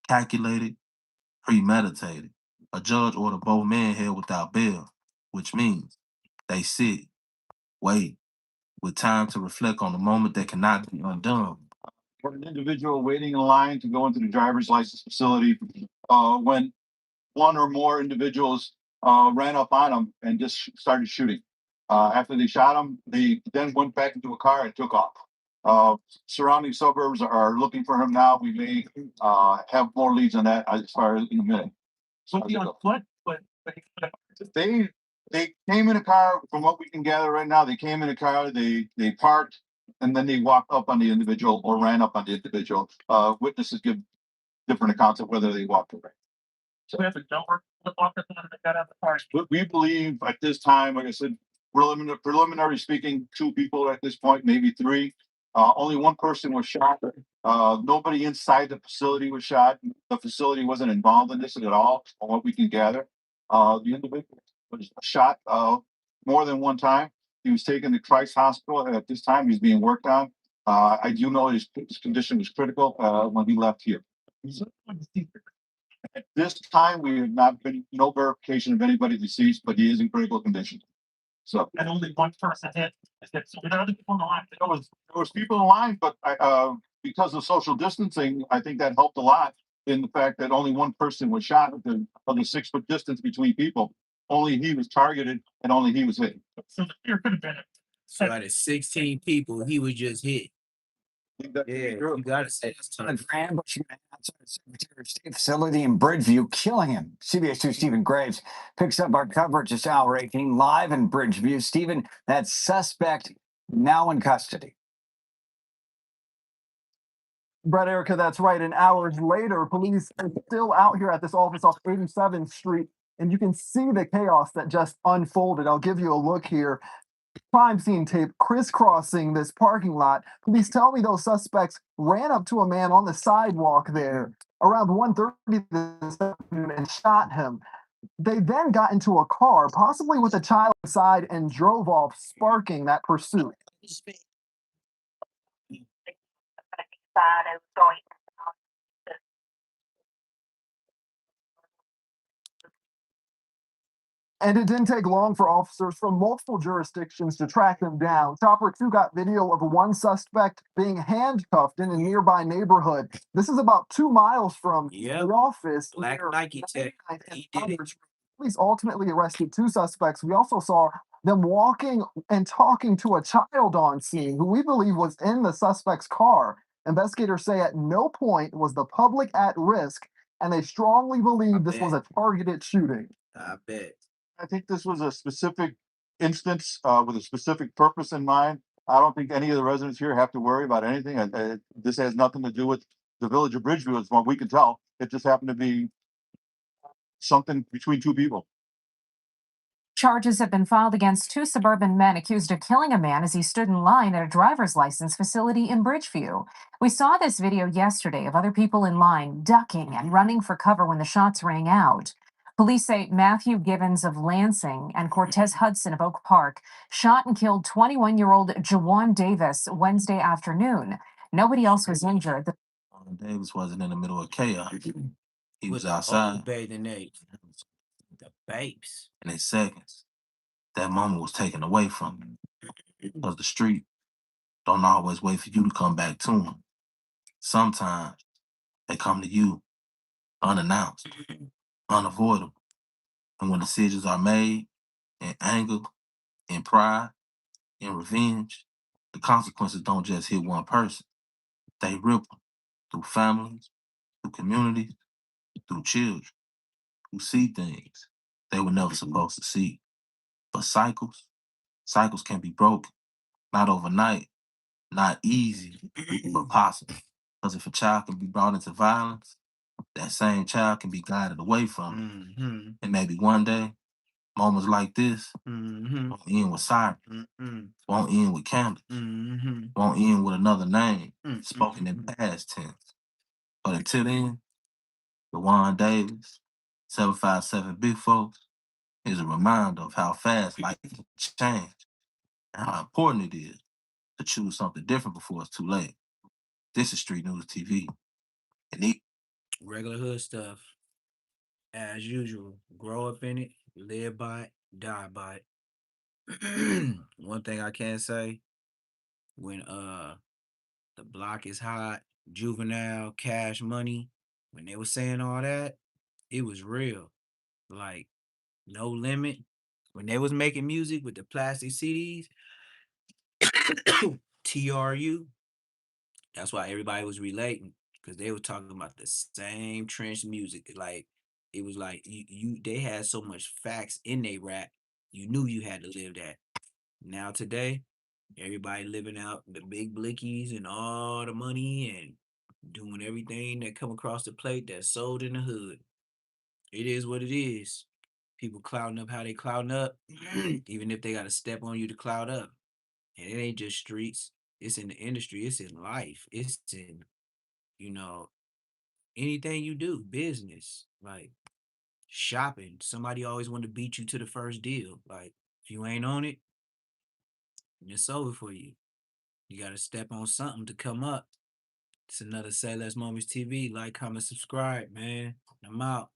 calculated, premeditated. A judge ordered both men held without bail, which means they sit, wait, with time to reflect on the moment that cannot be undone. For an individual waiting in line to go into the driver's license facility, when one or more individuals ran up on him and just started shooting. After they shot him, they then went back into a car and took off. Surrounding suburbs are looking for him now. We may have more leads on that as far as in a minute. So he on foot, but They came in a car. From what we can gather right now, they came in a car. They parked, and then they walked up on the individual or ran up on the individual. Witnesses give different accounts of whether they walked away. so we have to jump or flip off the one that got out of the car. But we believe at this time, like I said, preliminary speaking, 2 people at this point, maybe 3. Only one person was shot. Nobody inside the facility was shot. The facility wasn't involved in this at all, from what we can gather. The individual was shot more than one time. He was taken to Christ Hospital, and at this time he's being worked on. I do know his condition was critical when he left here. At this time, we have not been no verification of anybody deceased, but he is in critical condition. So And only one person hit. So there are other people in the line. there was people in line, but because of social distancing, I think that helped a lot in the fact that only one person was shot of the 6-foot distance between people. Only he was targeted and only he was hit. So the fear could have been. So out of 16 people, he was just hit. I think that could be Yeah, true. you gotta say that's tough. For ambushing an outside Secretary of State facility in Bridgeview, killing him. CBS 2 Stephen Graves picks up our coverage this hour 18 live in Bridgeview. Stephen, that suspect now in custody. Brett, Erica, that's right. And hours later, police are still out here at this office off 87th Street, and you can see the chaos that just unfolded. I'll give you a look here. Crime scene tape crisscrossing this parking lot. Police tell me those suspects ran up to a man on the sidewalk there around 1:30 this afternoon and shot him. They then got into a car, possibly with a child inside, and drove off, sparking that pursuit. And it didn't take long for officers from multiple jurisdictions to track them down. Chopper 2 got video of one suspect being handcuffed in a nearby neighborhood. This is about 2 miles from the office. Black Nike Tech. He did it. Police ultimately arrested 2 suspects. We also saw them walking and talking to a child on scene who we believe was in the suspect's car. Investigators say at no point was the public at risk, and they strongly believe this was a targeted shooting. I bet. I think this was a specific instance with a specific purpose in mind. I don't think any of the residents here have to worry about anything. This has nothing to do with the village of Bridgeview, as far as we can tell. It just happened to be something between 2 people. Charges have been filed against 2 suburban men accused of killing a man as he stood in line at a driver's license facility in Bridgeview. We saw this video yesterday of other people in line ducking and running for cover when the shots rang out. Police say Matthew Gibbons of Lansing and Cortez Hudson of Oak Park shot and killed 21-year-old Jawan Davis Wednesday afternoon. Nobody else was injured. Davis wasn't in the middle of chaos. He was With the outside. old bathing ape. The babes. And in seconds, that moment was taken away from him. Because the street don't always wait for you to come back to them. Sometimes they come to you unannounced, unavoidable. And when decisions are made in anger, in pride, in revenge, the consequences don't just hit one person. They ripple through families, through communities, through children who see things they were never supposed to see. But cycles can be broken, not overnight, not easy, but possible. Because if a child can be brought into violence, that same child can be guided away from it. Mm-hmm. And maybe one day, moments like this Mm-hmm. won't end with sirens, Mm-hmm. won't end with candles, Mm-hmm. won't end with another name Mm-hmm. spoken in past tense. But until then, Juwan Davis, 757 Big Folks, is a reminder of how fast life can change and how important it is to choose something different before it's too late. This is Street News TV. And Regular hood stuff. As usual. Grow up in it, live by it, die by it. One thing I can say, when the block is hot, juvenile, cash money, when they were saying all that, it was real. Like, no limit. When they was making music with the plastic CDs, TRU, that's why everybody was relating, because they were talking about the same trench music. Like, it was like they had so much facts in their rap, you knew you had to live that. Now today, everybody living out the big blickies and all the money and doing everything that come across the plate that's sold in the hood. It is what it is. People clouding up how they clouding up, even if they got to step on you to cloud up. And it ain't just streets. It's in the industry. It's in life. It's in, you know, anything you do, business, like shopping. Somebody always want to beat you to the first deal. Like, if you ain't on it, it's over for you. You got to step on something to come up. It's another Say Less Moments TV. Like, comment, subscribe, man. I'm out.